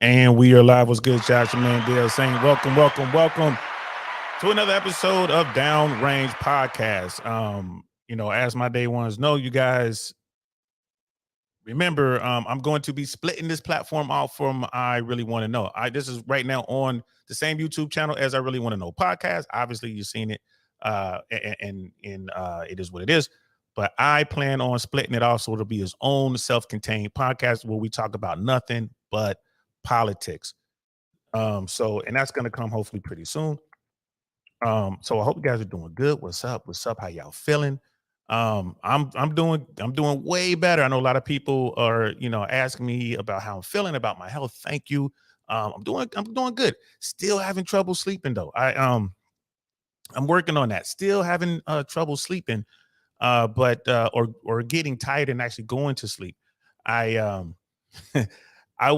And we are live. What's good, Josh? Your man Dale saying welcome, welcome, welcome to another episode of Downrange Podcast. As my day ones know, you guys remember, I'm going to be splitting this platform off from I Really Want to Know. This is right now on the same YouTube channel as I Really Want to Know podcast. Obviously, you've seen it, and it is what it is. But I plan on splitting it off so it'll be his own self-contained podcast where we talk about nothing but politics. And that's gonna come hopefully pretty soon. So I hope you guys are doing good. What's up? What's up? How y'all feeling? I'm doing way better. I know a lot of people are, asking me about how I'm feeling about my health. Thank you. I'm doing good. Still having trouble sleeping though. I'm working on that. Still having trouble sleeping, but or getting tired and actually going to sleep. I I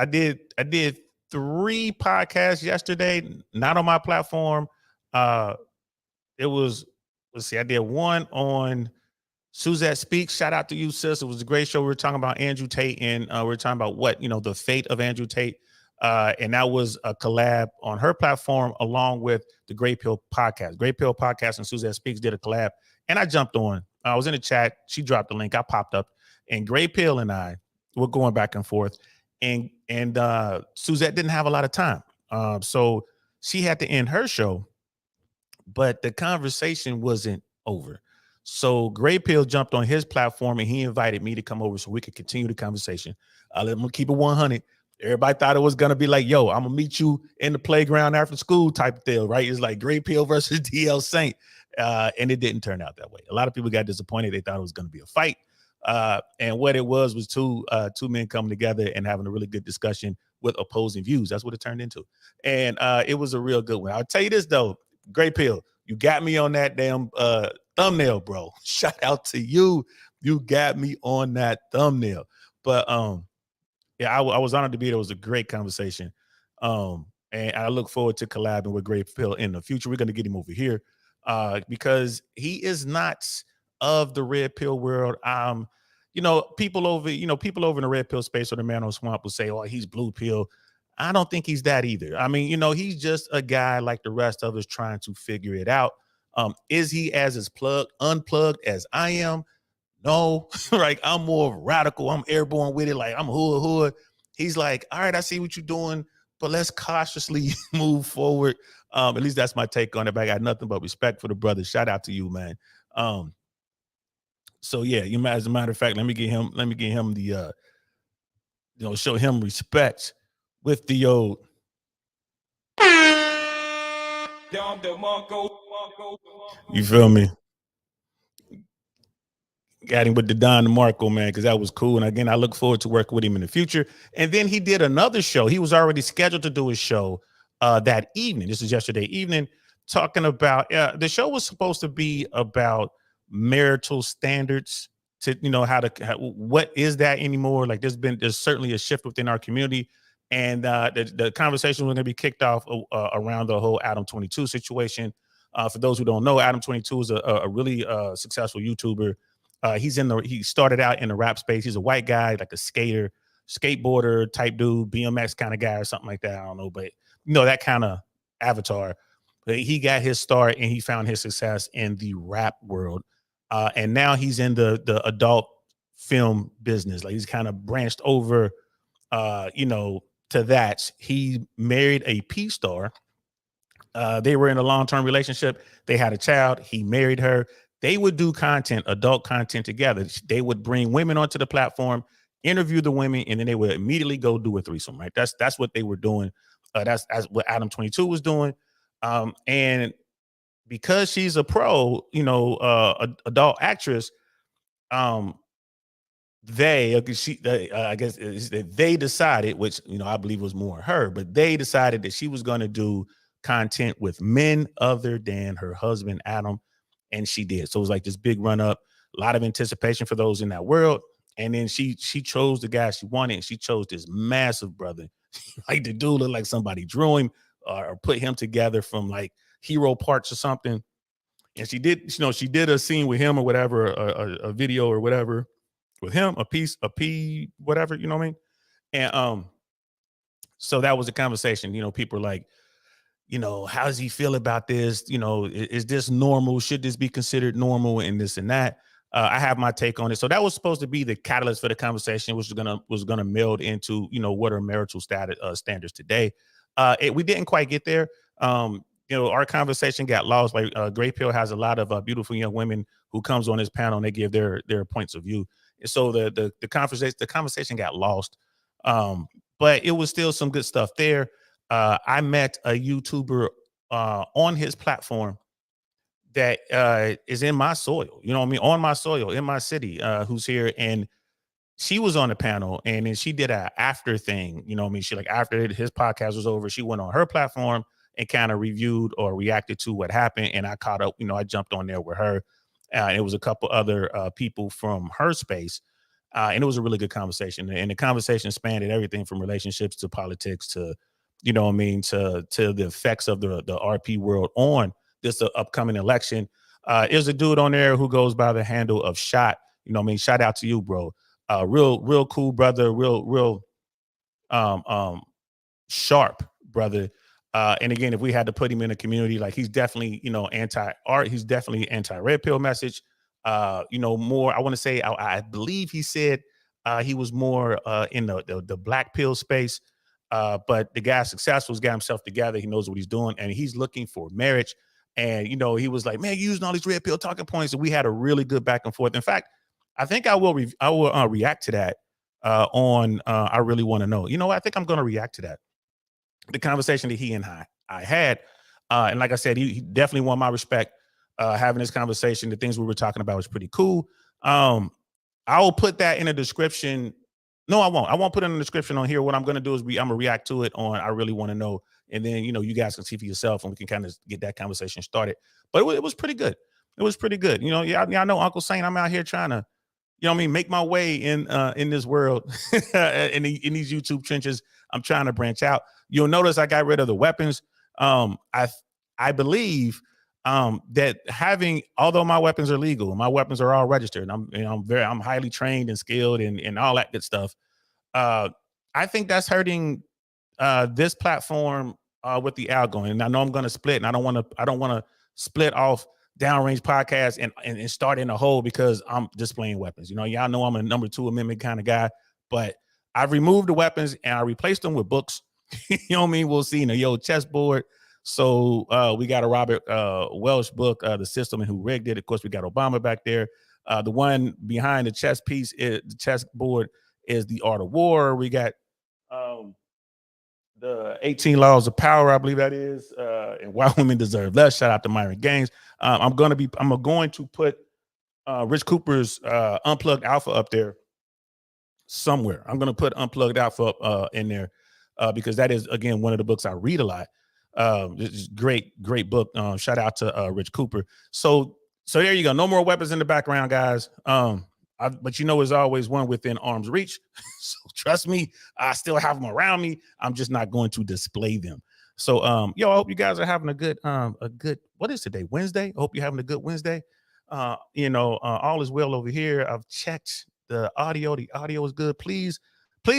did three podcasts yesterday, not on my platform. Uh it was let's see, I did one on Suzette Speaks. Shout out to you, sis. It was a great show. We were talking about Andrew Tate and we were talking about the fate of Andrew Tate. And that was a collab on her platform along with the Great Pill podcast. Great Pill podcast and Suzette Speaks did a collab. And I jumped on. I was in the chat. She dropped the link. I popped up. And Great Pill and I were going back and forth. And Suzette didn't have a lot of time. So she had to end her show, but the conversation wasn't over. So Great Pill jumped on his platform and he invited me to come over so we could continue the conversation. Let me keep it 100. Everybody thought it was gonna be like, yo, I'm gonna meet you in the playground after school type of deal, right? It's like Great Pill versus DL Saint. And it didn't turn out that way. A lot of people got disappointed. They thought it was gonna be a fight. And what it was two men coming together and having a really good discussion with opposing views. That's what it turned into. And it was a real good one. I'll tell you this though, Great Pill, you got me on that damn thumbnail, bro. Shout out to you. You got me on that thumbnail. But yeah, I was honored to be there. It was a great conversation. And I look forward to collabing with Great Pill in the future. We're going to get him over here because he is not of the red pill world. People over in the red pill space or the man on swamp will say, oh, he's blue pill. I don't think he's that either. I mean, he's just a guy like the rest of us trying to figure it out. Is he as unplugged as I am? No, like I'm more radical. I'm airborne with it. Like I'm hood. He's like, all right, I see what you're doing, but let's cautiously move forward. At least that's my take on it. But I got nothing but respect for the brother. Shout out to you, man. So yeah, as a matter of fact, let me get him the show him respect with the old. You feel me? Got him with the Don DeMarco, man, because that was cool. And again, I look forward to working with him in the future. And then he did another show. He was already scheduled to do a show that evening. This is yesterday evening, talking about the show was supposed to be about marital standards. To what is that anymore? Like there's certainly a shift within our community, and the conversation was going to be kicked off around the whole Adam 22 situation. For those who don't know, Adam 22 is a really successful YouTuber. He started out in the rap space. He's a white guy, like a skateboarder type dude, BMX kind of guy or something like that. I don't know, but that kind of avatar. But he got his start and he found his success in the rap world. And now he's in the adult film business. Like he's kind of branched over, to that. He married a P star. They were in a long-term relationship. They had a child. He married her. They would do adult content together. They would bring women onto the platform, interview the women, and then they would immediately go do a threesome, right? That's what they were doing. That's what Adam 22 was doing. And because she's a pro, adult actress, I guess they decided, which I believe was more her, but they decided that she was going to do content with men other than her husband Adam, and she did. So it was like this big run up, a lot of anticipation for those in that world, and then she chose the guy she wanted, and she chose this massive brother. Like the dude looked like somebody drew him or put him together from like hero parts or something. And she did a scene with him or whatever, a video or whatever with him, whatever, you know what I mean? And So that was a conversation. People are like, how does he feel about this? Is this normal? Should this be considered normal and this and that? I have my take on it. So that was supposed to be the catalyst for the conversation, which was gonna meld into what are marital standards today. We didn't quite get there. Our conversation got lost. Like Gray Pill has a lot of beautiful young women who comes on this panel and they give their points of view. And so the conversation got lost. But it was still some good stuff there. I met a YouTuber on his platform that is in my soil, you know what I mean, on my soil, in my city, who's here. And she was on the panel, and then she did a after thing, you know what I mean? She, like, after his podcast was over, she went on her platform and kind of reviewed or reacted to what happened. And I caught up, I jumped on there with her. And it was a couple other people from her space. And it was a really good conversation. And the conversation spanned everything from relationships to politics to, you know what I mean, to the effects of the RP world on this upcoming election. There's a dude on there who goes by the handle of Shot. You know what I mean? Shout out to you, bro. Real cool brother, real um, um, sharp brother. And again, if we had to put him in a community, like, he's definitely, anti-art. He's definitely anti-red pill message. More, I want to say, I believe he said he was more in the black pill space. But the guy's successful. He's got himself together. He knows what he's doing, and he's looking for marriage. And, he was like, man, you're using all these red pill talking points. And we had a really good back and forth. In fact, I think I will react to that on I Really Want to Know. I think I'm going to react to that. The conversation that he and I had. And like I said, he definitely won my respect having this conversation. The things we were talking about was pretty cool. I will put that in the description. No, I won't. I won't put it in the description on here. What I'm going to do is I'm going to react to it on I Really Want to Know. And then, you guys can see for yourself and we can kind of get that conversation started. But it was pretty good. It was pretty good. Y'all know Uncle Saint, I'm out here trying to, make my way in this world, in these YouTube trenches. I'm trying to branch out. You'll notice I got rid of the weapons. I believe that although my weapons are legal, my weapons are all registered, and I'm highly trained and skilled and all that good stuff. I think that's hurting this platform with the algorithm. And I know I'm going to split, and I don't want to split off Downrange Podcast and start in a hole because I'm displaying weapons. Y'all know I'm a number 2 amendment kind of guy, but I've removed the weapons and I replaced them with books. You know what I mean? We'll see. Chessboard. So we got a Robert Welsh book, The System and Who Rigged It. Of course, we got Obama back there. The one behind the chess piece, the chessboard, is The Art of War. We got the 18 Laws of Power, I believe that is, and Why Women Deserve Less. Shout out to Myron Gaines. I'm going to put Rich Cooper's Unplugged Alpha up there somewhere. I'm going to put Unplugged Alpha in there because that is, again, one of the books I read a lot. This is great book. Shout out to Rich Cooper. So there you go. No more weapons in the background, guys. But there's always one within arm's reach. So trust me, I still have them around me. I'm just not going to display them. So, I hope you guys are having a good, what is today? Wednesday. I hope you're having a good Wednesday. All is well over here. I've checked the audio. The audio is good. Please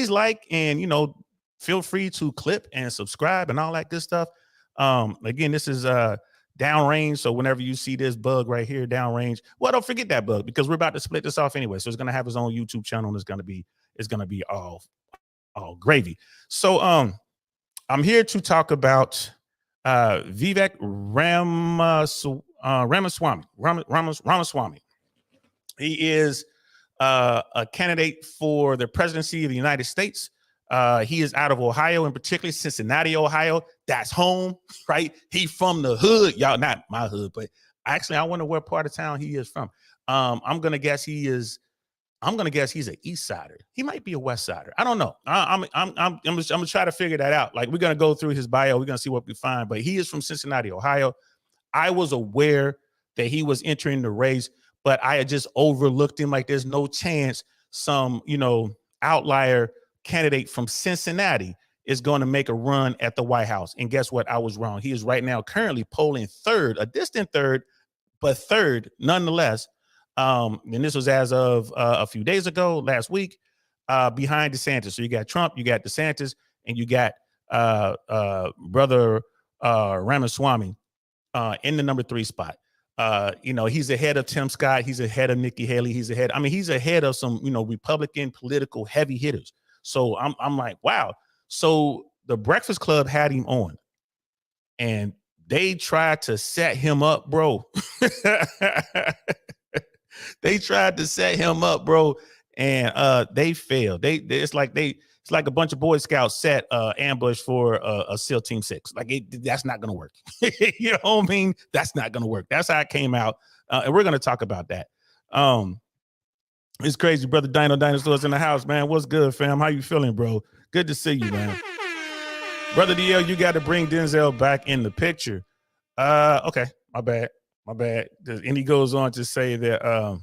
like, and, feel free to clip and subscribe and all that good stuff. Again, this is Downrange. So whenever you see this bug right here, Downrange, well, don't forget that bug because we're about to split this off anyway. So it's going to have his own YouTube channel, and it's going to be all gravy. So I'm here to talk about Vivek Ramaswamy. He is a candidate for the presidency of the United States. He is out of Ohio, and particularly Cincinnati, Ohio. That's home, right? He from the hood, y'all. Not my hood, but actually, I wonder what part of town he is from. I'm gonna guess he's an East Sider. He might be a West Sider. I don't know. I'm gonna try to figure that out. Like, we're gonna go through his bio. We're gonna see what we find. But he is from Cincinnati, Ohio. I was aware that he was entering the race, but I had just overlooked him. Like, there's no chance some outlier candidate from Cincinnati is going to make a run at the White House. And guess what? I was wrong. He is right now currently polling third, a distant third, but third nonetheless. And this was as of a few days ago, last week, behind DeSantis. So you got Trump, you got DeSantis, and you got brother Ramaswamy in the number 3 spot. He's ahead of Tim Scott. He's ahead of Nikki Haley. He's ahead of some, Republican political heavy hitters. So I'm like, wow. So the Breakfast Club had him on, and they tried to set him up, bro. They tried to set him up, bro, and they failed. It's like a bunch of Boy Scouts set ambush for a SEAL Team 6. That's not gonna work. You know what I mean? That's not gonna work. That's how it came out, and we're gonna talk about that. It's crazy, brother. Dinosaurs in the house, man. What's good, fam? How you feeling, bro? Good to see you, man. Brother DL, you got to bring Denzel back in the picture. Okay, my bad. And he goes on to say that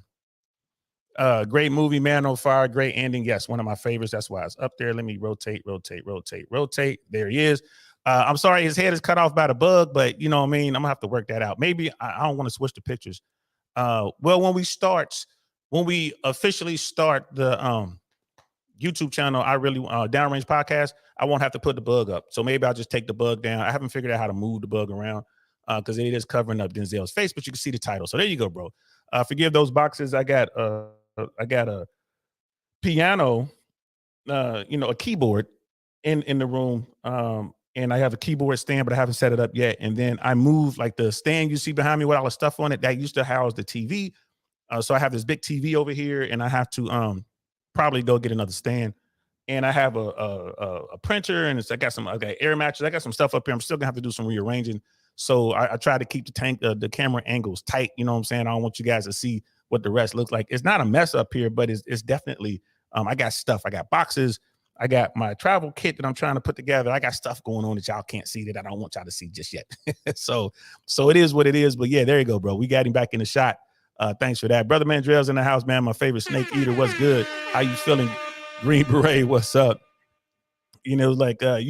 great movie, Man on Fire, great ending. Yes, one of my favorites. That's why it's up there. Let me rotate. There he is. I'm sorry, his head is cut off by the bug, but you know what I mean? I'm gonna have to work that out. Maybe I don't want to switch the pictures. Well, when we officially start the YouTube channel, I really Downrange Podcast, I won't have to put the bug up. So maybe I'll just take the bug down. I haven't figured out how to move the bug around because it is covering up Denzel's face, but you can see the title. So there you go, bro. Forgive those boxes. I got a piano, a keyboard in the room. And I have a keyboard stand, but I haven't set it up yet. And then I moved like the stand you see behind me with all the stuff on it that used to house the TV. So I have this big TV over here, and I have to probably go get another stand. And I have a printer, and I got air matches. I got some stuff up here. I'm still gonna have to do some rearranging. So I try to keep the camera angles tight. You know what I'm saying? I don't want you guys to see what the rest looks like. It's not a mess up here, but it's definitely. I got stuff. I got boxes. I got my travel kit that I'm trying to put together. I got stuff going on that y'all can't see that I don't want y'all to see just yet. so it is what it is. But yeah, there you go, bro. We got him back in the shot. Thanks for that. Brother Mandrell's in the house, man. My favorite snake eater. What's good? How you feeling? Green Beret, what's up? You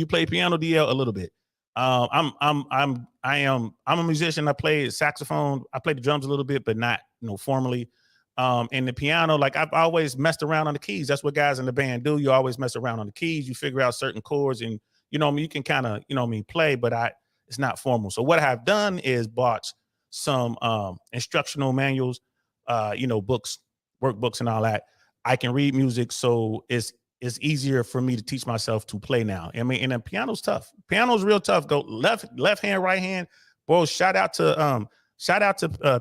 play piano, DL, a little bit. I'm a musician. I play saxophone. I play the drums a little bit, but not formally. And the piano, like I've always messed around on the keys. That's what guys in the band do. You always mess around on the keys. You figure out certain chords, and you can kind of play, but it's not formal. So what I've done is bought some instructional manuals, books, workbooks, and all that. I can read music, so it's easier for me to teach myself to play now. I mean, and then piano's tough. Piano's real tough. Go left hand, right hand. Bro, shout out to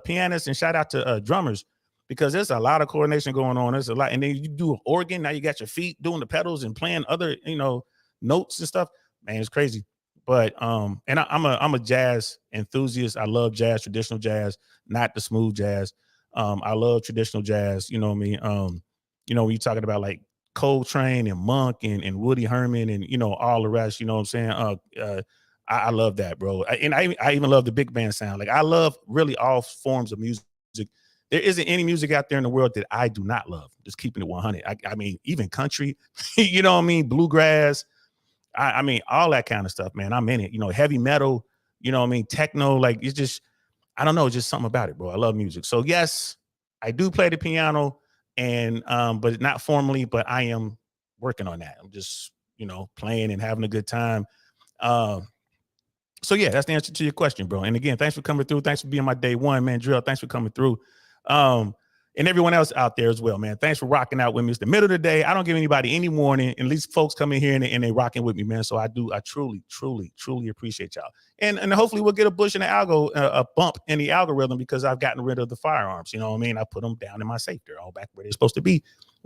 pianists and shout out to drummers, because there's a lot of coordination going on. There's a lot, and then you do an organ. Now you got your feet doing the pedals and playing other notes and stuff. Man, it's crazy. But and I'm a jazz enthusiast. I love jazz, traditional jazz, not the smooth jazz. I love traditional jazz. You know what I mean? When you're talking about like Coltrane and Monk and Woody Herman and all the rest. You know what I'm saying? I love that, bro. I even love the big band sound. Like I love really all forms of music. There isn't any music out there in the world that I do not love. Just keeping it 100. I mean, even country. You know what I mean? Bluegrass. I mean, all that kind of stuff, man. I'm in it. Heavy metal. You know what I mean? Techno. Like it's just, I don't know, it's just something about it, bro. I love music. So yes, I do play the piano, and but not formally. But I am working on that. I'm just playing and having a good time. So yeah, that's the answer to your question, bro. And again, thanks for coming through. Thanks for being my day one, man. Drill, thanks for coming through. And everyone else out there as well, man. Thanks for rocking out with me. It's the middle of the day. I don't give anybody any warning. At least folks come in here and they rocking with me, man. So I truly appreciate y'all. And hopefully we'll get a bump in the algorithm, because I've gotten rid of the firearms. You know what I mean? I put them down in my safe. They're all back where they're supposed to be.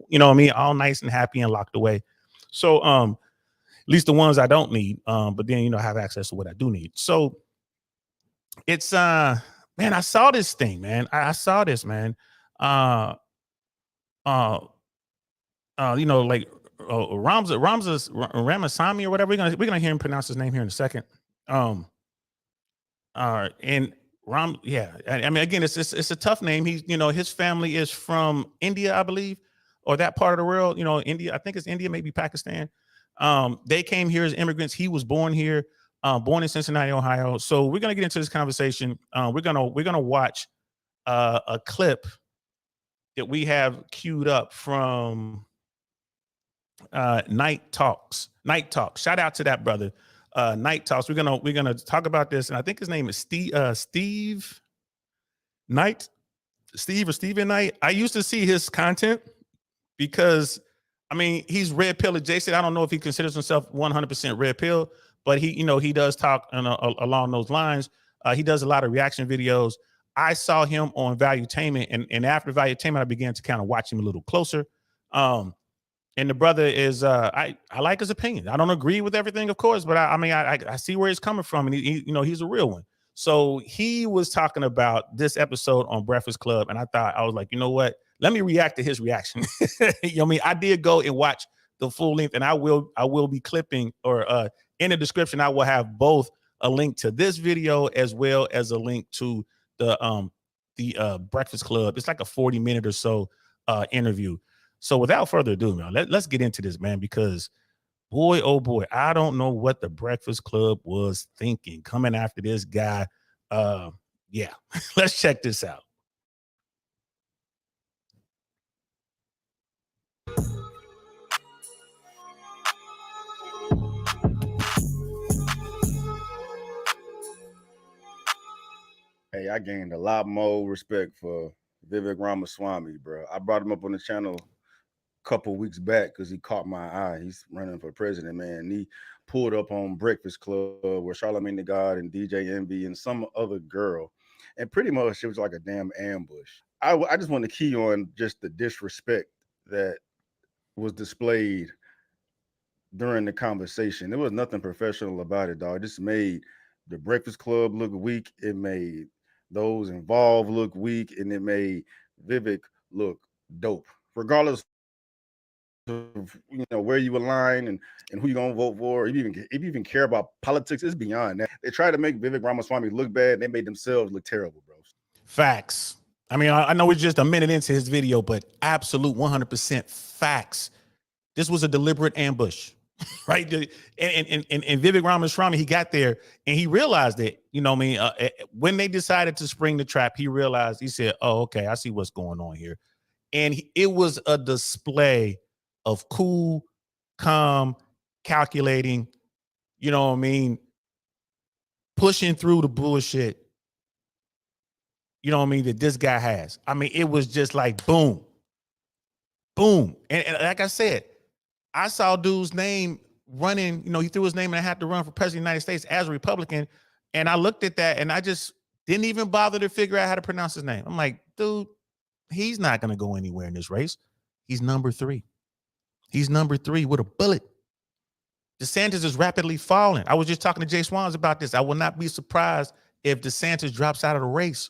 You know what I mean? All nice and happy and locked away. So at least the ones I don't need. But then I have access to what I do need. So it's man, I saw this thing, man. I saw this, man. Like Ramaswamy or whatever. We're gonna hear him pronounce his name here in a second. And yeah. I mean, again, it's a tough name. He's his family is from India, I believe, or that part of the world. India. I think it's India, maybe Pakistan. They came here as immigrants. He was born here, born in Cincinnati, Ohio. So we're gonna get into this conversation. We're gonna watch a clip that we have queued up from Night Talks. Shout out to that brother. Night Talks. We're gonna talk about this, and I think his name is Steve Knight, Steve or Steven Knight. I used to see his content because, I mean, he's red pill adjacent. I don't know if he considers himself 100% red pill, but he does talk along those lines. He does a lot of reaction videos. I saw him on Valuetainment, and after Valuetainment, I began to kind of watch him a little closer. And the brother is, I like his opinion. I don't agree with everything, of course, but I see where he's coming from, and he's a real one. So he was talking about this episode on Breakfast Club, and I was like, you know what? Let me react to his reaction. I did go and watch the full length, and I will be clipping, or in the description, I will have both a link to this video as well as a link to the Breakfast Club. It's like a 40-minute or so interview. So without further ado, man, let's get into this, man, because boy, oh boy, I don't know what the Breakfast Club was thinking coming after this guy. Yeah, let's check this out. Hey, I gained a lot more respect for Vivek Ramaswamy, bro. I brought him up on the channel a couple weeks back because he caught my eye. He's running for president, man. And he pulled up on Breakfast Club with Charlamagne the God and DJ Envy and some other girl. And pretty much it was like a damn ambush. I just want to key on just the disrespect that was displayed during the conversation. There was nothing professional about it, dog. It just made the Breakfast Club look weak. It made those involved look weak, and it made Vivek look dope, regardless of where you align and who you're gonna vote for. If you even care about politics, it's beyond that. They tried to make Vivek Ramaswamy look bad, and they made themselves look terrible, bro. Facts. I mean, I know it's just a minute into his video, but absolute 100% facts. This was a deliberate ambush, right? And Vivek Ramaswamy, he got there and he realized it. When they decided to spring the trap, he said, "Oh, okay, I see what's going on here." And it was a display of cool, calm, calculating, pushing through the bullshit, that this guy has. I mean, it was just like boom, boom. And like I said, I saw dude's name running, he threw his name and I had to run for president of the United States as a Republican. And I looked at that and I just didn't even bother to figure out how to pronounce his name. I'm like, dude, he's not going to go anywhere in this race. He's number 3. He's number 3 with a bullet. DeSantis is rapidly falling. I was just talking to Jay Swans about this. I will not be surprised if DeSantis drops out of the race.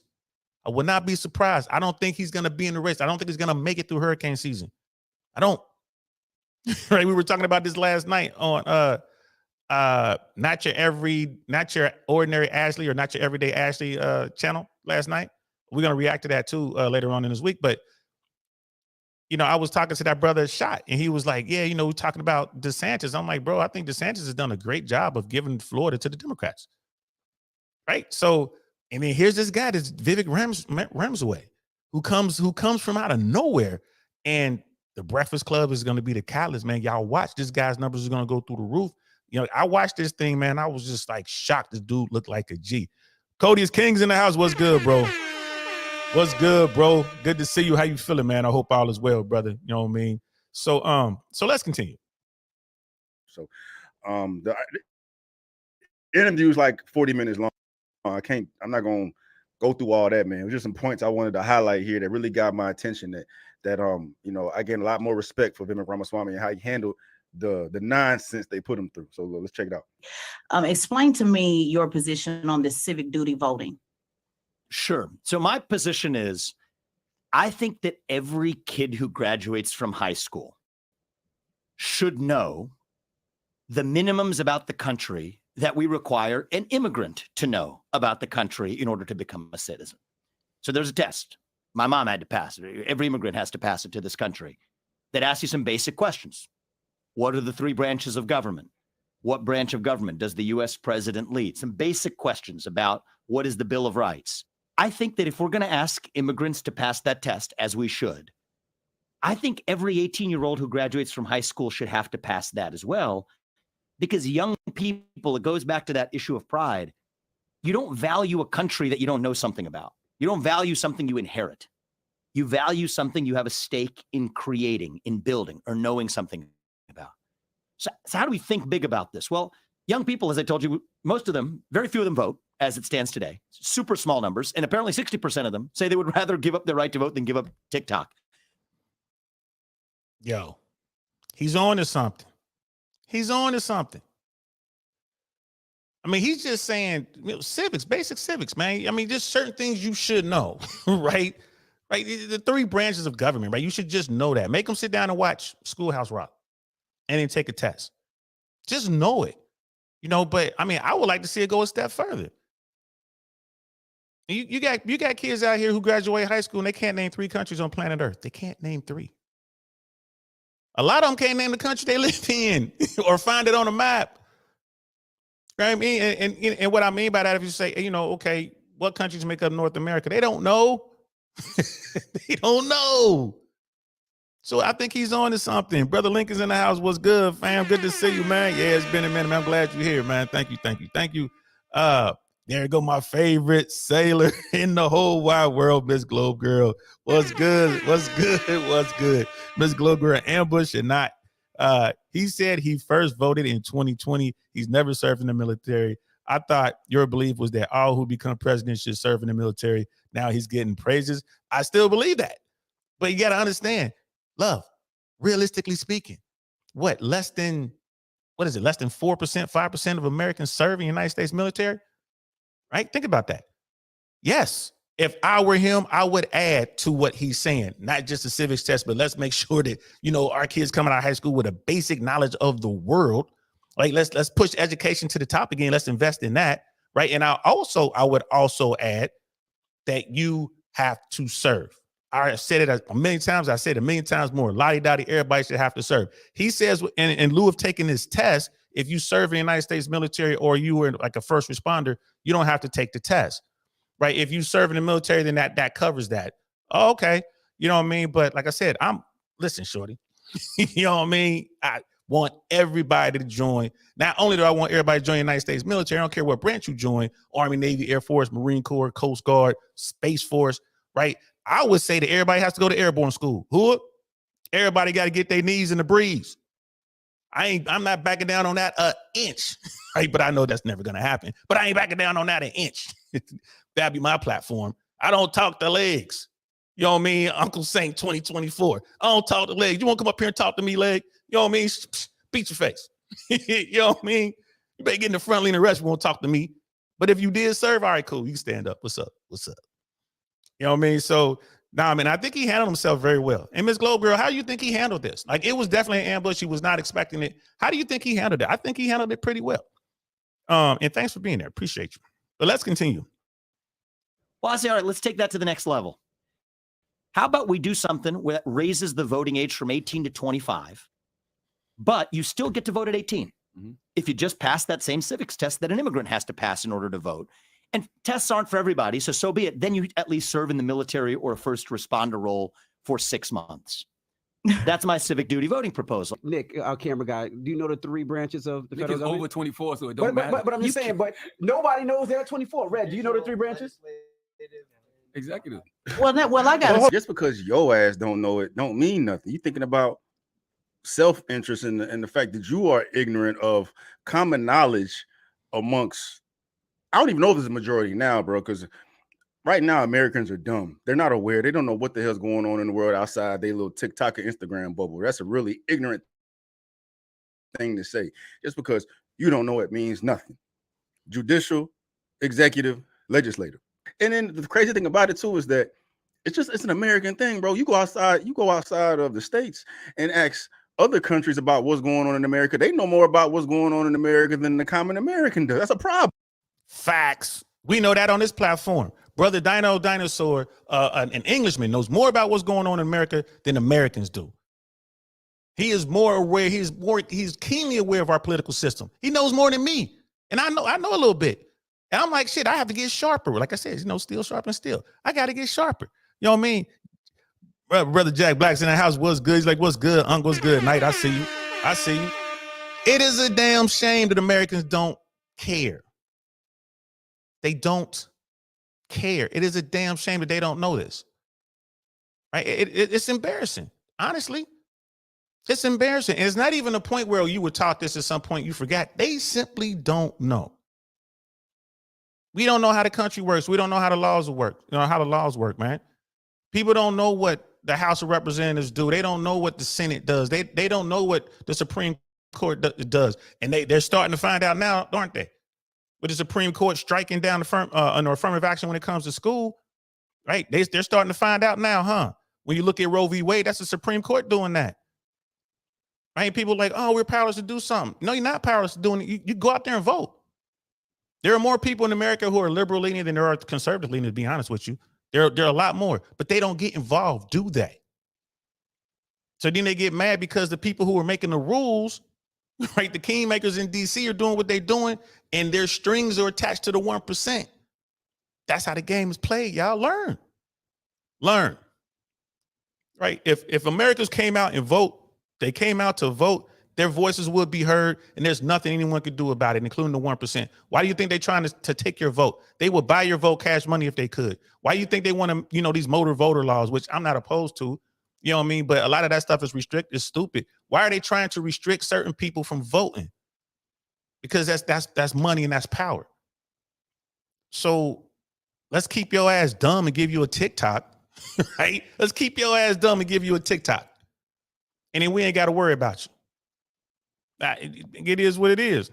I will not be surprised. I don't think he's going to be in the race. I don't think he's going to make it through hurricane season. I don't. Right? We were talking about this last night on not your ordinary Ashley or not your everyday Ashley channel last night. We're going to react to that too later on in this week. But I was talking to that brother Shot, and he was like, yeah, we're talking about DeSantis. I'm like, bro, I think DeSantis has done a great job of giving Florida to the Democrats. Right? So, and then here's this guy, this Vivek Ramaswamy, who comes from out of nowhere. And the Breakfast Club is going to be the catalyst, man. Y'all watch, this guy's numbers are going to go through the roof. I watched this thing, man. I was just like shocked. This dude looked like a G. Cody's Kings in the house. What's good, bro? What's good, bro? Good to see you. How you feeling, man? I hope all is well, brother. You know what I mean? So let's continue. So the interview is like 40 minutes long. I'm not going to go through all that, man. It was just some points I wanted to highlight here that really got my attention that I gained a lot more respect for Vivek Ramaswamy and how he handled the nonsense they put him through. So let's check it out. Explain to me your position on this civic duty voting. Sure. So my position is, I think that every kid who graduates from high school should know the minimums about the country that we require an immigrant to know about the country in order to become a citizen. So there's a test. My mom had to pass it. Every immigrant has to pass it to this country that asks you some basic questions. What are the 3 branches of government? What branch of government does the U.S. president lead? Some basic questions about what is the Bill of Rights. I think that if we're going to ask immigrants to pass that test, as we should, I think every 18-year-old who graduates from high school should have to pass that as well, because young people, it goes back to that issue of pride. You don't value a country that you don't know something about. You don't value something you inherit. You value something you have a stake in creating, in building, or knowing something about. So how do we think big about this? Well, young people, as I told you, most of them, very few of them vote as it stands today. Super small numbers. And apparently 60% of them say they would rather give up their right to vote than give up TikTok. Yo, he's on to something. He's on to something. I mean, he's just saying, civics, basic civics, man. I mean, just certain things you should know, right? Right. The 3 branches of government, right? You should just know that. Make them sit down and watch Schoolhouse Rock and then take a test. Just know it, but I mean, I would like to see it go a step further. You got kids out here who graduate high school and they can't name 3 countries on planet Earth. They can't name 3. A lot of them can't name the country they live in or find it on a map. Right? I mean, and what I mean by that, if you say, okay, what countries make up North America? They don't know. They don't know. So I think he's on to something. Brother Lincoln's in the house. What's good, fam? Good to see you, man. Yeah, it's been a minute, man. I'm glad you're here, man. Thank you. There you go, my favorite sailor in the whole wide world, Miss Globe Girl. What's good? What's good? Miss Globe Girl, ambush or not. He said he first voted in 2020. He's never served in the military. I thought your belief was that all who become president should serve in the military. Now he's getting praises. I still believe that. But you got to understand, love, realistically speaking, less than 4%, 5% of Americans serve in the United States military? Right? Think about that. Yes. If I were him, I would add to what he's saying, not just a civics test, but let's make sure that, our kids coming out of high school with a basic knowledge of the world. Like let's push education to the top again. Let's invest in that. Right. And I would also add that you have to serve. I said it a million times. I said it a million times more. Lottie-dottie, everybody should have to serve. He says in lieu of taking this test, if you serve in the United States military or you were like a first responder, you don't have to take the test. Right. If you serve in the military, then that covers that. Oh, okay. You know what I mean? But like I said, listen, shorty, you know what I mean? I want everybody to join. Not only do I want everybody to join the United States military, I don't care what branch you join, Army, Navy, Air Force, Marine Corps, Coast Guard, Space Force, right? I would say that everybody has to go to airborne school. Everybody got to get their knees in the breeze. I'm not backing down on that an inch, right? But I know that's never going to happen. But I ain't backing down on that an inch. That'd be my platform. I don't talk to legs. You know what I mean? Uncle Saint 2024. I don't talk to legs. You want to come up here and talk to me, leg? You know what I mean? Beat your face. You know what I mean? You better get in the front lane of the rest. You won't talk to me. But if you did serve, all right, cool. You can stand up. What's up? You know what I mean? So, I think he handled himself very well. And Ms. Globe Girl, how do you think he handled this? Like, it was definitely an ambush. He was not expecting it. How do you think he handled it? I think he handled it pretty well. And thanks for being there. Appreciate you. But let's continue. Well, I say, all right, let's take that to the next level. How about we do something that raises the voting age from 18 to 25, but you still get to vote at 18 if you just pass that same civics test that an immigrant has to pass in order to vote. And tests aren't for everybody, so be it. Then you at least serve in the military or a first responder role for 6 months. That's my civic duty voting proposal. Nick, our camera guy, do you know the 3 branches of the federal government? Over 24, so it don't matter. But I'm just saying, but nobody knows they're 24. Red, do you know the 3 branches? Executive. Well, I got Just because your ass don't know it, don't mean nothing. You thinking about self-interest and the fact that you are ignorant of common knowledge amongst, I don't even know if there's a majority now, bro, because right now Americans are dumb. They're not aware. They don't know what the hell's going on in the world outside their little TikTok and Instagram bubble. That's a really ignorant thing to say. Just because you don't know it means nothing. Judicial, executive, legislative. And then the crazy thing about it too is that it's an American thing, bro. You go outside of the states and ask other countries about what's going on in America. They know more about what's going on in America than the common American does. That's a problem. Facts. We know that on this platform. Brother Dinosaur, an Englishman, knows more about what's going on in America than Americans do. He is more aware. He's keenly aware of our political system. He knows more than me. And I know a little bit. And I'm like, shit, I have to get sharper. Like I said, steel sharpens steel. I got to get sharper. You know what I mean? Brother Jack Black's in the house. What's good? He's like, what's good? Uncle, what's good? Night, I see you. It is a damn shame that Americans don't care. They don't care. It is a damn shame that they don't know this. Right? It's embarrassing. Honestly, it's embarrassing. And it's not even a point where you were taught this at some point, you forgot. They simply don't know. We don't know how the country works. We don't know how the laws work. You know how the laws work, man. People don't know what the House of Representatives do. They don't know what the Senate does. They don't know what the Supreme Court does. And they're starting to find out now, aren't they? With the Supreme Court striking down an affirmative action when it comes to school, right? They're starting to find out now, huh? When you look at Roe v. Wade, that's the Supreme Court doing that. Right? People are like, oh, we're powerless to do something. No, you're not powerless to do it. You go out there and vote. There are more people in America who are liberal leaning than there are conservative leaning, to be honest with you. There are a lot more, but they don't get involved, do they? So then they get mad because the people who are making the rules, right, the kingmakers in DC are doing what they're doing, and their strings are attached to the 1%. That's how the game is played, y'all. Learn. Right? If Americans came out and vote, they came out to vote, their voices would be heard, and there's nothing anyone could do about it, including the 1%. Why do you think they're trying to take your vote? They would buy your vote cash money if they could. Why do you think they want to, these motor voter laws, which I'm not opposed to, you know what I mean? But a lot of that stuff is restricted, is stupid. Why are they trying to restrict certain people from voting? Because that's money and that's power. So let's keep your ass dumb and give you a TikTok, right? Let's keep your ass dumb and give you a TikTok. And then we ain't got to worry about you. It is what it is.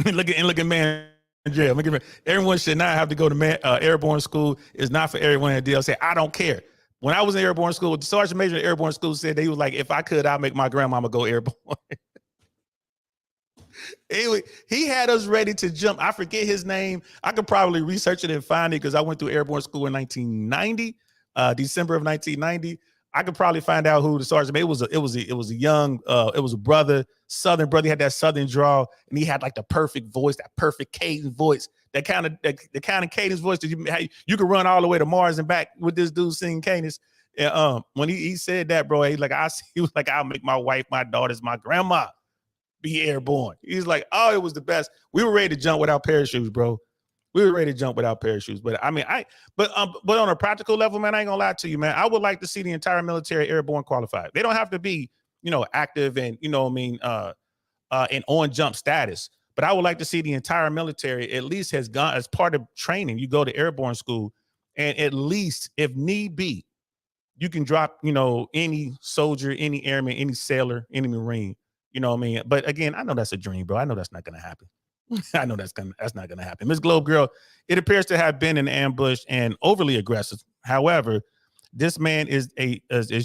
look at man in jail. Everyone should not have to go to airborne school. It's not for everyone in DLC. I don't care. When I was in airborne school, the sergeant major in airborne school said that he was like, if I could, I'd make my grandmama go airborne. He had us ready to jump. I forget his name. I could probably research it and find it because I went through airborne school in 1990, December of 1990. I could probably find out who the sergeant. It was a brother, Southern brother. He had that Southern drawl, and he had like the perfect voice, that perfect cadence voice, the kind of cadence voice that you could run all the way to Mars and back with this dude singing cadence. And when he said that, bro, he was like, I'll make my wife, my daughters, my grandma be airborne. He's like, oh, it was the best. We were ready to jump without parachutes, bro. We were ready to jump without parachutes. But I mean, but on a practical level, man, I ain't gonna lie to you, man. I would like to see the entire military airborne qualified. They don't have to be, active and, in on jump status. But I would like to see the entire military at least has gone as part of training. You go to airborne school, and at least, if need be, you can drop, any soldier, any airman, any sailor, any Marine. You know what I mean? But again, I know that's a dream, bro. I know that's not gonna happen. I know that's not gonna happen. Miss Globe Girl, it appears to have been an ambush and overly aggressive. However, this man is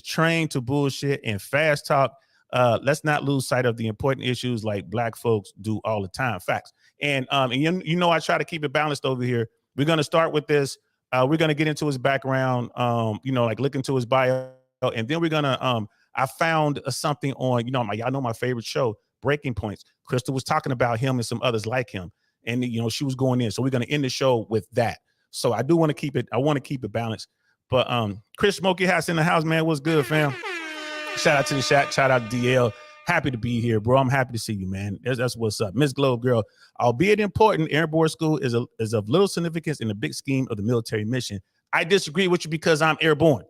trained to bullshit and fast talk. Let's not lose sight of the important issues like Black folks do all the time. Facts. And I try to keep it balanced over here. We're gonna start with this. We're gonna get into his background. Look into his bio, and then we're gonna I found something on y'all know my favorite show, Breaking Points. Crystal was talking about him and some others like him, and she was going in. So we're going to end the show with that. So I do want to keep it. I want to keep it balanced. But Chris Smokey House in the house, man. What's good, fam? Shout out to the chat. Shout out to DL. Happy to be here, bro. I'm happy to see you, man. That's what's up, Miss Globe Girl. Albeit important, airborne school is of little significance in the big scheme of the military mission. I disagree with you because I'm airborne.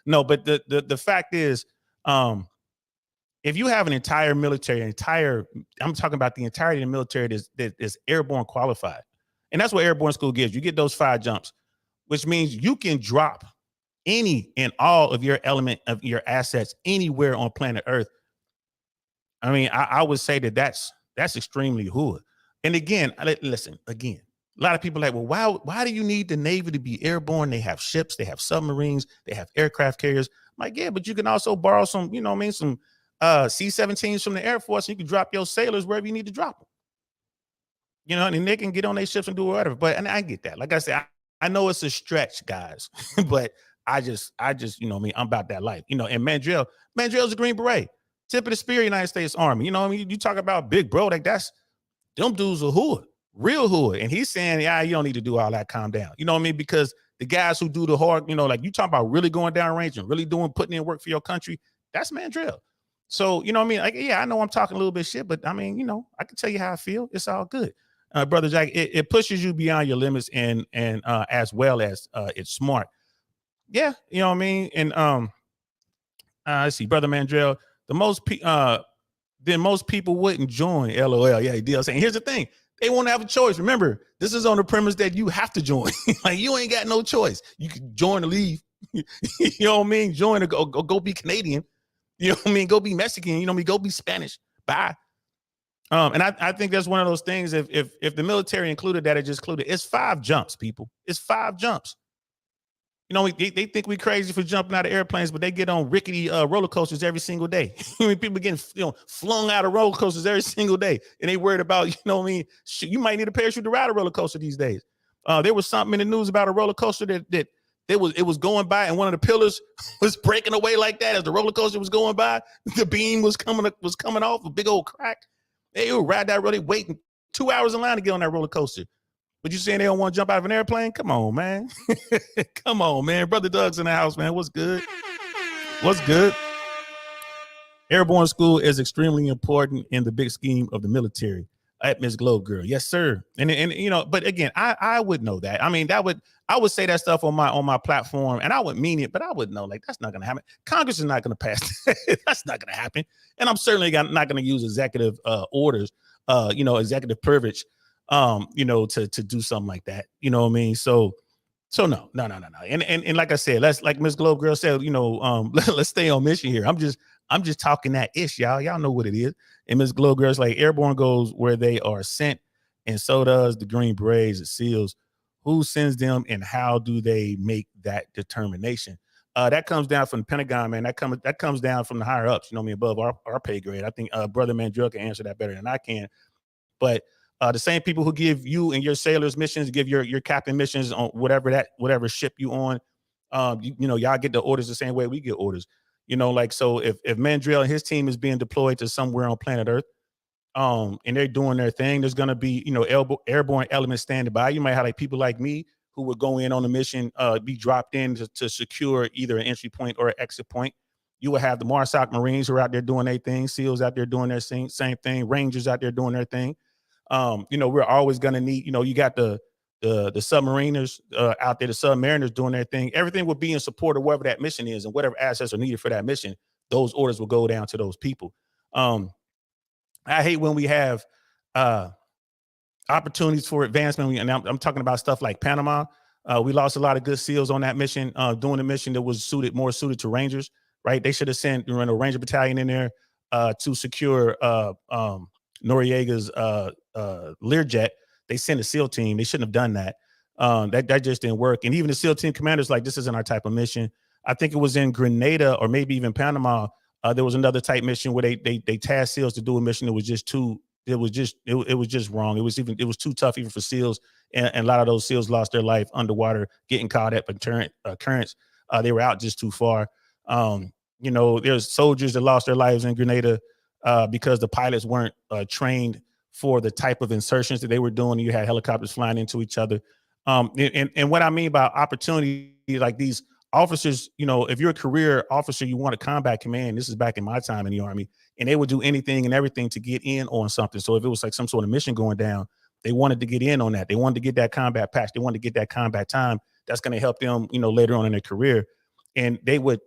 No, but the fact is, if you have an entire military, I'm talking about the entirety of the military that is airborne qualified. And that's what airborne school gives. You get those 5 jumps, which means you can drop any and all of your element of your assets anywhere on planet Earth. I mean, I would say that's extremely hood. And again, listen, a lot of people are like, well, why do you need the Navy to be airborne? They have ships, they have submarines, they have aircraft carriers. I'm like, yeah, but you can also borrow some, some C-17s from the Air Force. And you can drop your sailors wherever you need to drop them. And they can get on their ships and do whatever. And I get that. Like I said, I know it's a stretch, guys, but I just, I'm about that life. And Mandrell's a Green Beret, tip of the spear, United States Army. You talk about big bro, like them dudes are hood, real hood. And he's saying, yeah, you don't need to do all that. Calm down. You know what I mean? Because the guys who do the hard, like you talk about really going down range and really putting in work for your country, that's Mandrell. So, you know what I mean? Like, yeah, I know I'm talking a little bit shit, but I mean, you know, I can tell you how I feel. It's all good. Brother Jack, it pushes you beyond your limits and as well as it's smart. Yeah, you know what I mean? And let's see, Brother Mandrell, then most people wouldn't join. LOL. Yeah, deal saying here's the thing. They won't have a choice. Remember, this is on the premise that you have to join. Like you ain't got no choice. You can join or leave. You know what I mean? Join or go be Canadian. You know what I mean? Go be Mexican. You know what I mean? Go be Spanish. Bye. And I think that's one of those things. If the military included that, it just included. It's 5 jumps, people. It's 5 jumps. You know, they think we crazy for jumping out of airplanes, but they get on rickety roller coasters every single day. I mean, people getting flung out of roller coasters every single day, and they worried about, you know what I mean? You might need a parachute to ride a roller coaster these days. There was something in the news about a roller coaster that it was going by, and one of the pillars was breaking away like that as the roller coaster was going by. The beam was coming off, a big old crack. They would ride that roller, waiting 2 hours in line to get on that roller coaster. But you saying they don't want to jump out of an airplane? Come on, man. Come on, man. Brother Doug's in the house, man. What's good? What's good? Airborne school is extremely important in the big scheme of the military. At Miss Globe Girl. Yes, sir. And you know, but again, I would know that. I mean, I would say that stuff on my platform, and I would mean it, but I would know like that's not gonna happen. Congress is not gonna pass. That's not gonna happen. And I'm certainly not gonna use executive orders, executive privilege, to do something like that. You know what I mean? So no. And like I said, let's, like Miss Globe Girl said, let's stay on mission here. I'm just talking that ish, y'all. Y'all know what it is. And Miss Globe Girl's like, airborne goes where they are sent, and so does the Green Berets and SEALs. Who sends them, and how do they make that determination? That comes down from the Pentagon, man. That comes down from the higher ups. You know what I mean? Above our pay grade. I think Brother Mandrell can answer that better than I can. But the same people who give you and your sailors missions, give your captain missions on whatever ship you on, y'all get the orders the same way we get orders. So if Mandrell and his team is being deployed to somewhere on planet Earth, and they're doing their thing, there's gonna be airborne elements standing by. You might have like people like me who would go in on a mission, be dropped in to secure either an entry point or an exit point. You will have the MARSOC Marines who are out there doing their thing, SEALs out there doing their same thing, Rangers out there doing their thing. We're always going to need, you got the submariners out there, the submariners doing their thing. Everything will be in support of whatever that mission is, and whatever assets are needed for that mission, those orders will go down to those people. I hate when we have opportunities for advancement. And I'm talking about stuff like Panama. We lost a lot of good SEALs on that mission, doing a mission that was more suited to Rangers, right? They should have sent a Ranger battalion in there to secure Noriega's Learjet. They sent a SEAL team. They shouldn't have done that. That just didn't work. And even the SEAL team commanders, like, this isn't our type of mission. I think it was in Grenada or maybe even Panama. There was another type mission where they tasked SEALs to do a mission that was just it was just wrong. It was too tough even for SEALs, and a lot of those SEALs lost their life underwater, getting caught up in currents. They were out just too far. There's soldiers that lost their lives in Grenada because the pilots weren't trained for the type of insertions that they were doing. You had helicopters flying into each other. And what I mean by opportunity, like these officers, if you're a career officer, you want a combat command. This is back in my time in the Army, and they would do anything and everything to get in on something. So if it was like some sort of mission going down, they wanted to get in on that. They wanted to get that combat patch. They wanted to get that combat time. That's going to help them, later on in their career. And they would,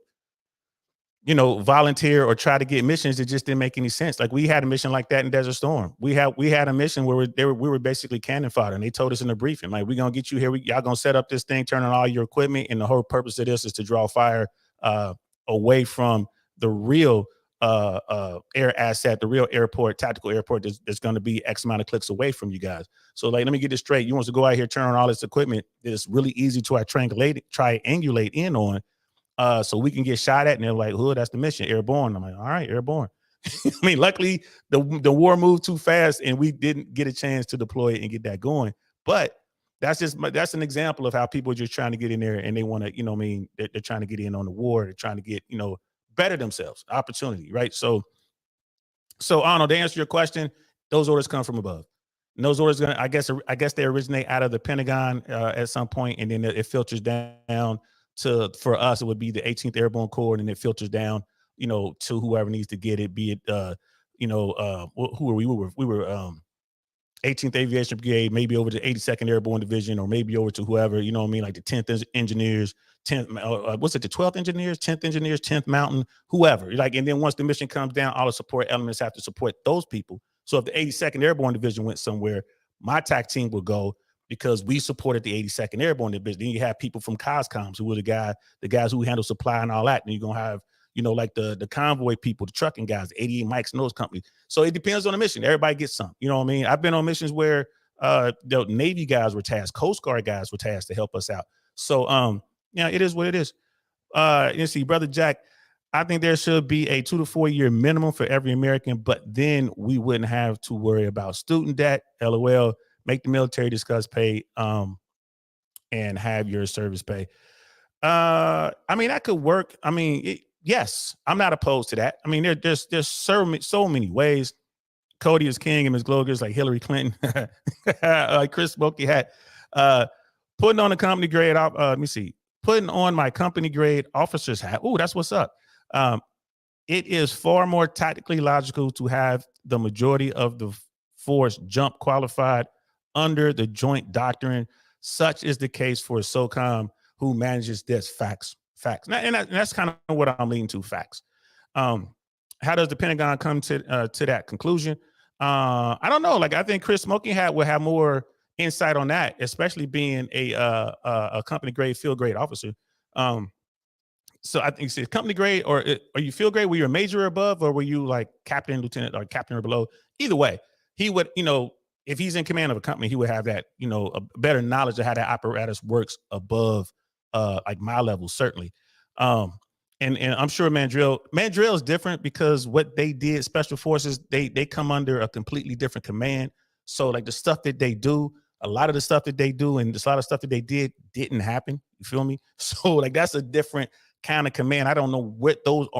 volunteer or try to get missions that just didn't make any sense. Like we had a mission like that in Desert Storm. We had a mission where we were basically cannon fodder, and they told us in the briefing, like, we're gonna get you here. Y'all gonna set up this thing, turn on all your equipment, and the whole purpose of this is to draw fire away from the real air asset, the real airport, tactical airport that's going to be X amount of clicks away from you guys. So, like, let me get this straight. You want to go out here, turn on all this equipment that's really easy to triangulate in on. So we can get shot at, and they're like, "Oh, that's the mission, airborne." I'm like, "All right, airborne." I mean, luckily the war moved too fast, and we didn't get a chance to deploy it and get that going. But that's an example of how people are just trying to get in there, and they want to, they're trying to get in on the war. They're trying to get, better themselves, opportunity, right? So I don't know. To answer your question, those orders come from above. And those orders, I guess they originate out of the Pentagon at some point, and then it filters down. For us, it would be the 18th Airborne Corps, and it filters down to whoever needs to get it, be it, who are we? We were 18th Aviation Brigade, maybe over to 82nd Airborne Division, or maybe over to whoever, you know what I mean, like the 10th Engineers, 10th, what's it, the 12th Engineers, 10th Engineers, 10th Mountain, whoever. Like, and then once the mission comes down, all the support elements have to support those people. So if the 82nd Airborne Division went somewhere, my TAC team would go because we supported the 82nd Airborne Division. Then you have people from COSCOMs who were the guys who handle supply and all that. And you're going to have, like the convoy people, the trucking guys, 88 Mikes and those companies. So it depends on the mission. Everybody gets some. You know what I mean? I've been on missions where the Navy guys were tasked, Coast Guard guys were tasked to help us out. So it is what it is. You see, Brother Jack, I think there should be a 2 to 4 year minimum for every American, but then we wouldn't have to worry about student debt. LOL. Make the military discuss pay and have your service pay. I mean, that could work. I mean, yes, I'm not opposed to that. I mean, there's so many ways. Cody is king and Ms. Gloger's like Hillary Clinton, like Chris Smokey hat. Putting on a company grade. Let me see. Putting on my company grade officer's hat. Oh, that's what's up. It is far more tactically logical to have the majority of the force jump qualified under the joint doctrine. Such is the case for SOCOM, who manages this. Facts. And that's kind of what I'm leaning to. Facts. How does the Pentagon come to that conclusion? I don't know. Like, I think Chris Smoking Hat will have more insight on that, especially being a company grade, field grade officer. So I think it's company grade, or are you field grade? Were you a major or above, or were you like captain, lieutenant, or captain or below? Either way, he would, if he's in command of a company, he would have that, a better knowledge of how that apparatus works above like my level, certainly. And I'm sure Mandrill is different because what they did, Special Forces, they come under a completely different command. So like the stuff that they do, a lot of the stuff that they do and a lot of stuff that they didn't happen. You feel me? So like that's a different kind of command. I don't know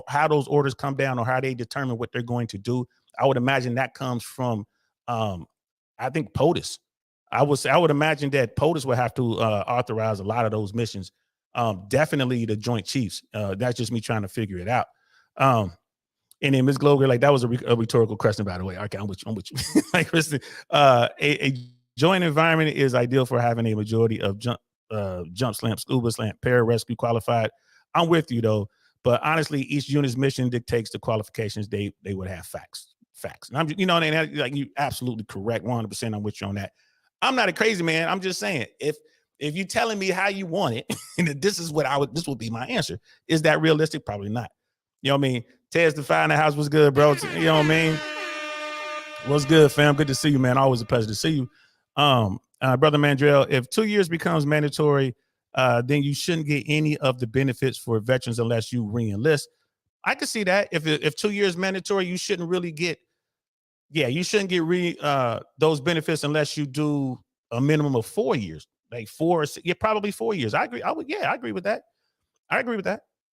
how those orders come down or how they determine what they're going to do. I would imagine that comes from I think POTUS. I would imagine that POTUS would have to authorize a lot of those missions. Definitely the Joint Chiefs. That's just me trying to figure it out. And then Ms. Gloger, like that was a rhetorical question, by the way. Okay, I'm with you. Like, Kristen, a joint environment is ideal for having a majority of jump slamp, scuba slamp, pararescue qualified. I'm with you though, but honestly, each unit's mission dictates the qualifications they would have. Facts. And I'm, and like you absolutely correct, 100%. I'm with you on that. I'm not a crazy man. I'm just saying, if you're telling me how you want it, and this would be my answer. Is that realistic? Probably not. You know what I mean? Tez the Fire in the house was good, bro. You know what I mean? What's good, fam? Good to see you, man. Always a pleasure to see you. Brother Mandrell, if 2 years becomes mandatory, then you shouldn't get any of the benefits for veterans unless you re-enlist. I could see that. If 2 years mandatory, you shouldn't really get, you shouldn't get those benefits unless you do a minimum of 4 years. Like probably 4 years. I agree. I agree with that. You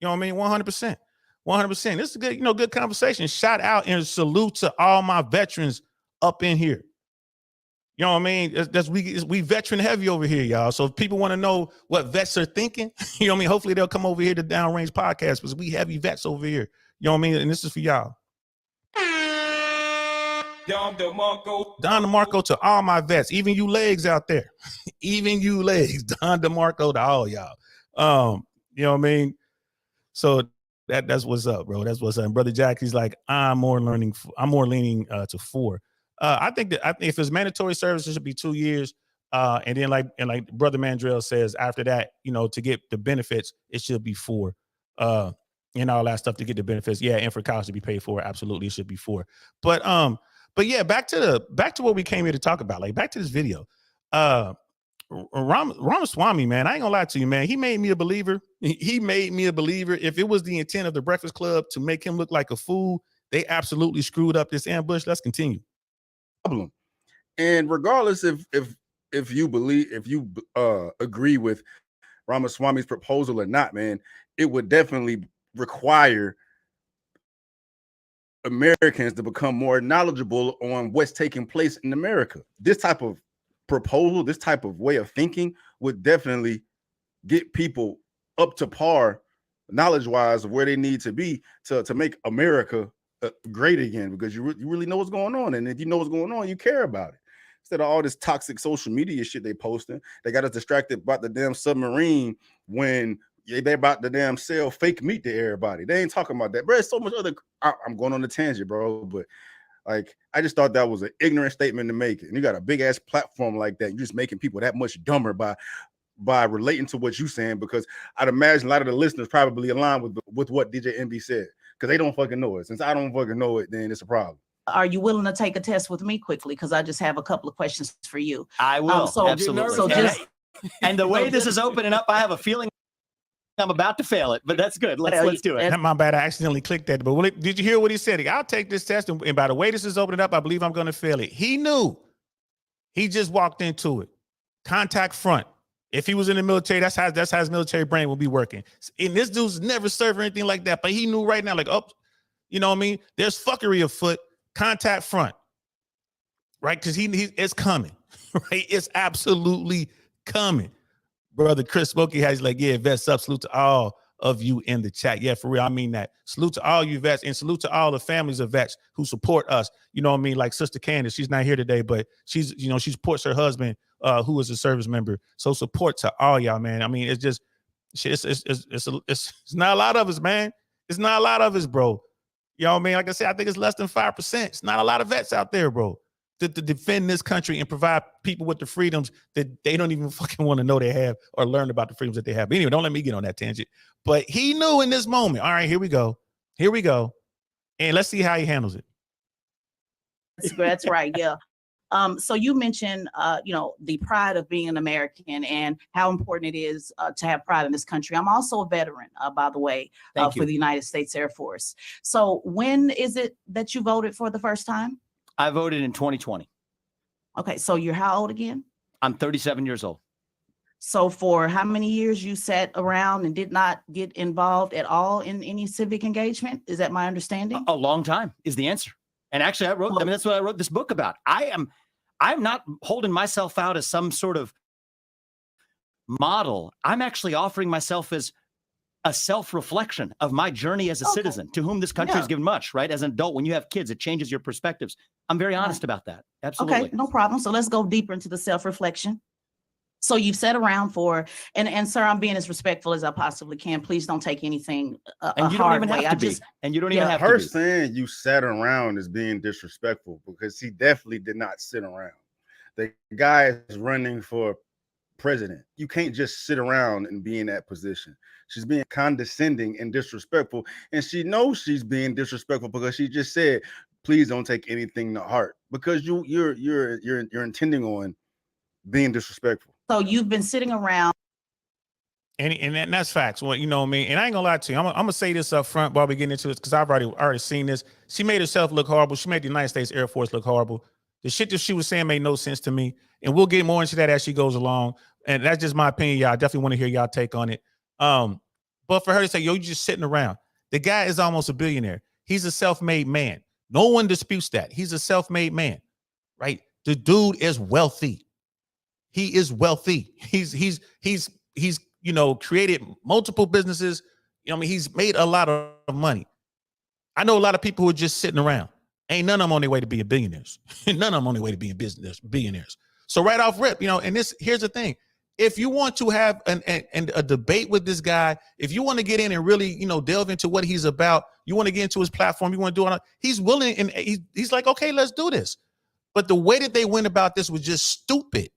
know what I mean? 100%. 100%. This is a good, good conversation. Shout out and salute to all my veterans up in here. You know what I mean? We veteran heavy over here, y'all. So if people want to know what vets are thinking, you know what I mean? Hopefully they'll come over here to Downrange Podcast because we heavy vets over here. You know what I mean? And this is for y'all. Don DeMarco to all my vets, even you legs out there. Even you legs. Don DeMarco to all y'all. You know what I mean? So that's what's up, bro. That's what's up. And Brother Jack, he's like, I'm more leaning to 4. I think that if it's mandatory service, it should be 2 years. And then like Brother Mandrell says, after that, to get the benefits, it should be 4. And all that stuff to get the benefits. Yeah, and for college to be paid for, absolutely, it should be 4. But yeah, back to what we came here to talk about. Like back to this video. Ramaswamy, man, I ain't gonna lie to you, man. He made me a believer. He made me a believer. If it was the intent of the Breakfast Club to make him look like a fool, they absolutely screwed up this ambush. Let's continue. Problem. And regardless if you agree with Ramaswamy's proposal or not, man, it would definitely require Americans to become more knowledgeable on what's taking place in America. This type of proposal, this type of way of thinking would definitely get people up to par knowledge-wise of where they need to be to make America great again, because you really know what's going on. And if you know what's going on, you care about it. Instead of all this toxic social media shit they posting, they got us distracted about the damn submarine when they about to damn sell fake meat to everybody. They ain't talking about that, bro. There's so much other. I'm going on a tangent, bro, but like I just thought that was an ignorant statement to make. And you got a big ass platform like that, you're just making people that much dumber by relating to what you're saying, because I'd imagine a lot of the listeners probably align with what DJ MB said, because they don't fucking know it. Since I don't fucking know it, then it's a problem. Are you willing to take a test with me quickly? Because I just have a couple of questions for you. I will. Absolutely. So and the way this is opening up, I have a feeling I'm about to fail it, but that's good. Let's do it. My bad. I accidentally clicked that. But did you hear what he said? I'll take this test, and by the way this is opening up, I believe I'm going to fail it. He knew. He just walked into it. Contact front. If he was in the military, that's how his military brain will be working. And this dude's never served or anything like that, but he knew right now, like, oh, you know what I mean? There's fuckery afoot. Contact front, right? Because it's coming, right? It's absolutely coming. Brother Chris Smokey has like, yeah, vets up. Salute to all of you in the chat. Yeah, for real. I mean that. Salute to all you vets, and salute to all the families of vets who support us. You know what I mean? Like Sister Candace, she's not here today, but she supports her husband, who is a service member. So support to all y'all, man. I mean, it's just, it's not a lot of us, man. It's not a lot of us, bro. You know what I mean? Like I said, I think it's less than 5%. It's not a lot of vets out there, bro, to defend this country and provide people with the freedoms that they don't even fucking want to know they have or learn about the freedoms that they have. But anyway, don't let me get on that tangent. But he knew in this moment, all right, here we go. Here we go. And let's see how he handles it. That's right. Yeah. So you mentioned, the pride of being an American and how important it is to have pride in this country. I'm also a veteran, by the way, for the United States Air Force. So when is it that you voted for the first time? I voted in 2020. Okay. So you're how old again? I'm 37 years old. So for how many years you sat around and did not get involved at all in any civic engagement? Is that my understanding? A long time is the answer. And actually, that's what I wrote this book about. I'm not holding myself out as some sort of model. I'm actually offering myself as a self-reflection of my journey as a citizen to whom this country has given much, right? As an adult, when you have kids, it changes your perspectives. I'm very honest about that. Absolutely. Okay, no problem. So let's go deeper into the self-reflection. So you've sat around for, and sir, I'm being as respectful as I possibly can. Please don't take anything and you don't even have to be. And you don't even have to be. Her saying you sat around is being disrespectful, because he definitely did not sit around. The guy is running for president. You can't just sit around and be in that position. She's being condescending and disrespectful, and she knows she's being disrespectful because she just said, "Please don't take anything to heart," because you're intending on being disrespectful. So you've been sitting around. And that's facts. Well, you know what I mean? And I ain't gonna lie to you. I'm gonna say this up front while we get into this, because I've already seen this. She made herself look horrible. She made the United States Air Force look horrible. The shit that she was saying made no sense to me. And we'll get more into that as she goes along. And that's just my opinion, y'all. I definitely want to hear y'all take on it. But for her to say, yo, you're just sitting around. The guy is almost a billionaire. He's a self-made man. No one disputes that. He's a self-made man, right? The dude is wealthy. He is wealthy. He's created multiple businesses. You know, I mean, he's made a lot of money. I know a lot of people who are just sitting around. Ain't none of them on their way to being billionaires. None of them on their way to being billionaires. So right off rip, and here's the thing. If you want to have a debate with this guy, if you want to get in and really, delve into what he's about, you want to get into his platform, you want to do it, he's willing, and he's like, okay, let's do this. But the way that they went about this was just stupid.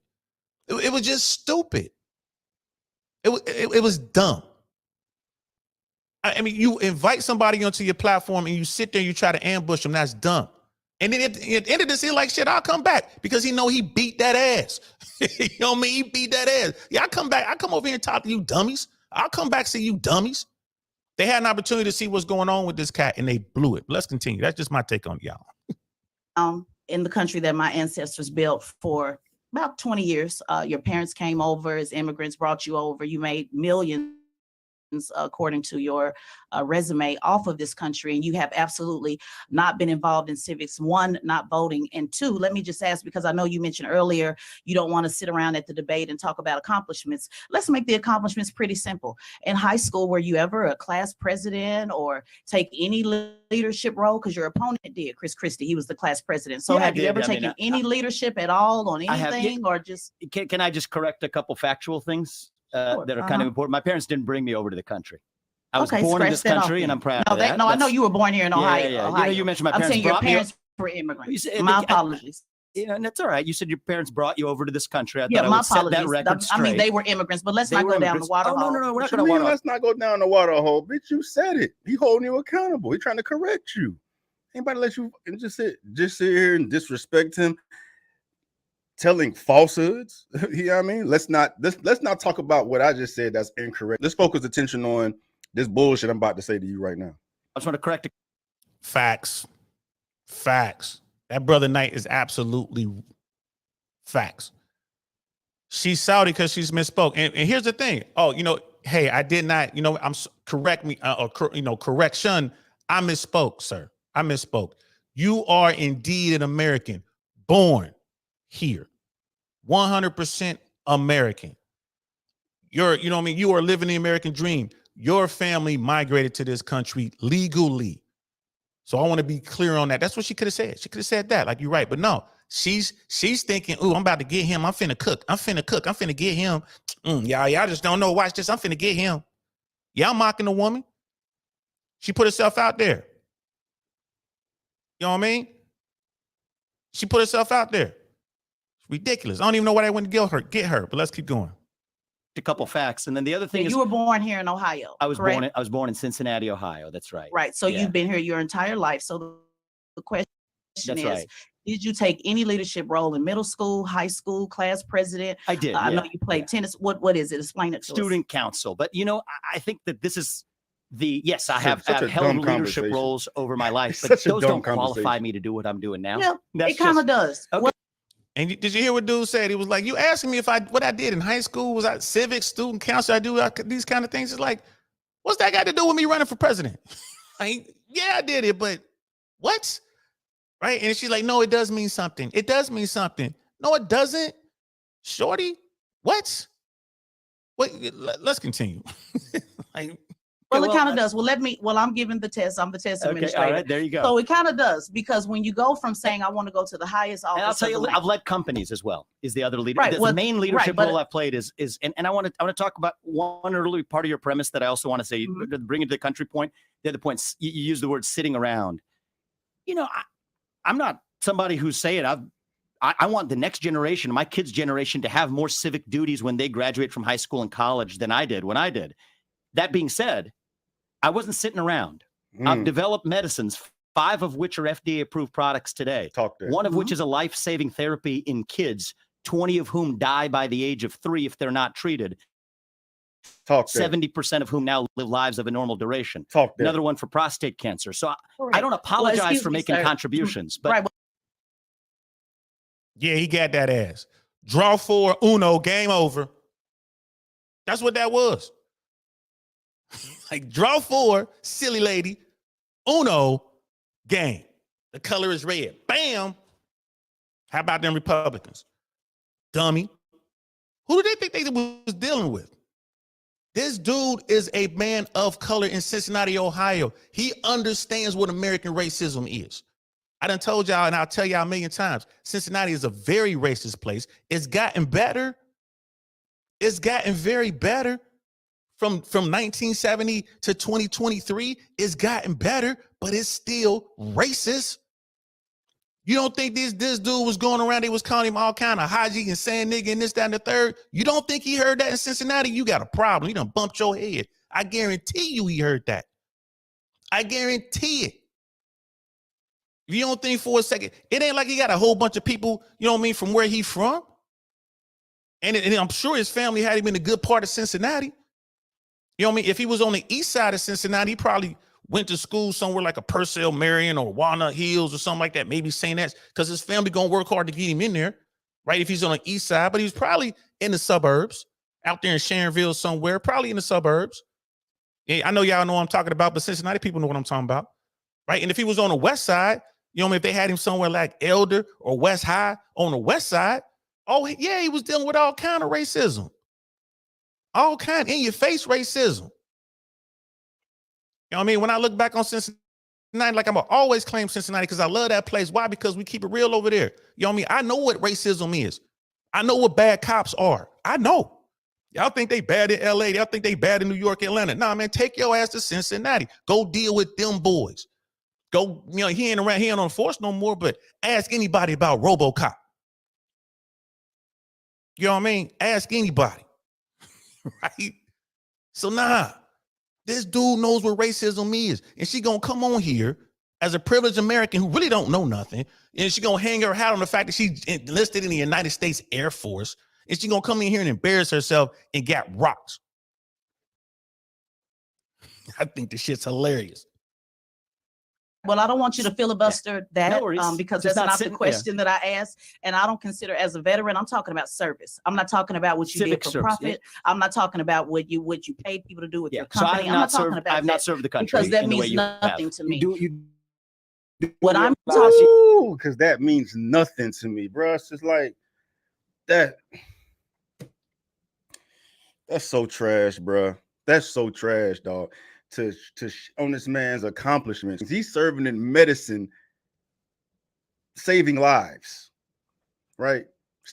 It was just stupid. It was dumb. I mean, you invite somebody onto your platform and you sit there and you try to ambush them. That's dumb. And then at the end of this, he's like, shit, I'll come back, because he know he beat that ass. You know what I mean? He beat that ass. Yeah, I come back. I come over here and talk to you dummies. I'll come back, see you dummies. They had an opportunity to see what's going on with this cat and they blew it. But let's continue. That's just my take on y'all. In the country that my ancestors built for about 20 years, your parents came over as immigrants, brought you over. You made millions according to your resume, off of this country, and you have absolutely not been involved in civics. One, not voting, and two, let me just ask, because I know you mentioned earlier you don't want to sit around at the debate and talk about accomplishments. Let's make the accomplishments pretty simple. In high school, were you ever a class president or take any leadership role? Because your opponent did, Chris Christie, he was the class president. So Yeah, have you ever taken any leadership at all on anything, or just? Can I just correct a couple factual things Sure. that are kind of important? My parents didn't bring me over to the country. I was born in this scratch that country, off and I'm proud No, of that. I know you were born here in Ohio. Yeah. Ohio. You mentioned my I'm parents saying your brought me parents were immigrants. You said- My apologies. that's all right. You said your parents brought you over to this country. I Yeah, thought I my would set that apologies. record I mean, straight. they were immigrants, but let's They not were go down the immigrants. water Oh, hole. no, we're What not you going to mean, water. let's not go down the water hole, bitch. You said it. He holding you accountable. He trying to correct you. Anybody let you and just sit here and disrespect him, telling falsehoods? You know what I mean? Let's not talk about what I just said that's incorrect. Let's focus attention on this bullshit I'm about to say to you right now. I just want to correct it. Facts. That brother Knight is absolutely facts. She's Saudi because she's misspoke. And here's the thing. Oh, hey, I did not, correction. I misspoke, sir. I misspoke. You are indeed an American, born here, 100% American. You are living the American dream. Your family migrated to this country legally. So I want to be clear on that. That's what she could have said. She could have said that, like you're right. But no, she's thinking, ooh, I'm about to get him. I'm finna cook. I'm finna get him. Y'all just don't know. Watch this. I'm finna get him. Yeah, I'm mocking the woman. She put herself out there. You know what I mean? She put herself out there. It's ridiculous. I don't even know why they went to get her, but let's keep going. A couple facts, and then the other thing is You were born here in Ohio. I was correct? born in Cincinnati, Ohio. That's right. Right. So Yeah. you've been here your entire life. So the question That's is, right. did you take any leadership role in middle school, high school, class president? I did. I know yeah. you played tennis. What is it? Explain it to us. Student council. But I think that this is yes, I have Such a held dumb leadership conversation. roles over my life, but Such a those dumb don't qualify conversation. me to do what I'm doing now. Yeah, That's it kind of just- does. Okay. And did you hear what dude said? He was like, you asking me what I did in high school? Was I civics, student council? I do these kind of things. It's like, what's that got to do with me running for president? Yeah, I did it, but what? Right? And she's like, no, it does mean something. It does mean something. No, it doesn't. Shorty, what? Let's continue. Well, it kind of does. Well, I'm giving the test. I'm the test Okay, administrator. all right, there you go. So it kind of does, because when you go from saying I want to go to the highest office, And I'll tell you, of the land- I've led companies as well. Is the other leader? Right, The well, main leadership but- role I've played is, and I want to talk about one early part of your premise that I also want to say, bring it to the country point. The other point, you use the word sitting around. I'm not somebody who's saying I want the next generation, my kids' generation, to have more civic duties when they graduate from high school and college than I did when I did. That being said, I wasn't sitting around. I've developed medicines, 5 of which are FDA-approved products today. Talk that. One of which is a life-saving therapy in kids, 20 of whom die by the age of 3 if they're not treated. Talk that. 70% of whom now live lives of a normal duration. Talk that. Another one for prostate cancer. So I Correct. don't Well, apologize excuse for me, making sir. contributions, but Right. Yeah, he got that ass. Draw 4, Uno, game over. That's what that was. Like, draw 4, silly lady, Uno, game. The color is red. Bam. How about them Republicans? Dummy. Who do they think they was dealing with? This dude is a man of color in Cincinnati, Ohio. He understands what American racism is. I done told y'all, and I'll tell y'all a million times, Cincinnati is a very racist place. It's gotten better. It's gotten very better. From 1970 to 2023, it's gotten better, but it's still racist. You don't think this dude was going around, they was calling him all kind of haji and saying nigga and this, that, and the third? You don't think he heard that in Cincinnati? You got a problem. You done bumped your head. I guarantee you he heard that. I guarantee it. If you don't think for a second, it ain't like he got a whole bunch of people, you know what I mean, from where he from. And I'm sure his family had him in a good part of Cincinnati. You know what I mean? If he was on the east side of Cincinnati, he probably went to school somewhere like a Purcell, Marion, or Walnut Hills or something like that. Maybe St. X, because his family gonna work hard to get him in there, right? If he's on the east side, but he's probably in the suburbs, out there in Sharonville somewhere, probably in the suburbs. I know y'all know what I'm talking about, but Cincinnati people know what I'm talking about, right? And if he was on the west side, you know what I mean, if they had him somewhere like Elder or West High on the west side, oh yeah, he was dealing with all kind of racism. All kind in your face racism. You know what I mean? When I look back on Cincinnati, like I'm always claim Cincinnati because I love that place. Why? Because we keep it real over there. You know what I mean? I know what racism is. I know what bad cops are. I know. Y'all think they bad in LA. Y'all think they bad in New York, Atlanta. Nah, man, take your ass to Cincinnati. Go deal with them boys. Go, you know, he ain't around, he ain't on force no more, but ask anybody about RoboCop. You know what I mean? Ask anybody. Right? So nah, this dude knows what racism is. And she gonna come on here as a privileged American who really don't know nothing. And she gonna hang her hat on the fact that she enlisted in the United States Air Force. And she gonna come in here and embarrass herself and get rocks. I think this shit's hilarious. Well, I don't want you to filibuster that No worries. because Just that's not not the sitting there. question that I asked. And I don't consider as a veteran, I'm talking about service. I'm not talking about what you Civic did for service, profit. I'm not talking about what you paid people to do with your So I company. have I'm not not talking served. about I have that not served the country because that in the way means you nothing have. to me. You What I'm realize talking Ooh, because that means nothing to me, bro. It's just like that. That's so trash, bro. That's so trash, dog. On this man's accomplishments. He's serving in medicine, saving lives, right?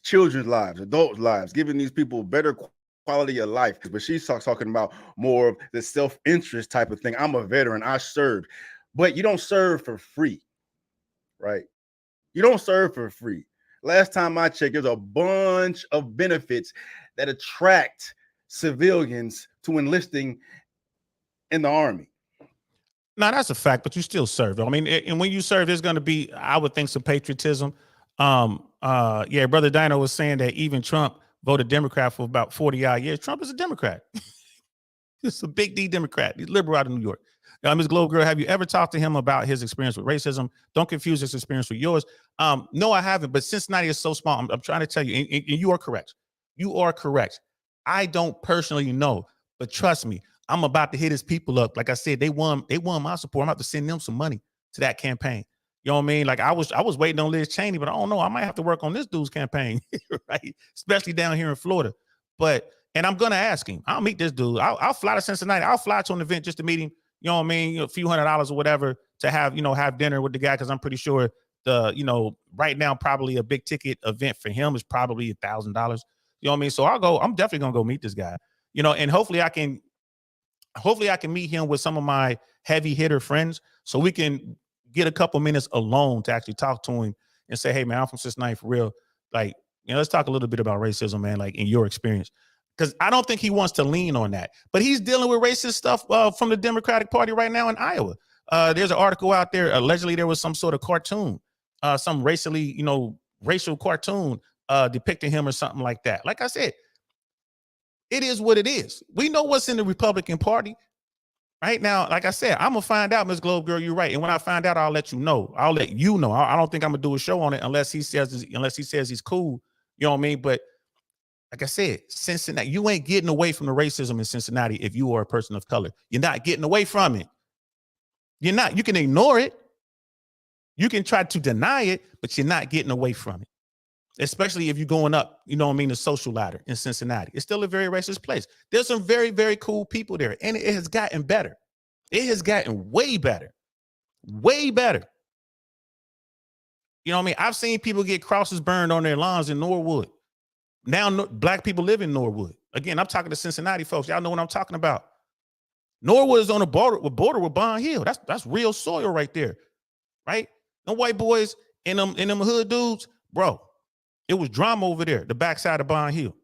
Children's lives, adults' lives, giving these people better quality of life. But she's talking about more of the self-interest type of thing. I'm a veteran, I served. But you don't serve for free, right? You don't serve for free. Last time I checked, there's a bunch of benefits that attract civilians to enlisting in the Army. No, that's a fact, but you still serve. I mean, and when you serve, there's going to be, I would think, some patriotism. Yeah, Brother Dino was saying that even Trump voted Democrat for about 40 odd years. Trump is a Democrat. He's a big D Democrat. He's liberal out of New York. Ms. Globe Girl, have you ever talked to him about his experience with racism? Don't confuse his experience with yours. No, I haven't, but Cincinnati is so small. I'm trying to tell you, and you are correct. You are correct. I don't personally know, but trust me, I'm about to hit his people up. Like I said, they won my support. I'm about to send them some money to that campaign. You know what I mean? Like I was waiting on Liz Cheney, but I don't know. I might have to work on this dude's campaign, right? Especially down here in Florida. And I'm gonna ask him. I'll meet this dude. I'll fly to Cincinnati. I'll fly to an event just to meet him. You know what I mean? A few $100s or whatever to have dinner with the guy, because I'm pretty sure right now probably a big ticket event for him is probably $1,000. You know what I mean? So I'm definitely gonna go meet this guy. And hopefully I can meet him with some of my heavy hitter friends so we can get a couple minutes alone to actually talk to him and say, hey man, I'm from Cincinnati for real. Like, let's talk a little bit about racism, man, like in your experience. Because I don't think he wants to lean on that. But he's dealing with racist stuff from the Democratic Party right now in Iowa. There's an article out there. Allegedly, there was some sort of cartoon, some racial cartoon depicting him or something like that. Like I said, it is what it is. We know what's in the Republican Party. Right now, like I said, I'm going to find out, Ms. Globe Girl, you're right. And when I find out, I'll let you know. I don't think I'm going to do a show on it unless he says he's cool. You know what I mean? But like I said, Cincinnati, you ain't getting away from the racism in Cincinnati if you are a person of color. You're not getting away from it. You're not. You can ignore it. You can try to deny it, but you're not getting away from it. Especially if you're going up, the social ladder in Cincinnati. It's still a very racist place. There's some very, very cool people there, and it has gotten better. It has gotten way better. Way better. You know what I mean? I've seen people get crosses burned on their lawns in Norwood. Now Black people live in Norwood. Again, I'm talking to Cincinnati folks. Y'all know what I'm talking about. Norwood is on the border with Bond Hill. That's real soil right there, right? Them white boys and them hood dudes, bro. It was drama over there, the backside of Bond Hill,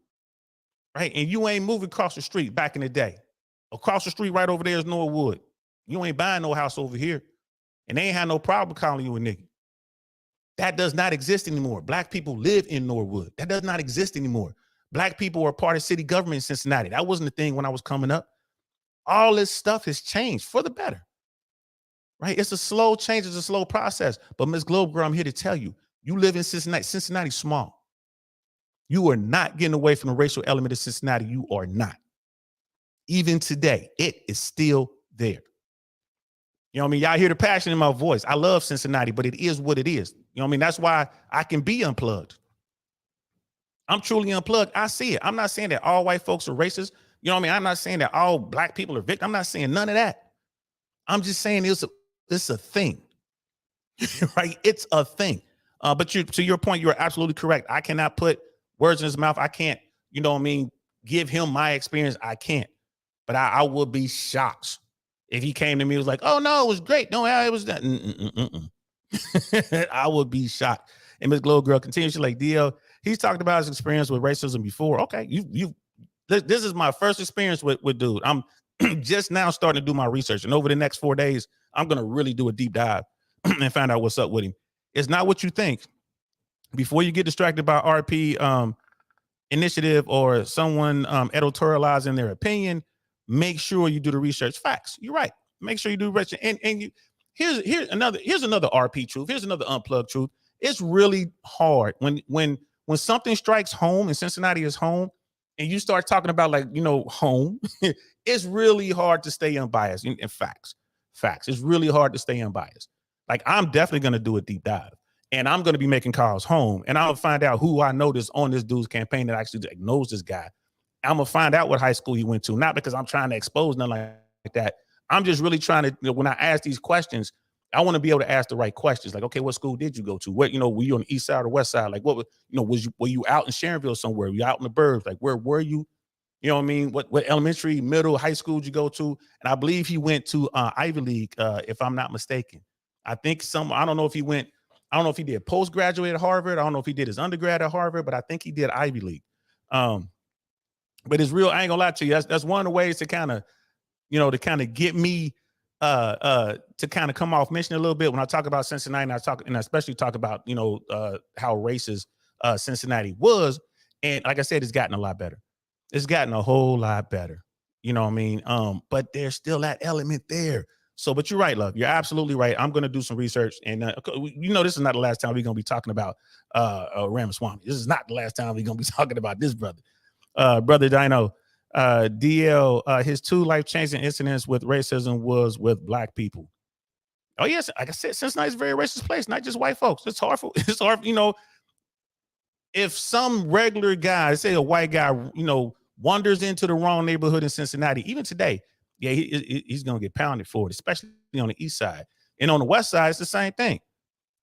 right? And you ain't moving across the street back in the day. Across the street right over there is Norwood. You ain't buying no house over here, and they ain't had no problem calling you a nigga. That does not exist anymore. Black people live in Norwood. That does not exist anymore. Black people are part of city government in Cincinnati. That wasn't the thing when I was coming up. All this stuff has changed for the better, right? It's a slow change. It's a slow process. But Ms. Globe Girl, I'm here to tell you, you live in Cincinnati. Cincinnati's small. You are not getting away from the racial element of Cincinnati. You are not. even today, it is still there. You know what I mean? Y'all hear the passion in my voice. I love Cincinnati, but it is what it is. You know what I mean? That's why I can be unplugged. I'm truly unplugged. I see it. I'm not saying that all white folks are racist. You know what I mean? I'm not saying that all black people are victims. I'm not saying none of that. I'm just saying it's a thing, right? It's a thing. But to your point, you're absolutely correct. I cannot put words in his mouth. I can't, you know what I mean, give him my experience. I can't. But I would be shocked if he came to me and was like, oh, no, it was great. No, it was that. I would be shocked. And Ms. Glow Girl continues, she's like, DL, he's talked about his experience with racism before. Okay, this is my first experience with dude. I'm just now starting to do my research. And over the next 4 days, I'm going to really do a deep dive and find out what's up with him. It's not what you think. Before you get distracted by RP initiative or someone editorializing their opinion, make sure you do the research. Facts. You're right. Make sure you do research. And you here's another RP truth. Here's another unplugged truth. It's really hard when something strikes home and Cincinnati is home and you start talking about home, it's really hard to stay unbiased. In facts. It's really hard to stay unbiased. Like, I'm definitely going to do a deep dive and I'm going to be making calls home and I'll find out who I know that's on this dude's campaign that actually knows this guy. I'm going to find out what high school he went to, not because I'm trying to expose nothing like that. I'm just really trying to, when I ask these questions, I want to be able to ask the right questions. Like, okay, what school did you go to? What, were you on the east side or west side? Like, what, were you out in Sharonville somewhere? Were you out in the burbs? Like, where were you? You know what I mean? What elementary, middle, high school did you go to? And I believe he went to Ivy League, if I'm not mistaken. I think I don't know if he did postgraduate at Harvard. I don't know if he did his undergrad at Harvard, but I think he did Ivy League. But it's real. I ain't gonna lie to you. That's one of the ways to kind of, get me to kind of come off mission a little bit when I talk about Cincinnati. And I especially talk about, how racist Cincinnati was. And like I said, it's gotten a lot better. It's gotten a whole lot better. You know what I mean? But there's still that element there. So, but you're right, love. You're absolutely right. I'm going to do some research. And, this is not the last time we're going to be talking about Ramaswamy. This is not the last time we're going to be talking about this brother. Brother Dino, DL, his 2 life-changing incidents with racism was with black people. Oh, yes. Like I said, Cincinnati's a very racist place, not just white folks. It's hard, if some regular guy, say a white guy, wanders into the wrong neighborhood in Cincinnati, even today, yeah, he's going to get pounded for it, especially on the east side. And on the west side, it's the same thing.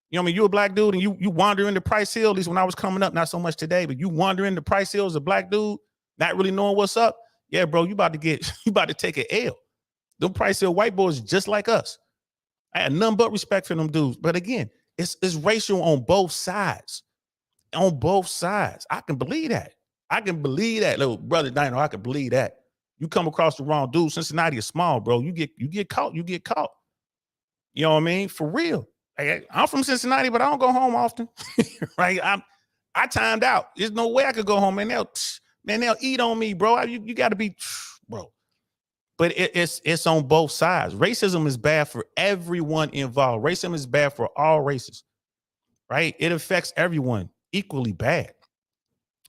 You know what I mean? You're a black dude and you wander into Price Hill, at least when I was coming up, not so much today, but you wander into Price Hill as a black dude, not really knowing what's up. Yeah, bro, you about to take an L. Them Price Hill white boys just like us. I had none but respect for them dudes. But again, it's racial on both sides. On both sides. I can believe that. Little brother Dino, I can believe that. You come across the wrong dude. Cincinnati is small, bro. You get caught. You know what I mean? For real. I'm from Cincinnati, but I don't go home often. Right? I timed out. There's no way I could go home, and they'll eat on me, bro. You got to be, bro. But it's on both sides. Racism is bad for everyone involved. Racism is bad for all races, right? It affects everyone equally bad.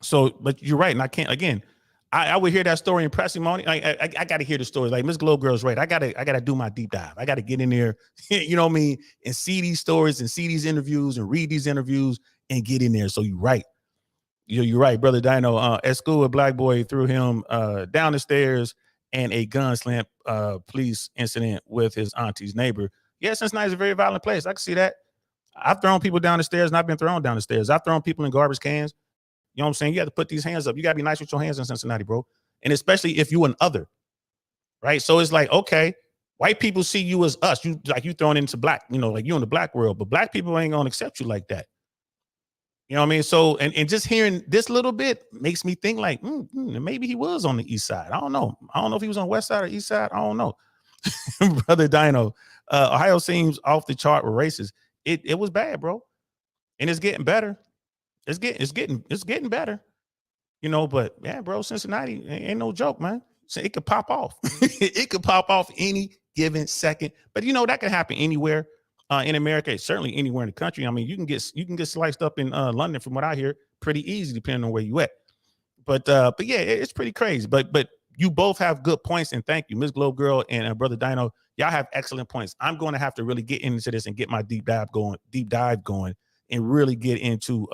So, but you're right, and I can't. Again, I would hear that story in testimony. I got to hear the story. Like Miss Glow Girl's right. I gotta do my deep dive. I got to get in there, you know what I mean, and see these stories and see these interviews and read these interviews and get in there. So you're right. You're right, brother Dino. At school, a black boy threw him down the stairs and a gun slam police incident with his auntie's neighbor. Yeah, Cincinnati is a very violent place. I can see that. I've thrown people down the stairs and I've been thrown down the stairs. I've thrown people in garbage cans. You know what I'm saying? You have to put these hands up. You got to be nice with your hands in Cincinnati, bro. And especially if you an other, right? So it's like, okay, white people see you as us. You thrown into black, like you in the black world, but black people ain't going to accept you like that. You know what I mean? So, and just hearing this little bit makes me think like, maybe he was on the east side. I don't know. I don't know if he was on the west side or east side. I don't know. Brother Dino, Ohio seems off the chart with races. It was bad, bro. And it's getting better. It's getting better, but yeah, bro, Cincinnati ain't no joke, man. So it could pop off. It could pop off any given second, but that can happen anywhere in America, certainly anywhere in the country. I mean, you can get sliced up in London, from what I hear, pretty easy, depending on where you at. But yeah, it's pretty crazy. But you both have good points, and thank you, Ms. Globe Girl and Brother Dino. Y'all have excellent points. I'm going to have to really get into this and get my deep dive going, and really get into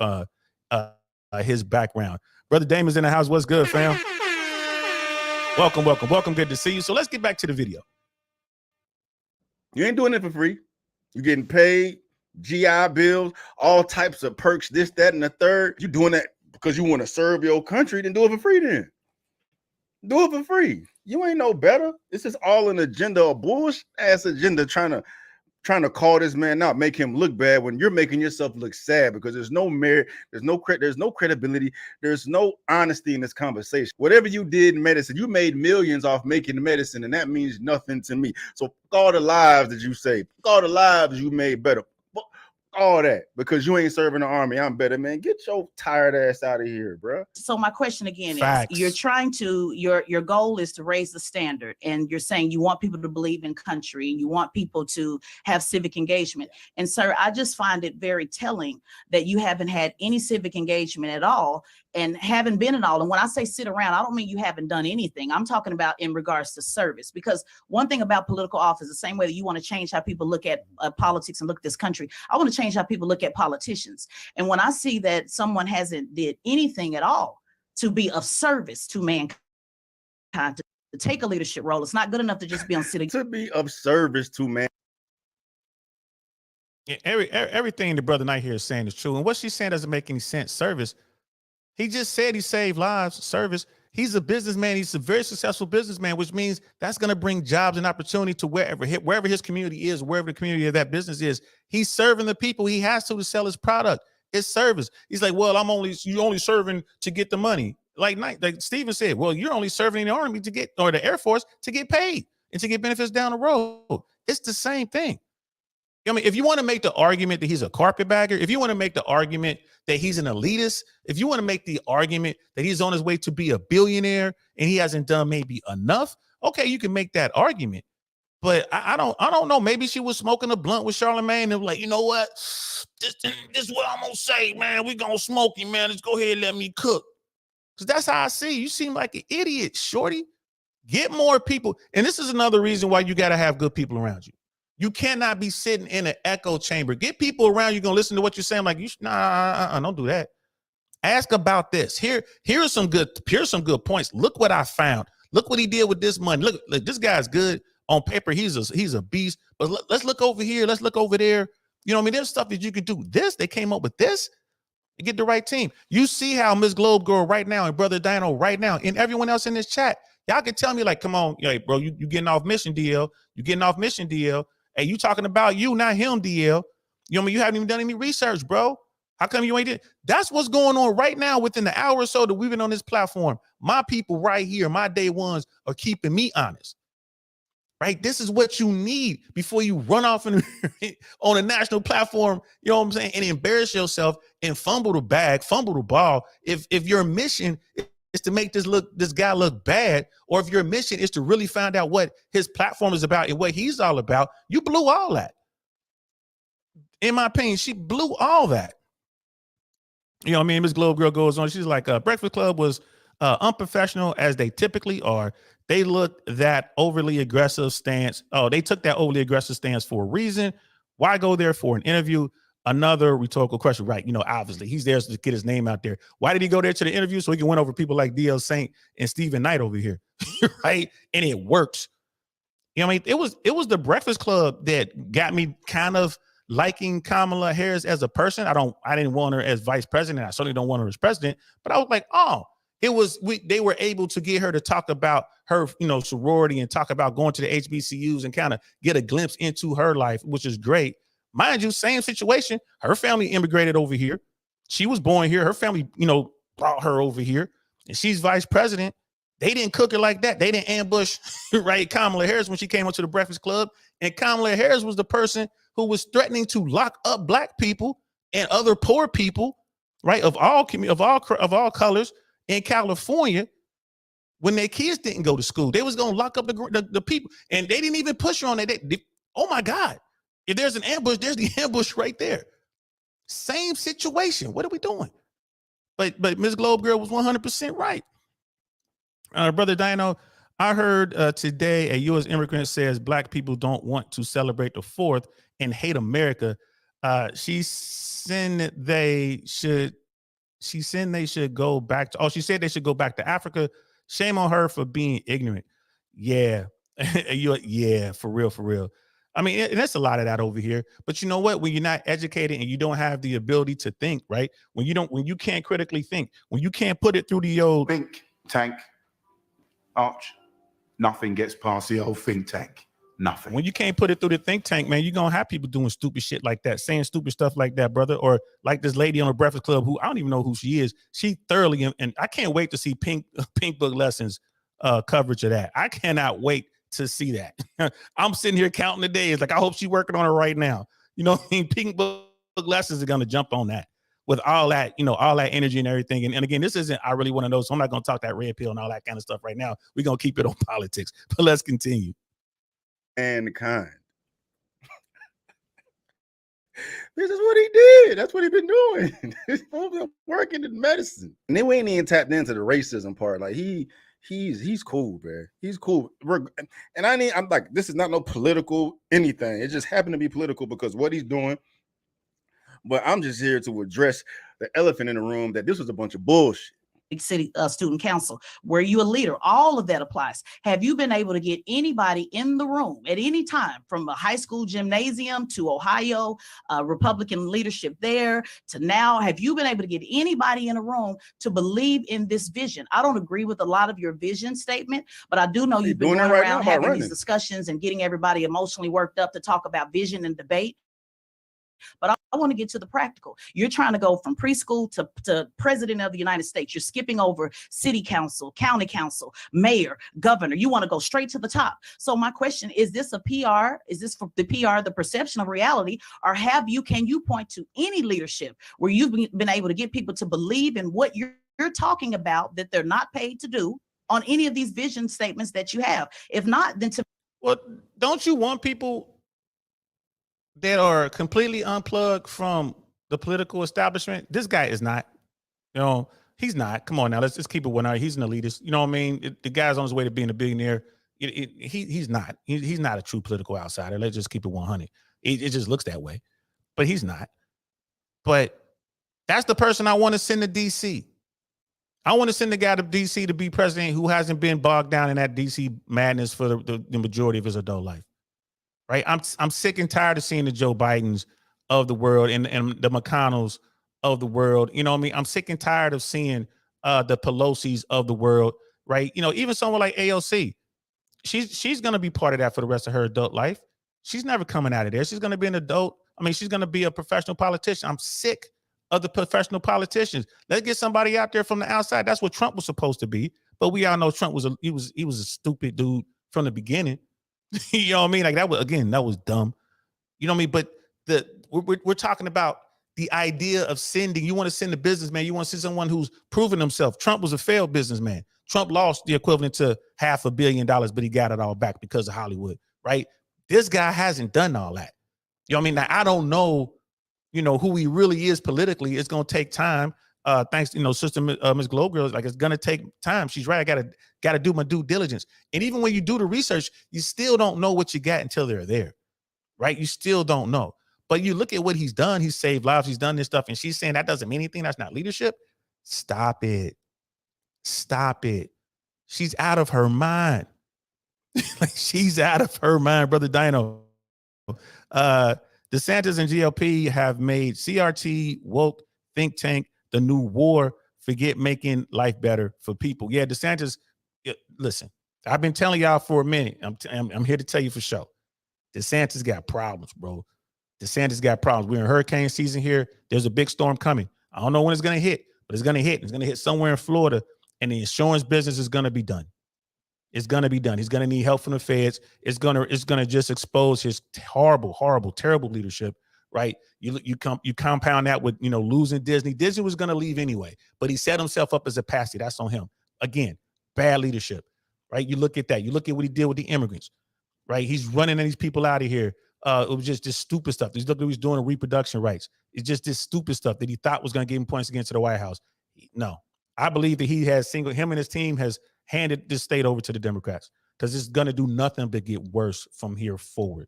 his background. Brother Damon's in the house. What's good, fam? Welcome. Good to see you. So let's get back to the video. You ain't doing it for free. You're getting paid, GI bills, all types of perks, this, that, and the third. You're doing that because you want to serve your country, then do it for free then. Do it for free. You ain't no better. This is all an agenda, a bullshit ass agenda trying to call this man out, make him look bad when you're making yourself look sad, because there's no merit, there's no credibility, there's no honesty in this conversation. Whatever you did in medicine, you made millions off making the medicine, and that means nothing to me. So fuck all the lives that you saved, fuck all the lives you made better, fuck all that, because you ain't serving the army. I'm better, man. Get your tired ass out of here, bro. So my question again Facts. is, you're trying to, your goal is to raise the standard, and you're saying you want people to believe in country, and you want people to have civic engagement. And sir, I just find it very telling that you haven't had any civic engagement at all, and haven't been at all. And when I say sit around, I don't mean you haven't done anything. I'm talking about in regards to service, because one thing about political office, the same way that you want to change how people look at politics and look at this country, I want to change how people look at politicians. And when I see that someone hasn't did anything at all to be of service to mankind, to take a leadership role, it's not good enough to just be on city. To be of service to man. Yeah, everything the Brother Knight here is saying is true. And what she's saying doesn't make any sense. Service. He just said he saved lives. Service. He's a businessman. He's a very successful businessman, which means that's going to bring jobs and opportunity to wherever his community is, wherever the community of that business is. He's serving the people. He has to sell his product. It's service. He's like, well, you only serving to get the money. Like Steven said, well, you're only serving in the Army to get, or the Air Force to get paid and to get benefits down the road. It's the same thing. I mean, if you want to make the argument that he's a carpetbagger, if you want to make the argument that he's an elitist, if you want to make the argument that he's on his way to be a billionaire and he hasn't done maybe enough, okay, you can make that argument. But I don't know. Maybe she was smoking a blunt with Charlemagne and was like, you know what? This is what I'm gonna say, man. We gonna smoke him, man. Let's go ahead and let me cook. Because that's how I see you. Seem like an idiot, shorty. Get more people. And this is another reason why you gotta have good people around you. You cannot be sitting in an echo chamber. Get people around you gonna listen to what you're saying. Like, don't do that. Ask about this. Here's some good points. Look what I found. Look what he did with this money. Look, this guy's good on paper. He's a beast. But let's look over here. Let's look over there. You know what I mean? There's stuff that you could do. They came up with this. You get the right team. You see how Ms. Globe Girl right now and Brother Dino right now and everyone else in this chat, y'all can tell me like, come on, like, bro, you getting off mission, DL. You getting off mission, DL. Hey, you talking about you, not him, DL. You know what I mean? You haven't even done any research, bro. How come you ain't did? That's what's going on right now within the hour or so that we've been on this platform. My people right here, my day ones, are keeping me honest. Right? This is what you need before you run off on a national platform, you know what I'm saying, and embarrass yourself and fumble the bag, fumble the ball. If your mission is to make this guy look bad, or if your mission is to really find out what his platform is about and what he's all about, you blew all that. In my opinion, she blew all that. You know what I mean? Ms. Globe Girl goes on. She's like, Breakfast Club was unprofessional as they typically are. They looked that overly aggressive stance. Oh, they took that overly aggressive stance for a reason. Why go there for an interview? Another rhetorical question, right? You know, obviously he's there to get his name out there. Why did he go there to the interview? So he can win over people like DL Saint and Stephen Knight over here, right? And it works. You know what I mean? It was the Breakfast Club that got me kind of liking Kamala Harris as a person. I didn't want her as vice president. I certainly don't want her as president, but I was like, oh, they were able to get her to talk about her, you know, sorority and talk about going to the HBCUs and kind of get a glimpse into her life, which is great. Mind you, same situation. Her family immigrated over here. She was born here. Her family, you know, brought her over here, and she's vice president. They didn't cook her like that. They didn't ambush, right, Kamala Harris when she came onto the Breakfast Club. And Kamala Harris was the person who was threatening to lock up black people and other poor people, right, of all colors in California when their kids didn't go to school. They was gonna lock up the people, and they didn't even push her on that. Oh my God! If there's an ambush, there's the ambush right there. Same situation. What are we doing? But Ms. Globe Girl was 100% right. Brother Dino, I heard today a U.S. immigrant says black people don't want to celebrate the 4th and hate America. She said they should go back to, she said they should go back to Africa. Shame on her for being ignorant. Yeah. Yeah, for real. I mean, and that's a lot of that over here. But you know what? When you're not educated and you don't have the ability to think, right? When you can't critically think, when you can't put it through the old think tank, Arch, nothing gets past the old think tank. Nothing. When you can't put it through the think tank, man, you're gonna have people doing stupid shit like that, saying stupid stuff like that, brother. Or like this lady on the Breakfast Club, who I don't even know who she is. She thoroughly, and I can't wait to see Pink Book Lessons coverage of that. I cannot wait to see that. I'm sitting here counting the days. Like, I hope she's working on it right now. You know what I mean? Pink Book Lessons are gonna jump on that with all that, all that energy and everything. And again, this isn't, I really want to know, so I'm not gonna talk that red pill and all that kind of stuff right now. We're gonna keep it on politics. But let's continue. And the kind. This is what he did. That's what he been doing. He's working in medicine. And then we ain't even tapped into the racism part. Like he's cool, man. He's cool. And I'm like, this is not no political anything. It just happened to be political because what he's doing. But I'm just here to address the elephant in the room that this was a bunch of bullshit. City student council. Were you a leader? All of that applies. Have you been able to get anybody in the room at any time, from a high school gymnasium to Ohio, Republican leadership there to now? Have you been able to get anybody in a room to believe in this vision? I don't agree with a lot of your vision statement, but I do know you've been going around having these discussions and getting everybody emotionally worked up to talk about vision and debate. But I want to get to the practical. You're trying to go from preschool to president of the United States. You're skipping over city council, county council, mayor, governor. You want to go straight to the top. So my question is this a PR? Is this for the PR, the perception of reality? Or can you point to any leadership where you've been able to get people to believe in what you're talking about that they're not paid to do on any of these vision statements that you have? If not, then well, don't you want people that are completely unplugged from the political establishment? This guy is not. He's not. Come on now, let's just keep it one eye. He's an elitist. You know what I mean? The guy's on his way to being a billionaire. He's not. He's not a true political outsider. Let's just keep it 100. It just looks that way, but he's not. But that's the person I want to send to DC. I want to send the guy to DC to be president who hasn't been bogged down in that DC madness for the majority of his adult life. Right, I'm sick and tired of seeing the Joe Bidens of the world and the McConnells of the world. You know what I mean? I'm sick and tired of seeing the Pelosi's of the world. Right, even someone like AOC, she's going to be part of that for the rest of her adult life. She's never coming out of there. She's going to be an adult. I mean, she's going to be a professional politician. I'm sick of the professional politicians. Let's get somebody out there from the outside. That's what Trump was supposed to be. But we all know Trump was a stupid dude from the beginning. You know what I mean? Like that was dumb. You know what I mean? But we're talking about the idea of sending. You want to send a businessman. You want to send someone who's proven himself. Trump was a failed businessman. Trump lost the equivalent to $500 million, but he got it all back because of Hollywood, right? This guy hasn't done all that. You know what I mean? Now, I don't know, who he really is politically. It's going to take time. Thanks, Sister Ms. Globe Girl, like it's going to take time. She's right. I got to do my due diligence. And even when you do the research, you still don't know what you got until they're there, right? You still don't know. But you look at what he's done. He's saved lives. He's done this stuff. And she's saying that doesn't mean anything. That's not leadership. Stop it. Stop it. She's out of her mind. Like she's out of her mind, Brother Dino. DeSantis and GOP have made CRT, woke, think tank, the new war, forget making life better for people. Yeah, DeSantis, listen, I've been telling y'all for a minute. I'm here to tell you for sure. DeSantis got problems, bro. DeSantis got problems. We're in hurricane season here. There's a big storm coming. I don't know when it's going to hit, but it's going to hit. It's going to hit somewhere in Florida, and the insurance business is going to be done. It's going to be done. He's going to need help from the feds. It's going to just expose his horrible, terrible leadership, right? You compound that with, losing Disney. Disney was going to leave anyway, but he set himself up as a patsy. That's on him. Again, bad leadership, right? You look at that. You look at what he did with the immigrants, right? He's running these people out of here. It was just this stupid stuff. Look at what he's doing in reproduction rights. It's just this stupid stuff that he thought was going to give him points against the White House. No, I believe that him and his team has handed this state over to the Democrats. because it's gonna do nothing but get worse from here forward.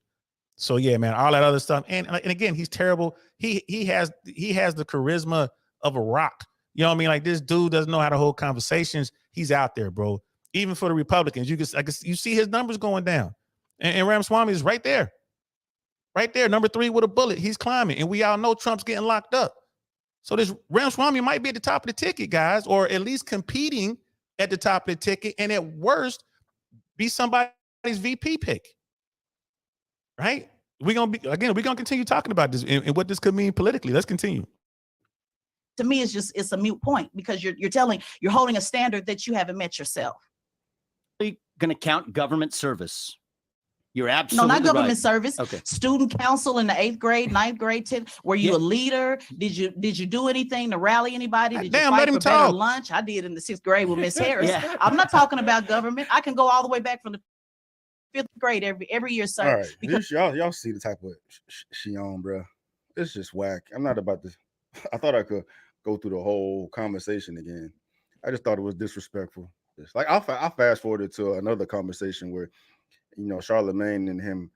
So yeah, man, all that other stuff, and again, he's terrible. He has the charisma of a rock. You know what I mean? Like, this dude doesn't know how to hold conversations. He's out there, bro. Even for the Republicans, you see his numbers going down, and Ramaswamy is right there, number 3 with a bullet. He's climbing, and we all know Trump's getting locked up. So this Ramaswamy might be at the top of the ticket, guys, or at least competing at the top of the ticket, and at worst, be somebody's VP pick. Right? We're gonna continue talking about this and what this could mean politically. Let's continue. To me, it's a moot point, because you're holding a standard that you haven't met yourself. Going to count government service. You're absolutely no, not government right. service. Okay. Student council in the 8th grade, 9th grade, 10th. Were you a leader? Did you do anything to rally anybody? Did you fight for better lunch? I did in the 6th grade with Miss Harris. Yeah. I'm not talking about government. I can go all the way back from the 5th grade every year, sir. All right, because y'all see the type of she on, bro. It's just whack. I'm not about to. I thought I could go through the whole conversation again. I just thought it was disrespectful. It's like I fast forwarded to another conversation where, Charlemagne and him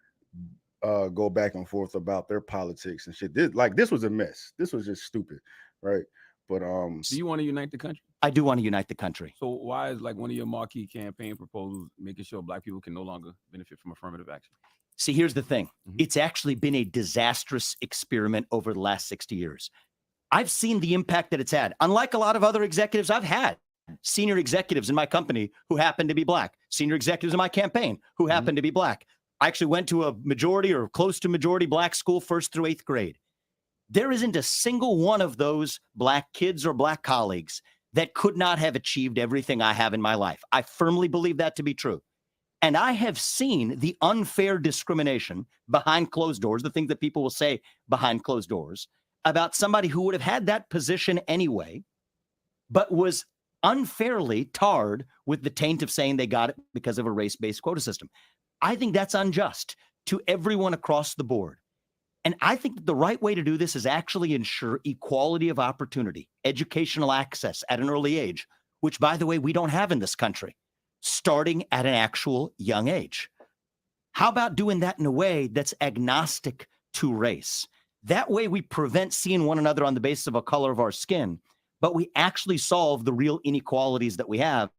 go back and forth about their politics and shit. This was a mess. This was just stupid, right? But do you want to unite the country? I do want to unite the country. So why is like one of your marquee campaign proposals making sure Black people can no longer benefit from affirmative action? See, here's the thing. It's actually been a disastrous experiment over the last 60 years. I've seen the impact that it's had. Unlike a lot of other executives I've had, senior executives in my company who happen to be Black, senior executives in my campaign who happen to be Black. I actually went to a majority or close to majority Black school 1st through 8th grade. There isn't a single one of those Black kids or Black colleagues that could not have achieved everything I have in my life. I firmly believe that to be true. And I have seen the unfair discrimination behind closed doors, the things that people will say behind closed doors, about somebody who would have had that position anyway, but was unfairly tarred with the taint of saying they got it because of a race-based quota system. I think that's unjust to everyone across the board. And I think that the right way to do this is actually ensure equality of opportunity, educational access at an early age, which, by the way, we don't have in this country, starting at an actual young age. How about doing that in a way that's agnostic to race? That way we prevent seeing one another on the basis of a color of our skin, but we actually solve the real inequalities that we have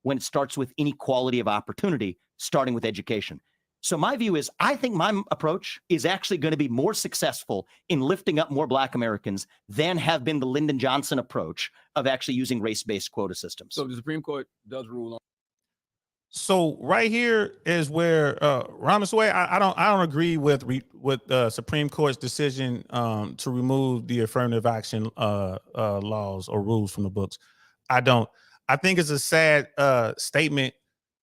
when it starts with inequality of opportunity, starting with education. So my view is, I think my approach is actually going to be more successful in lifting up more Black Americans than have been the Lyndon Johnson approach of actually using race-based quota systems. So the Supreme Court does rule on. So right here is where Ramaswamy, I don't agree with the Supreme Court's decision to remove the affirmative action laws or rules from the books. I don't. I think it's a sad statement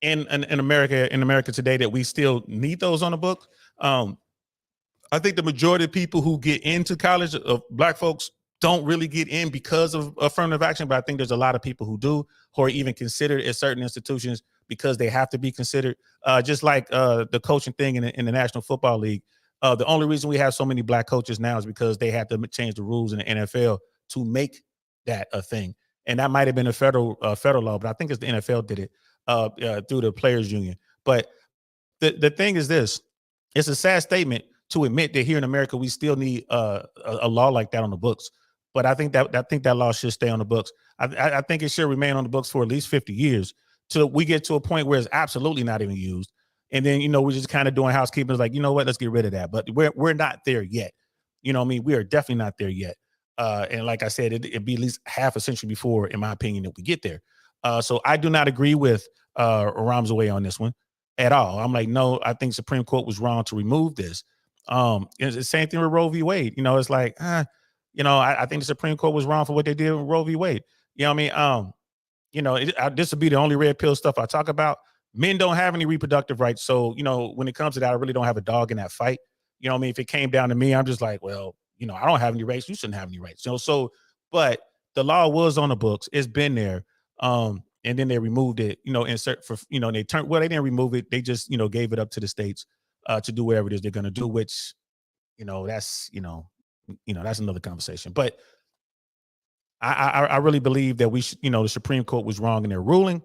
in America today that we still need those on the books. I think the majority of people who get into college of Black folks don't really get in because of affirmative action, but I think there's a lot of people who do, who are even considered at certain institutions because they have to be considered. Just like the coaching thing in the National Football League. The only reason we have so many Black coaches now is because they had to change the rules in the NFL to make that a thing. And that might have been a federal law, but I think it's the NFL did it through the Players Union. But the thing is this: it's a sad statement to admit that here in America we still need a law like that on the books. But I think that law should stay on the books. I think it should remain on the books for at least 50 years till we get to a point where it's absolutely not even used. And then, we're just kind of doing housekeeping. It's like, you know what, let's get rid of that. But we're not there yet. You know what I mean? We are definitely not there yet. And like I said, it'd be at least half a century before, in my opinion, that we get there. So I do not agree with Ramaswamy on this one at all. I'm like, no, I think Supreme Court was wrong to remove this. It's the same thing with Roe v. Wade. It's like, I think the Supreme Court was wrong for what they did with Roe v. Wade. You know what I mean? This would be the only red pill stuff I talk about. Men don't have any reproductive rights. So, when it comes to that, I really don't have a dog in that fight. You know what I mean? If it came down to me, I'm just like, well, I don't have any rights. You shouldn't have any rights. But the law was on the books. It's been there. And then they removed it, they didn't remove it. They just, gave it up to the states to do whatever it is they're going to do, which, that's another conversation. But I really believe that we should, the Supreme Court was wrong in their ruling.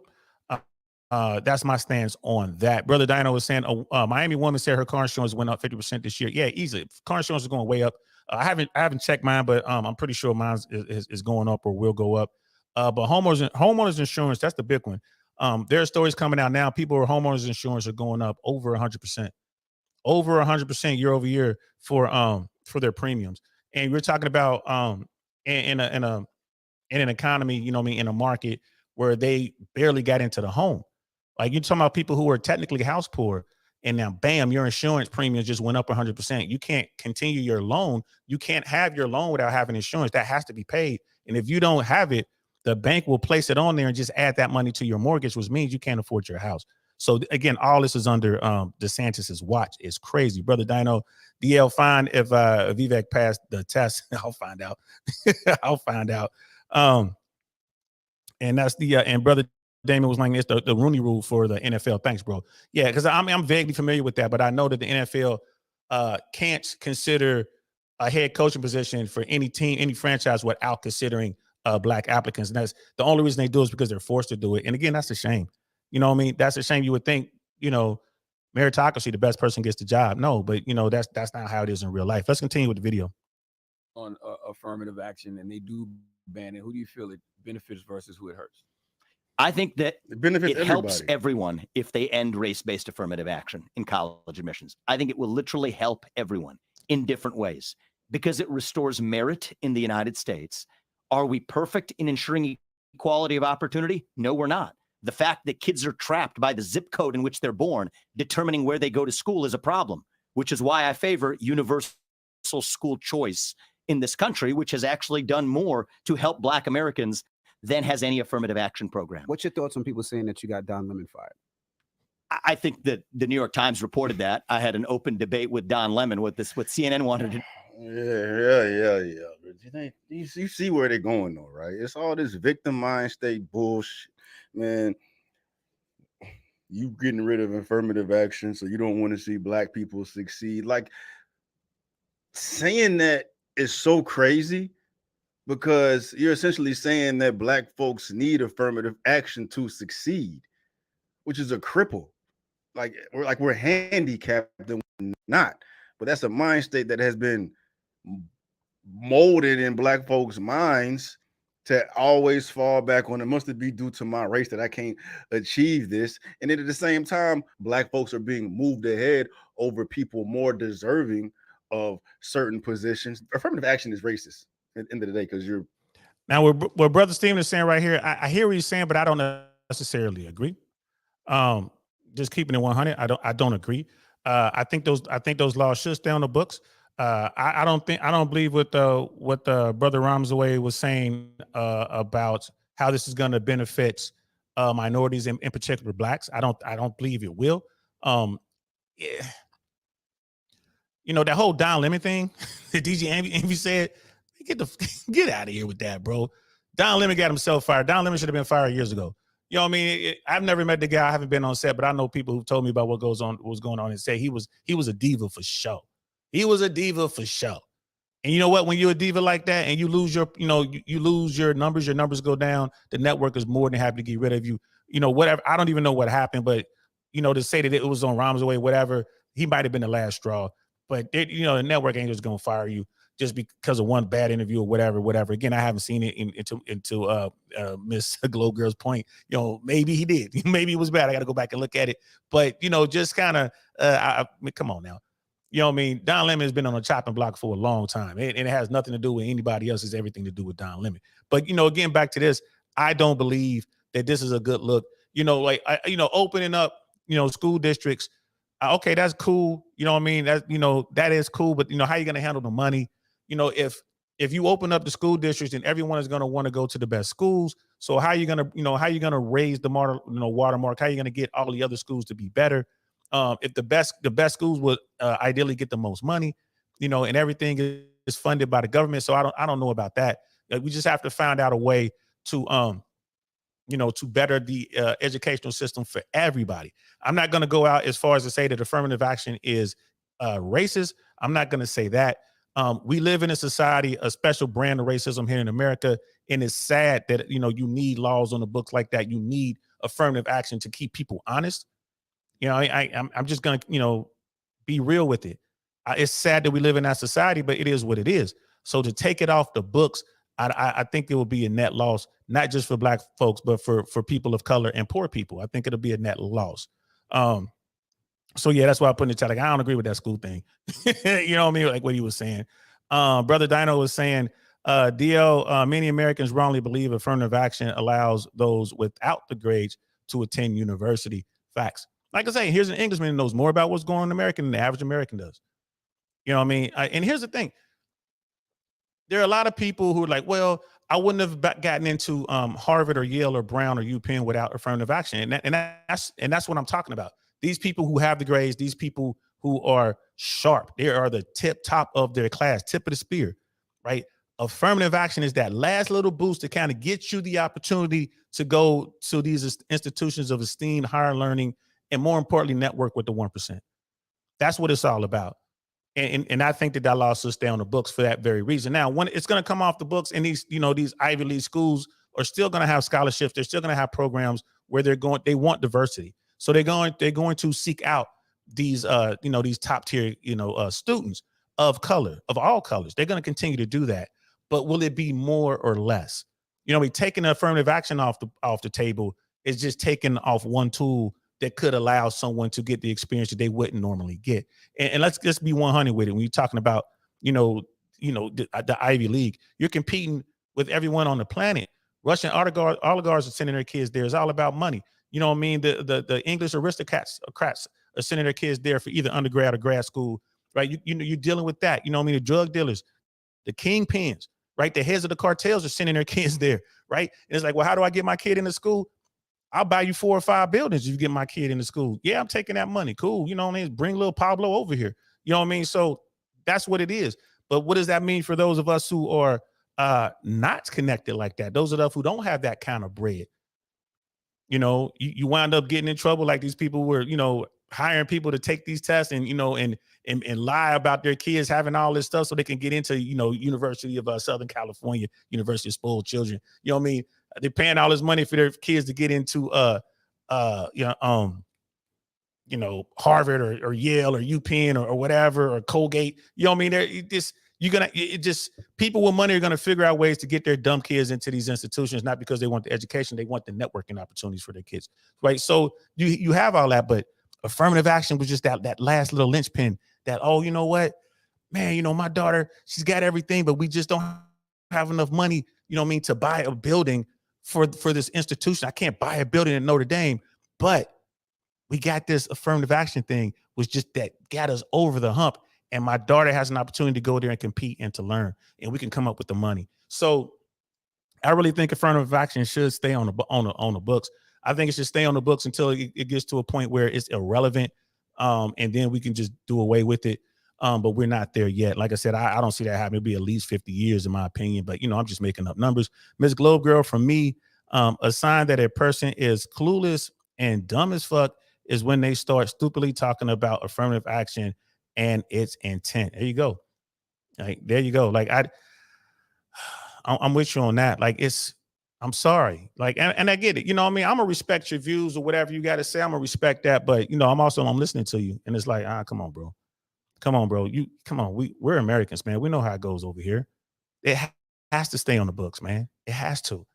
That's my stance on that. Brother Dino was saying, Miami woman said her car insurance went up 50% this year. Yeah, easily. Car insurance is going way up. I haven't checked mine, but I'm pretty sure mine is going up or will go up. But homeowners insurance, that's the big one. There are stories coming out now. People with homeowners insurance are going up over 100%, over 100% year over year for their premiums. And we're talking about in an economy, you know what I mean, in a market where they barely got into the home. Like you're talking about people who are technically house poor, and now bam, your insurance premiums just went up 100%. You can't continue your loan. You can't have your loan without having insurance. That has to be paid. And if you don't have it, the bank will place it on there and just add that money to your mortgage, which means you can't afford your house. So again, all this is under DeSantis's watch. It's crazy. Brother Dino, DL, find if Vivek passed the test. I'll find out. I'll find out. And that's the and Brother Damon was like, it's the Rooney Rule for the NFL. Thanks, bro. Yeah, because I'm vaguely familiar with that, but I know that the NFL can't consider a head coaching position for any team, any franchise without considering black applicants. And that's the only reason they do it is because they're forced to do it. And again, that's a shame. You know what I mean? That's a shame. You would think, you know, meritocracy, the best person gets the job. No, but you know, that's not how it is in real life. Let's continue with the video. On affirmative action, and they do ban it. Who do you feel it benefits versus who it hurts? I think that It benefits it helps everybody. everyone if they end race-based affirmative action in college admissions. I think it will literally help everyone in different ways because it restores merit in the United States. Are we perfect in ensuring equality of opportunity? No, we're not. The fact that kids are trapped by the zip code in which they're born, determining where they go to school, is a problem, which is why I favor universal school choice in this country, which has actually done more to help Black Americans than has any affirmative action program. What's your thoughts on people saying that you got Don Lemon fired? I think that the New York Times reported that. I had an open debate with Don Lemon with this, what CNN wanted to. Yeah. You see where they're going though, right? It's all this victim mind state bullshit, man. You getting rid of affirmative action, so you don't want to see black people succeed. Like saying that is so crazy because you're essentially saying that black folks need affirmative action to succeed, which is a cripple. Like we're handicapped and we're not. But that's a mind state that has been molded in black folks' minds to always fall back on it. Must it be due to my race that I can't achieve this? And then at the same time, black folks are being moved ahead over people more deserving of certain positions. Affirmative action is racist at the end of the day because you're Now, what Brother Steven is saying right here, I hear what he's saying, but I don't necessarily agree. Just keeping it 100, I don't agree. I think those laws should stay on the books. I don't believe what the Brother Ramaswamy was saying about how this is going to benefit minorities, in particular blacks. I don't believe it will. Yeah. You know, that whole Don Lemon thing that DJ Envy said, get out of here with that, bro. Don Lemon got himself fired. Don Lemon should have been fired years ago. You know what I mean? I've never met the guy. I haven't been on set, but I know people who told me about what was going on and say he was a diva for show. He was a diva for show. And you know what? When you're a diva like that and you lose your, you lose your numbers go down, the network is more than happy to get rid of you. You know, whatever. I don't even know what happened, but to say that it was on Ramaswamy, whatever, he might have been the last straw. But the network ain't just gonna fire you just because of one bad interview or whatever. Again, I haven't seen it into Miss Globe Girl's point. Maybe he did. Maybe it was bad. I got to go back and look at it. But just kind of, I mean, come on now. You know what I mean? Don Lemon has been on a chopping block for a long time, and it has nothing to do with anybody else. It's everything to do with Don Lemon. But again, back to this, I don't believe that this is a good look. Opening up, school districts. Okay, that's cool. You know what I mean? That is cool. But how are you going to handle the money? If you open up the school districts and everyone is going to want to go to the best schools, so how are you going to raise the watermark? How are you going to get all the other schools to be better? If the best schools would ideally get the most money, and everything is funded by the government. So I don't know about that. We just have to find out a way to to better the educational system for everybody. I'm not going to go out as far as to say that affirmative action is racist. I'm not going to say that. We live in a society, a special brand of racism here in America, and it's sad that you need laws on the books like that. You need affirmative action to keep people honest. You know, I'm just gonna, you know, be real with it. It's sad that we live in that society, but it is what it is. So to take it off the books, I think it will be a net loss, not just for Black folks, but for people of color and poor people. I think it'll be a net loss. So yeah, that's why I put in the chat. Like, I don't agree with that school thing. You know what I mean? Like what he was saying. Brother Dino was saying, DL, many Americans wrongly believe affirmative action allows those without the grades to attend university. Facts. Like I say, here's an Englishman who knows more about what's going on in America than the average American does. You know what I mean? And here's the thing. There are a lot of people who are like, well, I wouldn't have gotten into Harvard or Yale or Brown or UPenn without affirmative action. And that's what I'm talking about. These people who have the grades, these people who are sharp, they are the top of their class, tip of the spear, right? Affirmative action is that last little boost to kind of get you the opportunity to go to these institutions of esteem, higher learning, and more importantly, network with the 1%. That's what it's all about. And I think that law should stay on the books for that very reason. Now, when it's going to come off the books, and these Ivy League schools are still going to have scholarships, they're still going to have programs where they want diversity. So they're going to seek out these these top tier students of color, of all colors. They're going to continue to do that. But will it be more or less? We taking the affirmative action off the table is just taking off one tool that could allow someone to get the experience that they wouldn't normally get. And let's just be 100 with it. When you're talking about, the Ivy League, you're competing with everyone on the planet. Russian oligarchs are sending their kids there. It's all about money. You know what I mean? The English aristocrats are sending their kids there for either undergrad or grad school, right? You're dealing with that. You know what I mean? The drug dealers, the kingpins, right? The heads of the cartels are sending their kids there, right? And it's like, well, how do I get my kid into school? I'll buy you 4 or 5 buildings if you get my kid into school. Yeah, I'm taking that money. Cool. You know what I mean? Bring little Pablo over here. You know what I mean? So that's what it is. But what does that mean for those of us who are not connected like that? Those of us who don't have that kind of bread. You wind up getting in trouble like these people were, hiring people to take these tests and lie about their kids having all this stuff so they can get into, University of Southern California, University of Spoiled Children. You know what I mean? They're paying all this money for their kids to get into Harvard or Yale or UPenn or whatever, or Colgate. You know what I mean? People with money are going to figure out ways to get their dumb kids into these institutions, not because they want the education, they want the networking opportunities for their kids, right? So you have all that, but affirmative action was just that last little linchpin that, oh, you know what, man, my daughter, she's got everything, but we just don't have enough money, to buy a building for this institution. I can't buy a building in Notre Dame, but we got this affirmative action thing was just that got us over the hump. And my daughter has an opportunity to go there and compete and to learn, and we can come up with the money. So I really think affirmative action should stay on the books. I think it should stay on the books until it gets to a point where it's irrelevant. And then we can just do away with it. But we're not there yet. Like I said, I don't see that happening. It'll be at least 50 years in my opinion, but I'm just making up numbers. Miss Globe Girl, from me, a sign that a person is clueless and dumb as fuck is when they start stupidly talking about affirmative action and its intent. There you go. Like, there you go. Like, I'm with you on that. Like, I'm sorry. Like, and I get it. You know what I mean? I'm gonna respect your views or whatever you got to say. I'm gonna respect that. But, I'm listening to you. And it's like, come on, bro. Come on, bro. Come on. We're Americans, man. We know how it goes over here. It has to stay on the books, man. It has to.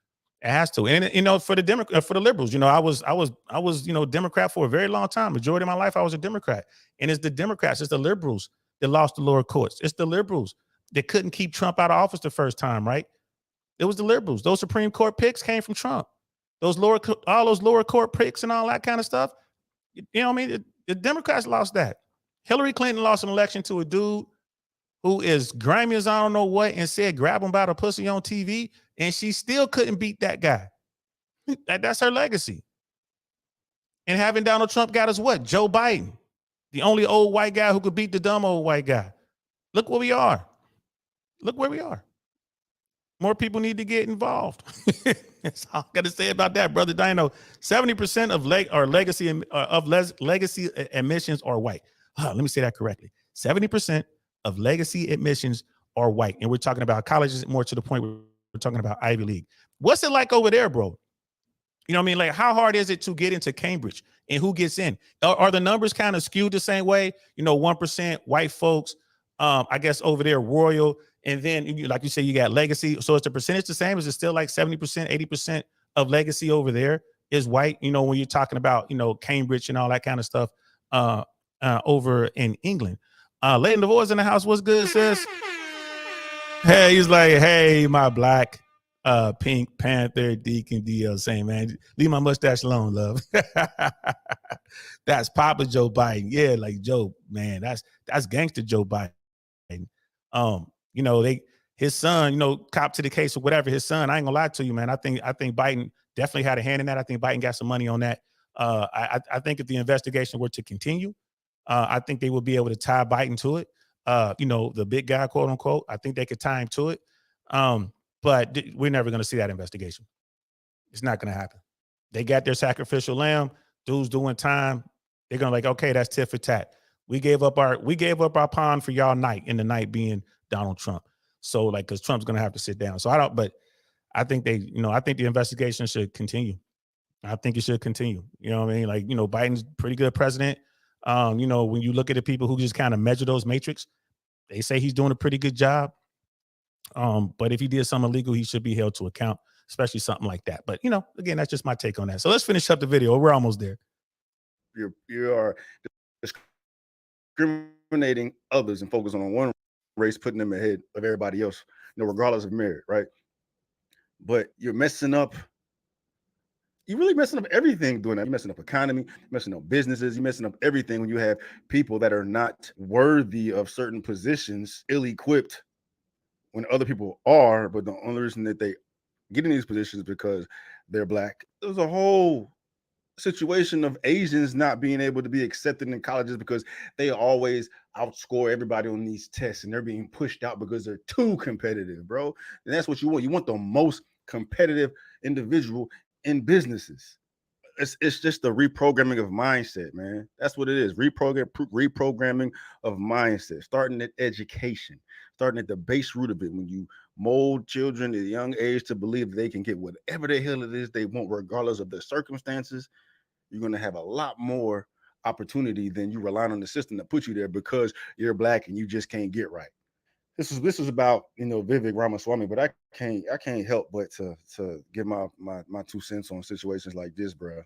It has to. And for the liberals, I was Democrat for a very long time. Majority of my life, I was a Democrat. And it's the Democrats, it's the liberals that lost the lower courts. It's the liberals that couldn't keep Trump out of office the first time, right? It was the liberals. Those Supreme Court picks came from Trump. All those lower court picks and all that kind of stuff. You know what I mean? The Democrats lost that. Hillary Clinton lost an election to a dude who is grimy as I don't know what and said grab him by the pussy on TV, and she still couldn't beat that guy. That's her legacy. And having Donald Trump got us what? Joe Biden, the only old white guy who could beat the dumb old white guy. Look where we are. Look where we are. More people need to get involved. That's all I got to say about that, brother Dino. 70% of legacy admissions are white. Let me say that correctly. 70% of legacy admissions are white. And we're talking about colleges, more to the point, we're talking about Ivy League. What's it like over there, bro? You know what I mean? Like, how hard is it to get into Cambridge, and who gets in? Are the numbers kind of skewed the same way? 1% white folks, I guess over there, Royal, and then like you say, you got Legacy. So is the percentage the same? Is it still like 70%, 80% of Legacy over there is white? When you're talking about, Cambridge and all that kind of stuff over in England. Leighton DeVore's in the house. What's good, sis? Hey, he's like, hey, my black Pink Panther Deacon DL saying, man, leave my mustache alone, love. That's Papa Joe Biden. Yeah, like Joe, man, that's gangster Joe Biden. His son, cop to the case or whatever. His son, I ain't gonna lie to you, man. I think Biden definitely had a hand in that. I think Biden got some money on that. I think if the investigation were to continue, I think they would be able to tie Biden to it. The big guy, quote unquote. I think they could tie him to it. But we're never going to see that investigation. It's not going to happen. They got their sacrificial lamb. Dude's doing time. They're going to like, okay, that's tit for tat. We gave up our pond for y'all night, and the night being Donald Trump. So like, because Trump's going to have to sit down. So I think I think the investigation should continue. I think it should continue. You know what I mean? Like, Biden's pretty good president. When you look at the people who just kind of measure those metrics, they say he's doing a pretty good job. But if he did something illegal, he should be held to account, especially something like that. But, again, that's just my take on that. So let's finish up the video. We're almost there. You are discriminating others and focus on one race, putting them ahead of everybody else, regardless of merit, right? But you're messing up. You're really messing up everything doing that. You're messing up economy, messing up businesses, you're messing up everything when you have people that are not worthy of certain positions, ill-equipped, when other people are, but the only reason that they get in these positions is because they're black. There's a whole situation of Asians not being able to be accepted in colleges because they always outscore everybody on these tests, and they're being pushed out because they're too competitive, bro. And that's what you want. You want the most competitive individual in businesses. It's just the reprogramming of mindset, man. That's what it is. Reprogramming of mindset, starting at education, starting at the base root of it. When you mold children at a young age to believe that they can get whatever the hell it is they want, regardless of their circumstances, you're going to have a lot more opportunity than you relying on the system to put you there because you're black and you just can't get right. This is about Vivek Ramaswamy, but I can't help but to give my 2 cents on situations like this, bro.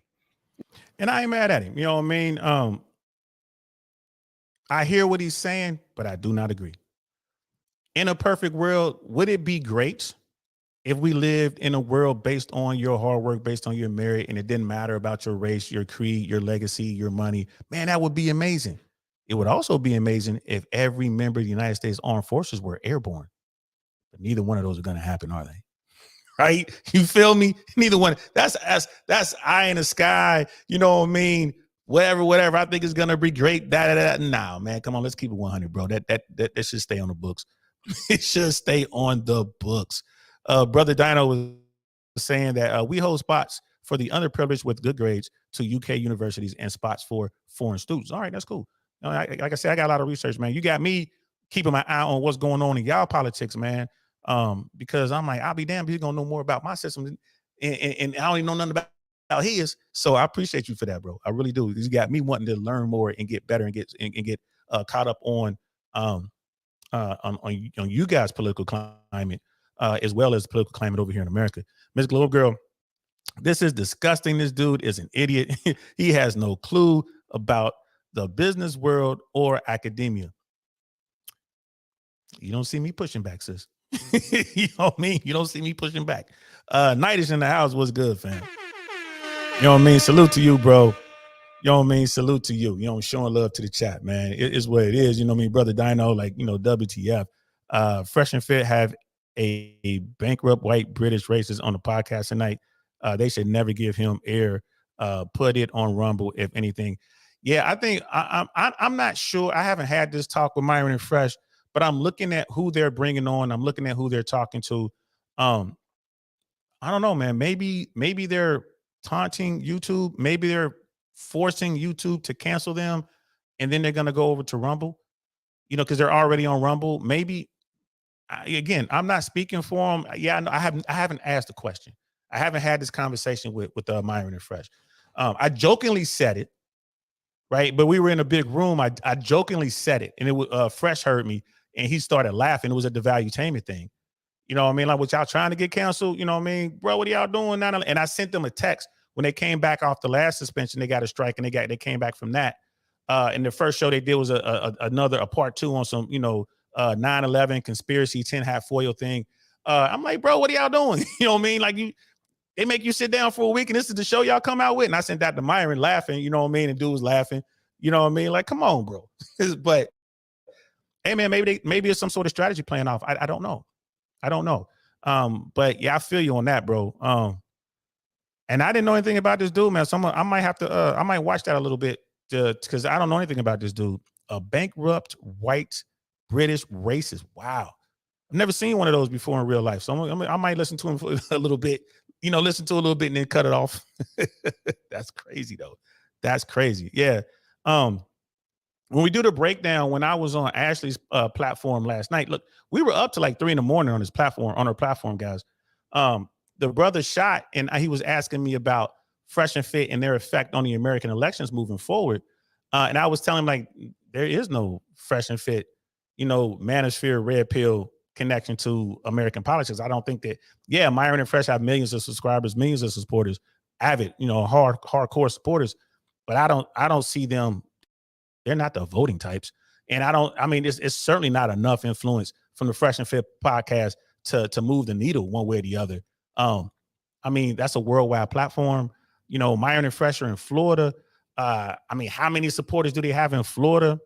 And I ain't mad at him. You know what I mean? I hear what he's saying, but I do not agree. In a perfect world, would it be great if we lived in a world based on your hard work, based on your merit, and it didn't matter about your race, your creed, your legacy, your money? Man, that would be amazing. It would also be amazing if every member of the United States Armed Forces were airborne. But neither one of those are going to happen, are they? Right? You feel me? Neither one. That's eye in the sky. You know what I mean? Whatever. I think it's going to be great. Nah, man. Come on. Let's keep it 100, bro. That should stay on the books. It should stay on the books. Brother Dino was saying that we hold spots for the underprivileged with good grades to UK universities and spots for foreign students. All right, that's cool. Like I said, I got a lot of research, man. You got me keeping my eye on what's going on in y'all politics, man. Because I'm like, I'll be damned if he's gonna know more about my system and I don't even know nothing about his. So I appreciate you for that, bro. I really do. You got me wanting to learn more and get better and get caught up on you guys' political climate, as well as political climate over here in America. Miss Globe Girl, this is disgusting. This dude is an idiot. He has no clue about the business world or academia. You don't see me pushing back, sis. You know what I mean? You don't see me pushing back. Night is in the house. What's good, fam? You know what I mean? Salute to you, bro. You know what I mean? Salute to you. Showing love to the chat, man. It is what it is. You know what I mean? Brother Dino, like, WTF. Fresh and Fit have a bankrupt white British racist on the podcast tonight. They should never give him air. Put it on Rumble, if anything. Yeah, I think I'm not sure. I haven't had this talk with Myron and Fresh, but I'm looking at who they're bringing on. I'm looking at who they're talking to. I don't know, man. Maybe they're taunting YouTube. Maybe they're forcing YouTube to cancel them, and then they're going to go over to Rumble, because they're already on Rumble. Maybe, again, I'm not speaking for them. Yeah, I haven't asked the question. I haven't had this conversation with Myron and Fresh. I jokingly said it, right? But we were in a big room. I jokingly said it, and it was Fresh heard me, and he started laughing. It was a devaluetainment thing. You know what I mean? Like, what y'all trying to get canceled? You know what I mean? Bro, what are y'all doing now? And I sent them a text when they came back off the last suspension. They got a strike, and they came back from that. And the first show they did was a part 2 on some, 9/11 conspiracy 10 hat foil thing. I'm like, bro, what are y'all doing? You know what I mean? Like, they make you sit down for a week, and this is the show y'all come out with. And I sent that to Myron laughing, you know what I mean? And dude was laughing, you know what I mean? Like, come on, bro. But hey, man, maybe it's some sort of strategy playing off. I don't know. I don't know. But yeah, I feel you on that, bro. And I didn't know anything about this dude, man. So I might have to, I might watch that a little bit because I don't know anything about this dude. A bankrupt white British racist. Wow. I've never seen one of those before in real life. So I might listen to him for a little bit, listen to a little bit and then cut it off. That's crazy though. That's crazy. Yeah. When we do the breakdown, when I was on Ashley's platform last night, look, we were up to like 3 a.m. on his platform, on our platform, guys. The brother shot, and he was asking me about Fresh and Fit and their effect on the American elections moving forward. And I was telling him, like, there is no Fresh and Fit, manosphere, red pill connection to American politics. I don't think that, Myron and Fresh have millions of subscribers, millions of supporters, avid, hardcore supporters, but I don't see them. They're not the voting types. And it's certainly not enough influence from the Fresh and Fit podcast to move the needle one way or the other. That's a worldwide platform. Myron and Fresh are in Florida. How many supporters do they have in Florida?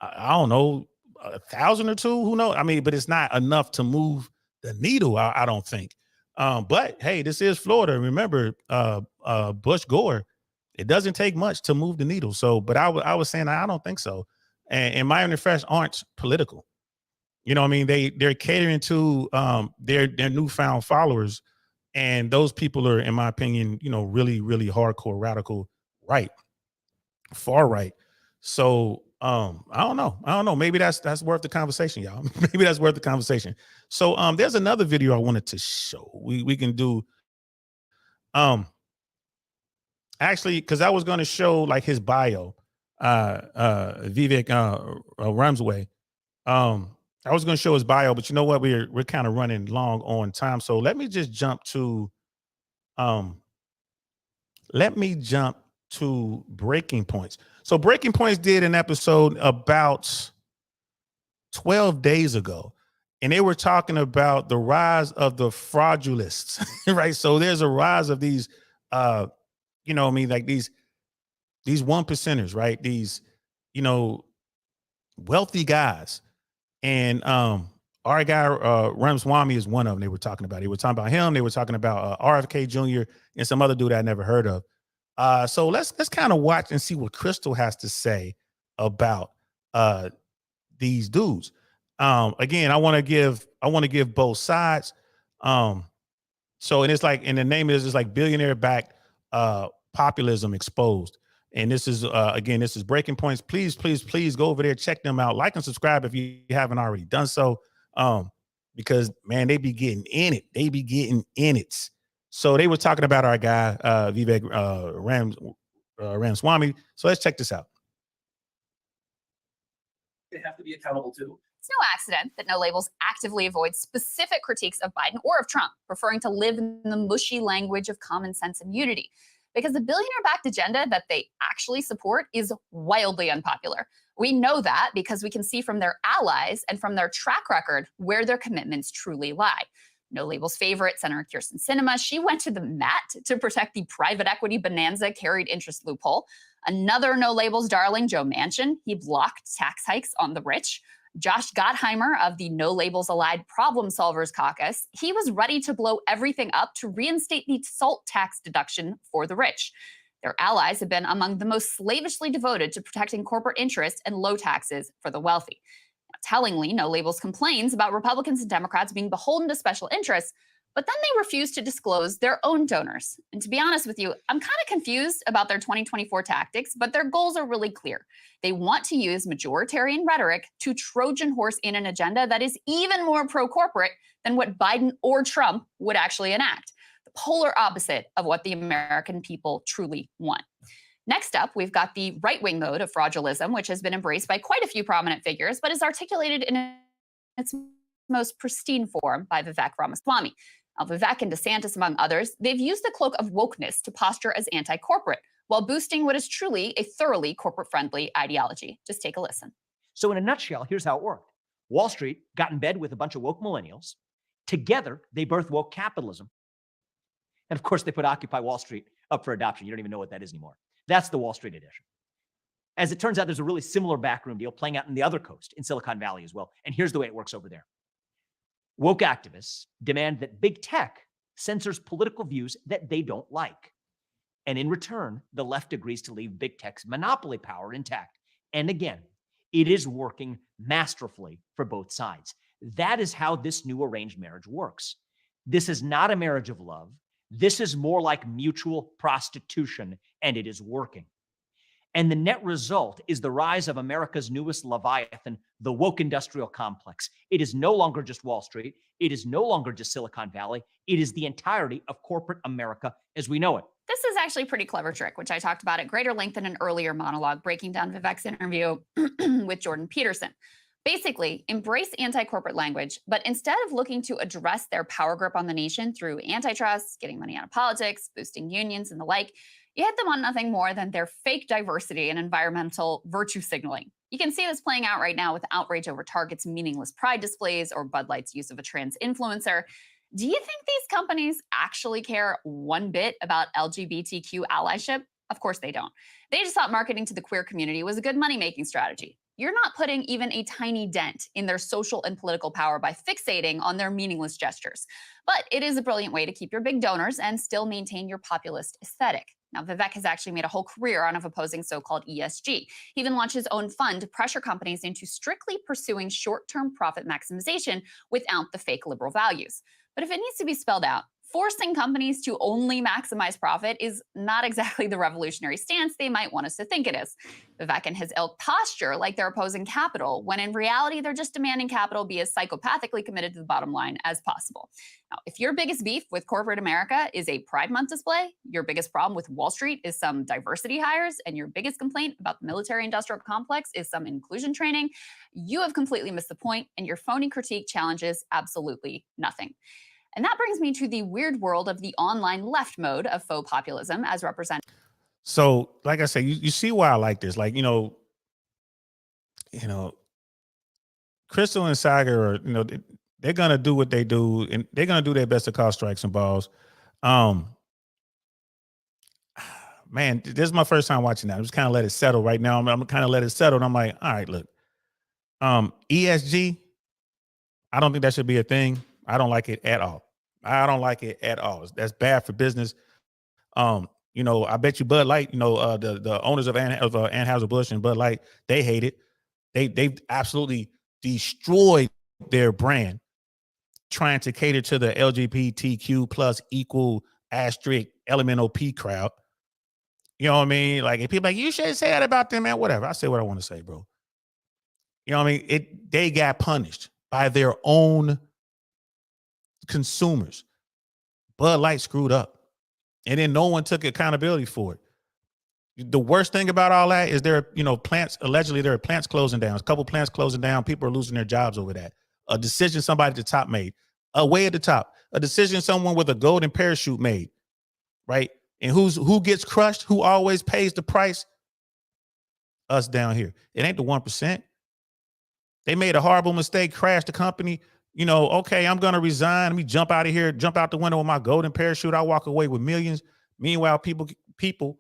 I don't know, 1,000 or 2, who knows? But it's not enough to move the needle, I don't think. But hey, this is Florida. Remember, Bush Gore. It doesn't take much to move the needle. So, but I was saying I don't think so. And Myron and Fresh aren't political. You know what I mean? They're catering to their newfound followers, and those people are, in my opinion, really, really hardcore, radical right, far right. So I don't know. Maybe that's worth the conversation, y'all. Maybe that's worth the conversation. So there's another video I wanted to show. We can do actually, because I was going to show like his bio, Vivek Ramaswamy. I was going to show his bio, but you know what? We're kind of running long on time. So let me just jump to Breaking Points. So Breaking Points did an episode about 12 days ago, and they were talking about the rise of the fraudulists, right? So there's a rise of these, like these 1%ers, right? These, wealthy guys. And our guy Ramaswamy is one of them. They were talking about. They were talking about him. They were talking about RFK Jr. and some other dude I never heard of. So let's kind of watch and see what Crystal has to say about these dudes. Again, I want to give both sides. So, and it's like, and the name is like billionaire backed populism exposed. And this is again, this is Breaking Points. Please go over there, check them out, like and subscribe if you haven't already done so. Because man, they be getting in it. So they were talking about our guy Vivek Ramaswamy. So let's check this out. They have to be accountable to. It's no accident that No Labels actively avoids specific critiques of Biden or of Trump, preferring to live in the mushy language of common sense and unity. Because the billionaire-backed agenda that they actually support is wildly unpopular. We know that because we can see from their allies and from their track record where their commitments truly lie. No Labels favorite, Senator Kyrsten Sinema, she went to the mat to protect the private equity bonanza carried interest loophole. Another No Labels darling, Joe Manchin, he blocked tax hikes on the rich. Josh Gottheimer of the No Labels Allied Problem Solvers Caucus, he was ready to blow everything up to reinstate the SALT tax deduction for the rich. Their allies have been among the most slavishly devoted to protecting corporate interests and low taxes for the wealthy. Now, tellingly, No Labels complains about Republicans and Democrats being beholden to special interests, but then they refuse to disclose their own donors. And to be honest with you, I'm kind of confused about their 2024 tactics, but their goals are really clear. They want to use majoritarian rhetoric to Trojan horse in an agenda that is even more pro-corporate than what Biden or Trump would actually enact. the polar opposite of what the American people truly want. Next up, we've got the right-wing mode of fraudulism, which has been embraced by quite a few prominent figures, but is articulated in its most pristine form by Vivek Ramaswamy. Now, Vivek and DeSantis, among others, they've used the cloak of wokeness to posture as anti-corporate, while boosting what is truly a thoroughly corporate-friendly ideology. Just take a listen. So in a nutshell, here's how it worked. Wall Street got in bed with a bunch of woke millennials. Together, they birthed woke capitalism. And of course, they put Occupy Wall Street up for adoption. You don't even know what that is anymore. That's the Wall Street edition. As it turns out, there's a really similar backroom deal playing out in the other coast, in Silicon Valley as well. And here's the way it works over there. Woke activists demand that big tech censors political views that they don't like. And in return, the left agrees to leave big tech's monopoly power intact. And again, it is working masterfully for both sides. That is how this new arranged marriage works. This is not a marriage of love. This is more like mutual prostitution, and it is working. And the net result is the rise of America's newest Leviathan, the woke industrial complex. It is no longer just Wall Street. It is no longer just Silicon Valley. It is the entirety of corporate America as we know it. This is actually a pretty clever trick, which I talked about at greater length in an earlier monologue, breaking down Vivek's interview with Jordan Peterson. Basically, embrace anti-corporate language, but instead of looking to address their power grip on the nation through antitrust, getting money out of politics, boosting unions, and the like, you hit them on nothing more than their fake diversity and environmental virtue signaling. You can see this playing out right now with outrage over Target's meaningless pride displays or Bud Light's use of a trans influencer. Do you think these companies actually care one bit about LGBTQ allyship? Of course they don't. They just thought marketing to the queer community was a good money-making strategy. You're not putting even a tiny dent in their social and political power by fixating on their meaningless gestures. But it is a brilliant way to keep your big donors and still maintain your populist aesthetic. Now, Vivek has actually made a whole career out of opposing so-called ESG. He even launched his own fund to pressure companies into strictly pursuing short-term profit maximization without the fake liberal values. But if it needs to be spelled out, forcing companies to only maximize profit is not exactly the revolutionary stance they might want us to think it is. Vivek and his ilk posture like they're opposing capital, when in reality, they're just demanding capital be as psychopathically committed to the bottom line as possible. Now, if your biggest beef with corporate America is a Pride Month display, your biggest problem with Wall Street is some diversity hires, and your biggest complaint about the military-industrial complex is some inclusion training, you have completely missed the point, and your phony critique challenges absolutely nothing. And that brings me to the weird world of the online left mode of faux populism as represented. So, like I said, you see why I like this. Like, Crystal and Saga are, they're gonna do what they do, and they're gonna do their best to call strikes and balls. Man, this is my first time watching that. I'm just kind of let it settle right now. I'm kind of let it settle. And I'm like, all right, look, ESG, I don't think that should be a thing. I don't like it at all. I don't like it at all. That's bad for business. I bet you Bud Light, the owners of Anheuser-Busch and Bud Light, they hate it. They've absolutely destroyed their brand trying to cater to the LGBTQ plus equal asterisk LMNOP crowd. You know what I mean? Like, if people like, you should say that about them, man, whatever. I say what I want to say, bro. You know what I mean? They got punished by their own consumers. Bud Light screwed up, and then no one took accountability for it. The worst thing about all that is allegedly there are plants closing down. A couple plants closing down. People are losing their jobs over that. A decision somebody at the top made, way at the top. A decision someone with a golden parachute made, right? And who gets crushed? Who always pays the price? Us down here. It ain't the 1%. They made a horrible mistake, crashed the company. Okay, I'm going to resign. Let me jump out of here, jump out the window with my golden parachute. I walk away with millions. Meanwhile, people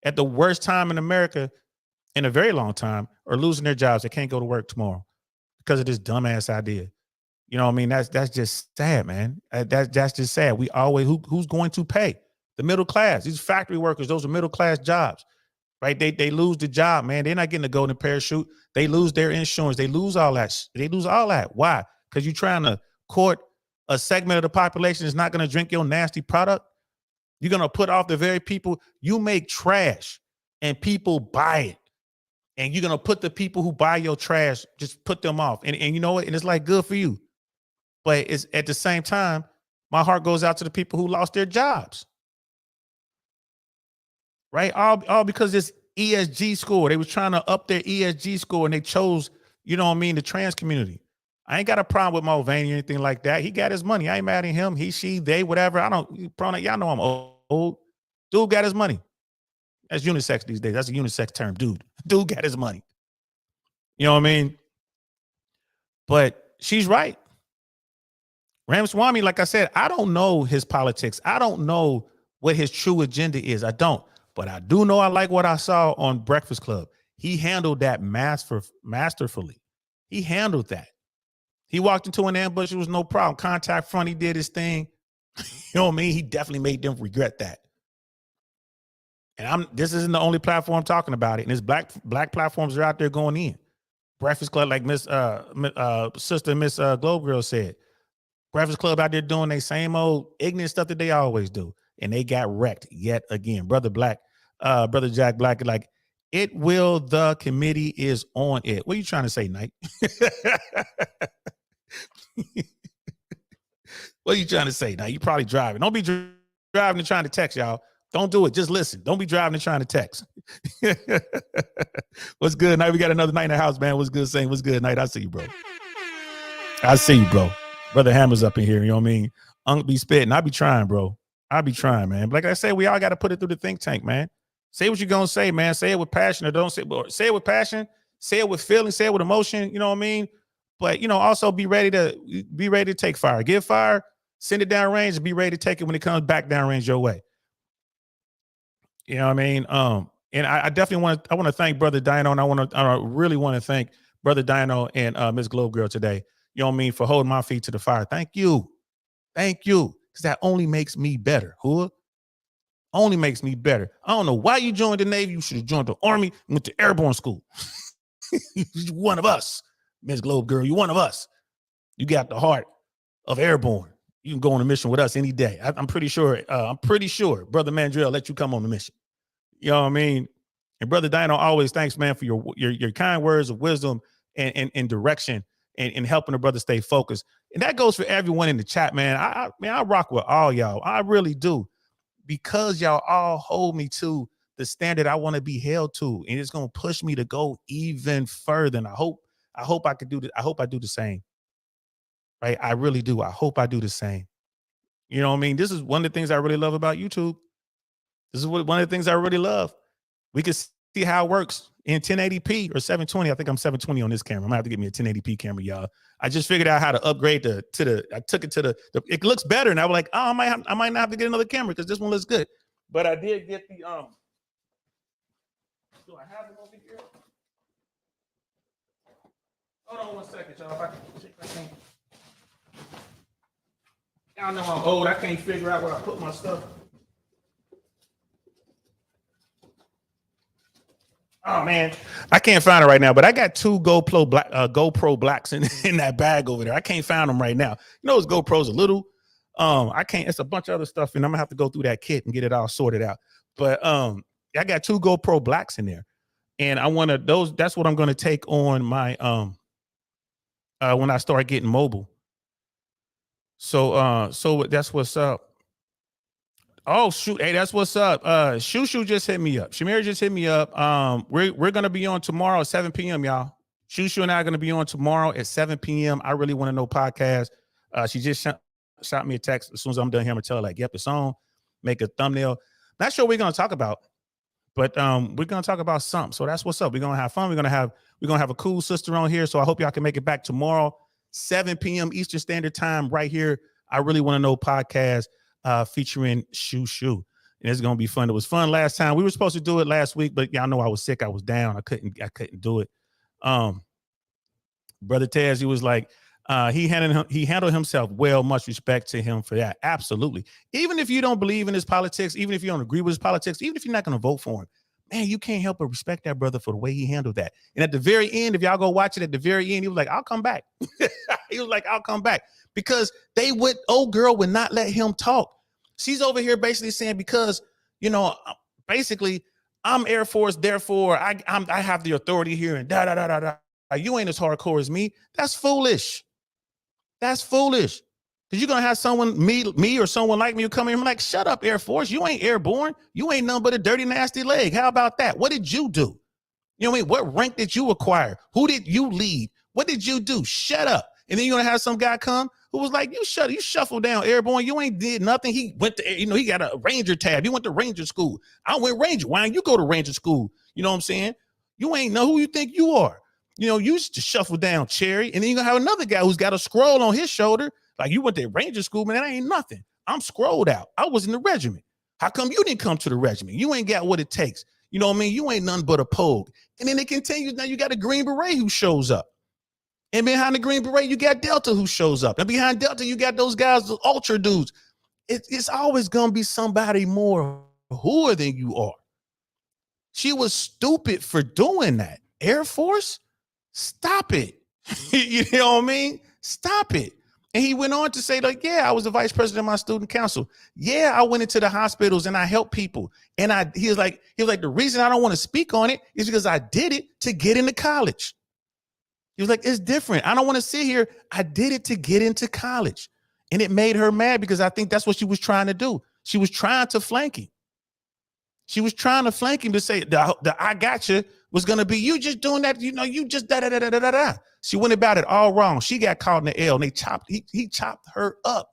at the worst time in America in a very long time are losing their jobs. They can't go to work tomorrow because of this dumbass idea. You know what I mean? That's just sad, man. That's just sad. We always, who's going to pay? The middle class. These factory workers, those are middle class jobs, right? They lose the job, man. They're not getting a golden parachute. They lose their insurance. They lose all that. They lose all that. Why? Because you're trying to court a segment of the population that's not going to drink your nasty product. You're going to put off the very people. You make trash and people buy it. And you're going to put the people who buy your trash, just put them off. And you know what? And it's like good for you. But it's at the same time, my heart goes out to the people who lost their jobs. Right? All because this ESG score. They was trying to up their ESG score and they chose, you know what I mean, the trans community. I ain't got a problem with Mulvaney or anything like that. He got his money. I ain't mad at him. He, she, they, whatever. I don't, pronoun, y'all know I'm old. Dude got his money. That's unisex these days. That's a unisex term, dude. Dude got his money. You know what I mean? But she's right. Ramaswamy, like I said, I don't know his politics. I don't know what his true agenda is. I don't. But I do know I like what I saw on Breakfast Club. He handled that masterfully. He handled that. He walked into an ambush. It was no problem. Contact front. He did his thing. You know what I mean? He definitely made them regret that. And this isn't the only platform I'm talking about it. And there's black platforms are out there going in. Breakfast Club, like Sister Miss Globe Girl said. Breakfast Club out there doing their same old ignorant stuff that they always do. And they got wrecked yet again. Brother Jack Black, like, it will, the committee is on it. What are you trying to say, Knight? What are you trying to say? Now, you probably driving. Don't be driving and trying to text, y'all. Don't do it. Just listen. Don't be driving and trying to text. What's good, Knight? We got another night in the house, man. What's good, saying? What's good, Knight? I see you, bro. I see you, bro. Brother Hammer's up in here. You know what I mean? Unk be spitting. I be trying, bro. I be trying, man. But like I said, we all got to put it through the think tank, man. Say what you're going to say, man. Say it with passion or don't say it with passion. Say it with feeling. Say it with emotion. You know what I mean? But, you know, also be ready to take fire. Give fire, send it down range, and be ready to take it when it comes back down range your way. You know what I mean? And I definitely want to thank Brother Dino, and I really want to thank Brother Dino and Miss Globe Girl today. You know what I mean? For holding my feet to the fire. Thank you. Thank you. Because that only makes me better. Who? Only makes me better. I don't know why you joined the Navy. You should have joined the Army and went to airborne school. You're one of us, Miss Globe Girl. You're one of us. You got the heart of airborne. You can go on a mission with us any day. I'm pretty sure. Brother Mandrell let you come on the mission. You know what I mean? And Brother Dino, always thanks, man, for your kind words of wisdom and direction and helping the brother stay focused. And that goes for everyone in the chat, man. I rock with all y'all. I really do. Because y'all all hold me to the standard I want to be held to. And it's going to push me to go even further. And I hope I could do this. I hope I do the same. Right? I really do. I hope I do the same. You know what I mean? This is one of the things I really love about YouTube. This is one of the things I really love. We can see how it works in 1080p or 720. I think I'm 720 on this camera. I'm gonna have to get me a 1080p camera, y'all. I just figured out how to upgrade I took it to the it looks better. And I was like, oh, I might not have to get another camera because this one looks good. But I did get the do I have it over here? Hold on 1 second, y'all. If I can. Y'all know I'm old. I can't figure out where I put my stuff. Oh man, I can't find it right now, but I got two GoPro Blacks in that bag over there. I can't find them right now. You know, those GoPros a little. I can't. It's a bunch of other stuff, and I'm gonna have to go through that kit and get it all sorted out. But I got two GoPro Blacks in there, and I want to those. That's what I'm gonna take on my when I start getting mobile. So that's what's up. Oh shoot! Hey, that's what's up. Shushu just hit me up. Shamir just hit me up. We're gonna be on tomorrow at 7 p.m. Y'all. Shushu and I are gonna be on tomorrow at 7 p.m. I really want to know podcast. She just shot me a text as soon as I'm done here. I'm gonna tell her like, yep, it's on. Make a thumbnail. Not sure what we're gonna talk about, but we're gonna talk about something. So that's what's up. We're gonna have fun. We're gonna have a cool sister on here. So I hope y'all can make it back tomorrow, 7 p.m. Eastern Standard Time, right here. I really want to know podcast. Featuring Shushu. And it's gonna be fun. It was fun last time. We were supposed to do it last week, but y'all know I was sick. I was down. I couldn't do it. Brother Taz, he was like, he handled himself well. Much respect to him for that. Absolutely. Even if you don't believe in his politics, even if you don't agree with his politics, even if you're not gonna vote for him, man, you can't help but respect that brother for the way he handled that. And at the very end, if y'all go watch it, at the very end, he was like, I'll come back. He was like, I'll come back. Because old girl would not let him talk. She's over here basically saying, because, you know, basically I'm Air Force, therefore I have the authority here and da da da da da. You ain't as hardcore as me. That's foolish. That's foolish. Because you're gonna have someone, me or someone like me, who come in and be like, shut up, Air Force. You ain't airborne. You ain't nothing but a dirty, nasty leg. How about that? What did you do? You know what I mean? What rank did you acquire? Who did you lead? What did you do? Shut up. And then you're gonna have some guy come who was like, you shuffle down, airborne. You ain't did nothing. He went to, he got a Ranger tab. He went to Ranger school. I went Ranger. Why don't you go to Ranger school? You know what I'm saying? You ain't know who you think you are. You used to shuffle down, Cherry. And then you're gonna have another guy who's got a scroll on his shoulder. Like, you went to Ranger school, man, that ain't nothing. I'm scrolled out. I was in the regiment. How come you didn't come to the regiment? You ain't got what it takes. You know what I mean? You ain't nothing but a pogue. And then it continues. Now you got a Green Beret who shows up. And behind the Green Beret, you got Delta who shows up. And behind Delta, you got those guys, the Ultra dudes. It's always going to be somebody more hooer than you are. She was stupid for doing that. Air Force, stop it. You know what I mean? Stop it. And he went on to say, like, yeah, I was the vice president of my student council. Yeah, I went into the hospitals and I helped people. And he was like, the reason I don't want to speak on it is because I did it to get into college. He was like, it's different. I don't want to sit here. I did it to get into college. And it made her mad because I think that's what she was trying to do. She was trying to flank him. She was trying to flank him to say, the I got you was going to be you just doing that. You just da-da-da-da-da-da-da. She went about it all wrong. She got caught in the L and he chopped her up.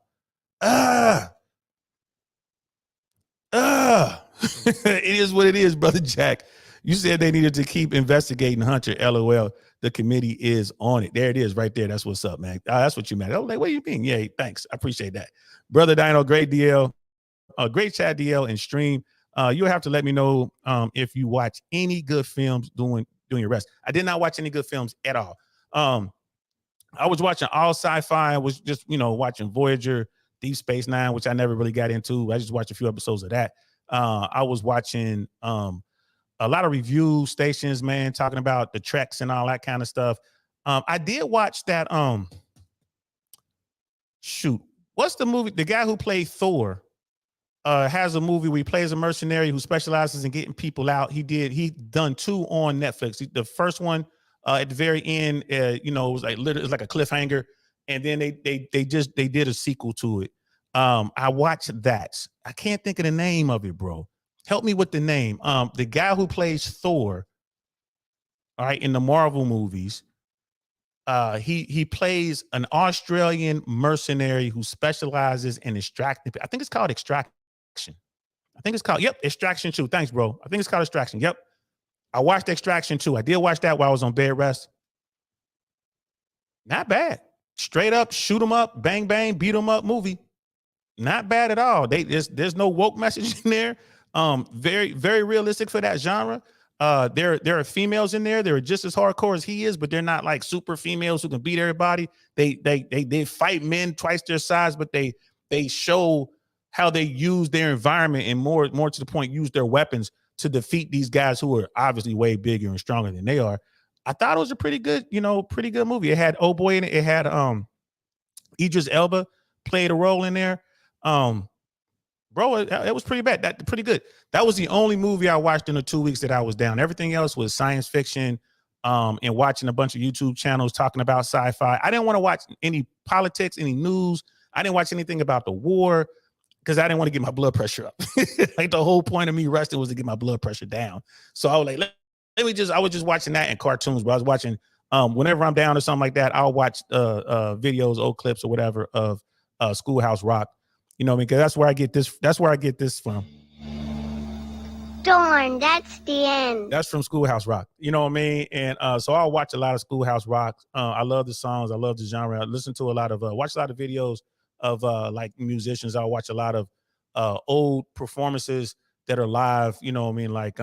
It is what it is, Brother Jack. You said they needed to keep investigating Hunter. LOL. The committee is on it. There it is right there. That's what's up, man. That's what you meant. I was like, what do you mean? Yeah, thanks. I appreciate that. Brother Dino, great DL. Great chat, DL, and stream. You'll have to let me know if you watch any good films doing your rest. I did not watch any good films at all. I was watching all sci-fi. I was just, watching Voyager, Deep Space Nine, which I never really got into. I just watched a few episodes of that. I was watching a lot of review stations, man, talking about the Treks and all that kind of stuff. I did watch that. What's the movie? The guy who played Thor has a movie where he plays a mercenary who specializes in getting people out. He done 2 on Netflix. The first one at the very end, it was like literally, it's like a cliffhanger, and then they did a sequel to it. I watched that. I can't think of the name of it, bro. Help me with the name. The guy who plays Thor, all right, in the Marvel movies, he plays an Australian mercenary who specializes in extracting. I think it's called Extraction. Extraction 2. Thanks, bro. I think it's called Extraction. Yep. I watched Extraction 2. I did watch that while I was on bed rest. Not bad. Straight up, shoot 'em up, bang, bang, beat 'em up movie. Not bad at all. There's no woke message in there. Very, very realistic for that genre. There are females in there. They're just as hardcore as he is, but they're not like super females who can beat everybody. They fight men twice their size, but they show how they use their environment and more to the point, use their weapons to defeat these guys who are obviously way bigger and stronger than they are. I thought it was a pretty good movie. It had Boy in it. It had Idris Elba played a role in there. Bro, it was pretty bad. Pretty good. That was the only movie I watched in the 2 weeks that I was down. Everything else was science fiction, and watching a bunch of YouTube channels talking about sci-fi. I didn't want to watch any politics, any news. I didn't watch anything about the war because I didn't want to get my blood pressure up. Like, the whole point of me resting was to get my blood pressure down. So I was like, I was just watching that and cartoons, but I was watching, whenever I'm down or something like that, I'll watch videos, old clips or whatever of Schoolhouse Rock. Because that's where I get this from. Darn, that's the end. That's from Schoolhouse Rock. You know what I mean? And so I'll watch a lot of Schoolhouse Rock. I love the songs. I love the genre. I listen to watch a lot of videos of like musicians. I'll watch a lot of old performances that are live. You know what I mean? Like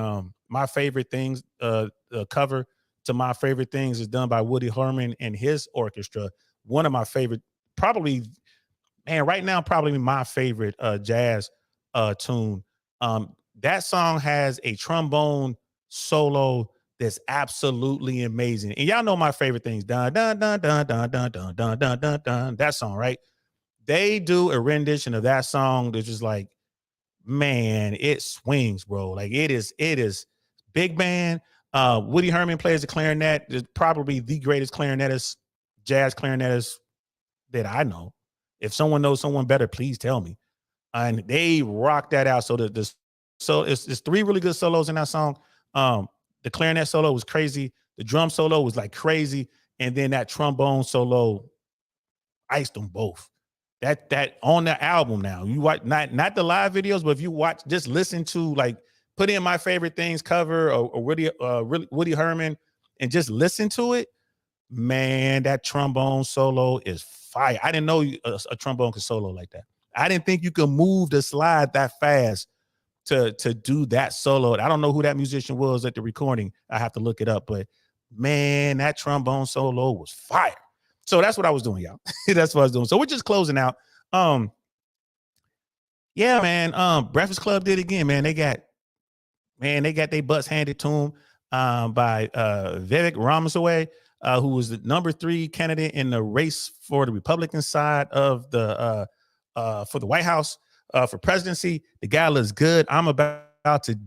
My Favorite Things, the cover to My Favorite Things is done by Woody Herman and his orchestra. One of my favorite, probably my favorite jazz tune. That song has a trombone solo that's absolutely amazing. And y'all know my favorite things. Dun, dun, dun, dun, dun, dun, dun, dun, dun, dun, dun. That song, right? They do a rendition of that song that's just like, man, it swings, bro. Like, it is big band. Woody Herman plays the clarinet. Is probably the greatest jazz clarinetist that I know. If someone knows someone better, please tell me. And they rock that out. So it's 3 really good solos in that song. The clarinet solo was crazy. The drum solo was like crazy. And then that trombone solo iced them both. That on the album now. You watch not the live videos, but if you watch, just listen to, like, put in My Favorite Things cover or Woody Herman and just listen to it. Man, that trombone solo is fire. I didn't know a trombone could solo like that. I didn't think you could move the slide that fast to do that solo. I don't know who that musician was at the recording. I have to look it up, but man, that trombone solo was fire. So that's what I was doing, y'all. That's what I was doing. So we're just closing out. Yeah, man. Breakfast Club did it again, man. They got their butts handed to them by Vivek Ramaswamy, who was the number 3 candidate in the race for the Republican side of the for the White House for presidency. The guy looks good. I'm about to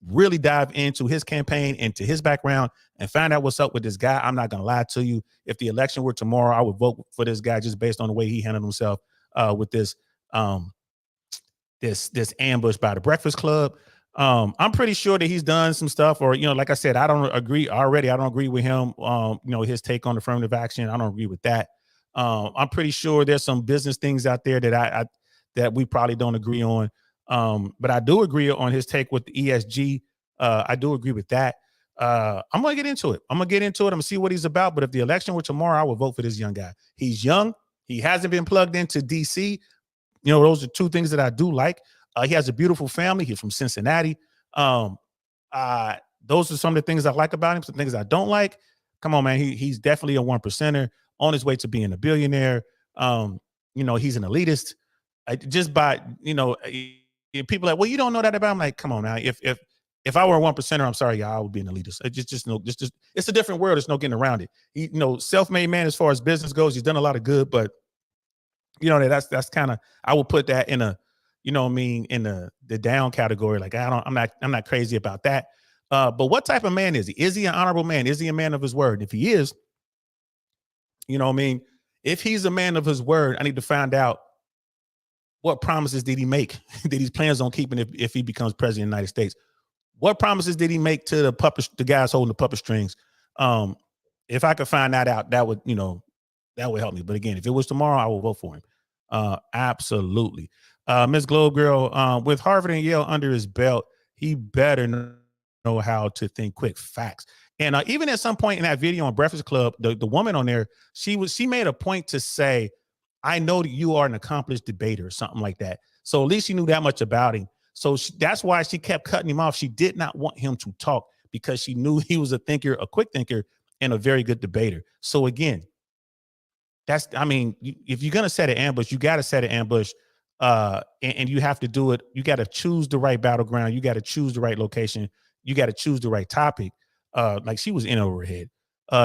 really dive into his campaign, into his background, and find out what's up with this guy. I'm not gonna lie to you. If the election were tomorrow, I would vote for this guy just based on the way he handled himself with this this ambush by the Breakfast Club. I'm pretty sure that he's done some stuff, or, you know, like I said, I don't agree already. I don't agree with him. You know, his take on affirmative action. I don't agree with that. I'm pretty sure there's some business things out there that that we probably don't agree on. But I do agree on his take with the ESG. I do agree with that. I'm gonna get into it. I'm gonna see what he's about. But if the election were tomorrow, I would vote for this young guy. He's young. He hasn't been plugged into DC. You know, those are 2 things that I do like. He has a beautiful family. He's from Cincinnati. Those are some of the things I like about him. Some things I don't like. Come on, man. He's definitely a 1%er on his way to being a billionaire. You know, he's an elitist. Just by, you know, people are like, well, you don't know that about him. Like, come on now. If I were a 1%er, I'm sorry, y'all, I would be an elitist. It's a different world. There's no getting around it. He, you know, self-made man as far as business goes. He's done a lot of good, but you know, that's kind of, I would put that in a, you know what I mean, in the down category. Like, I'm not crazy about that. But what type of man is he? Is he an honorable man? Is he a man of his word? If he is, you know what I mean? If he's a man of his word, I need to find out what promises did he make that he plans on keeping if he becomes president of the United States. What promises did he make to the guys holding the puppet strings? If I could find that out, that would, you know, that would help me. But again, if it was tomorrow, I will vote for him. Absolutely. Miss Globe Girl, with Harvard and Yale under his belt, he better know how to think quick. Facts. And even at some point in that video on Breakfast Club, the woman on there, she made a point to say, I know that you are an accomplished debater, or something like that. So at least she knew that much about him. So that's why she kept cutting him off. She did not want him to talk because she knew he was a thinker, a quick thinker, and a very good debater. So again, if you're going to set an ambush, you got to set an ambush, and you have to do it. You got to choose the right battleground. You got to choose the right location. You got to choose the right topic. Like, she was in over her head.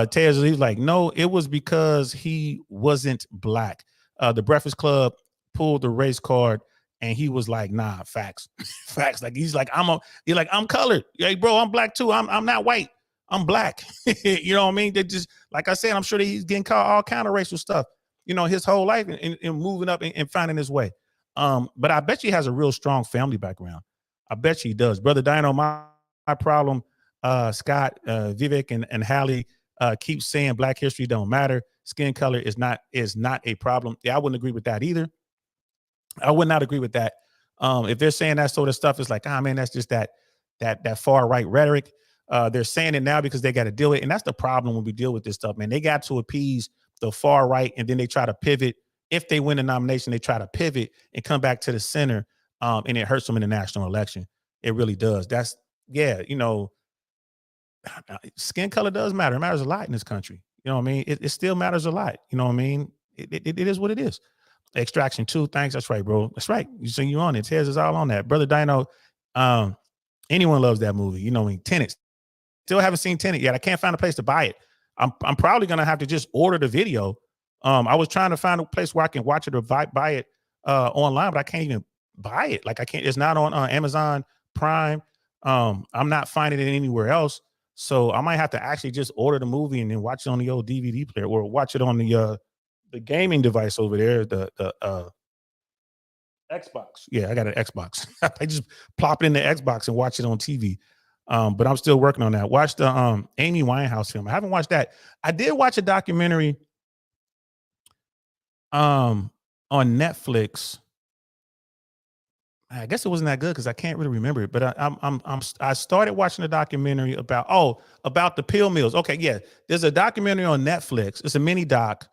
Tez, he was like, no, it was because he wasn't black. The Breakfast Club pulled the race card, and he was like, nah, facts. Facts. Like, he's like, I'm colored. Hey, bro, I'm black too. I'm not white. I'm black. You know what I mean? They just, like I said, I'm sure that he's getting caught all kind of racial stuff, you know, his whole life and moving up and finding his way. But I bet he has a real strong family background. I bet he does. Brother Dino, my problem, Scott, Vivek, and Hallie keep saying Black history don't matter. Skin color is not a problem. Yeah, I wouldn't agree with that either. I would not agree with that. If they're saying that sort of stuff, it's like, man, that's just that far right rhetoric. They're saying it now because they got to deal with it. And that's the problem when we deal with this stuff, man. They got to appease the far right, and then they try to pivot. If they win a nomination, they try to pivot and come back to the center, and it hurts them in the national election. It really does. You know, skin color does matter. It matters a lot in this country. You know what I mean? It still matters a lot. You know what I mean? It is what it is. Extraction 2, thanks. That's right, bro. That's right. You on it. Tez is all on that. Brother Dino, anyone loves that movie. You know what I mean? Tenet. Still haven't seen Tenet yet. I can't find a place to buy it. I'm probably gonna have to just order the video. I was trying to find a place where I can watch it or buy it online, but I can't even buy it. Like, I can't. It's not on Amazon Prime. I'm not finding it anywhere else. So I might have to actually just order the movie and then watch it on the old DVD player, or watch it on the the gaming device over there, the Xbox. Yeah, I got an Xbox. I just plop it in the Xbox and watch it on TV. But I'm still working on that. Watch the Amy Winehouse film. I haven't watched that. I did watch a documentary on Netflix. I guess it wasn't that good because I can't really remember it. But I started watching a documentary about the pill mills. Okay, yeah, there's a documentary on Netflix. It's a mini doc.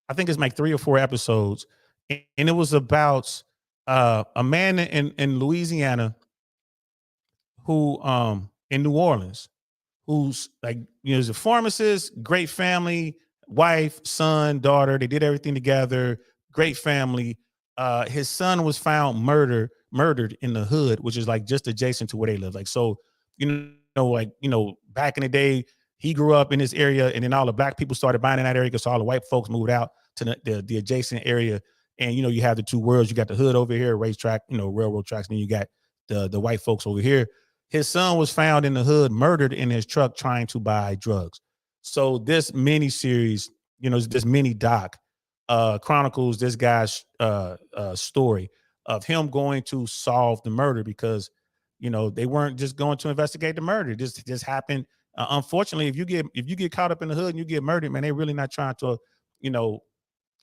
I think it's like 3 or 4 episodes, and it was about a man in Louisiana who in New Orleans who's like, is a pharmacist, great family, wife, son, daughter. They did everything together. Great family. His son was found murdered in the hood, which is like just adjacent to where they live. Like, so, back in the day, he grew up in this area, and then all the black people started buying in that area because all the white folks moved out to the adjacent area. And, you have the two worlds. You got the hood over here, racetrack, railroad tracks. And then you got the white folks over here. His son was found in the hood, murdered in his truck trying to buy drugs. So this mini series, this mini doc chronicles this guy's story of him going to solve the murder because, they weren't just going to investigate the murder. This just happened. Unfortunately, if you get caught up in the hood and you get murdered, man, they're really not trying to,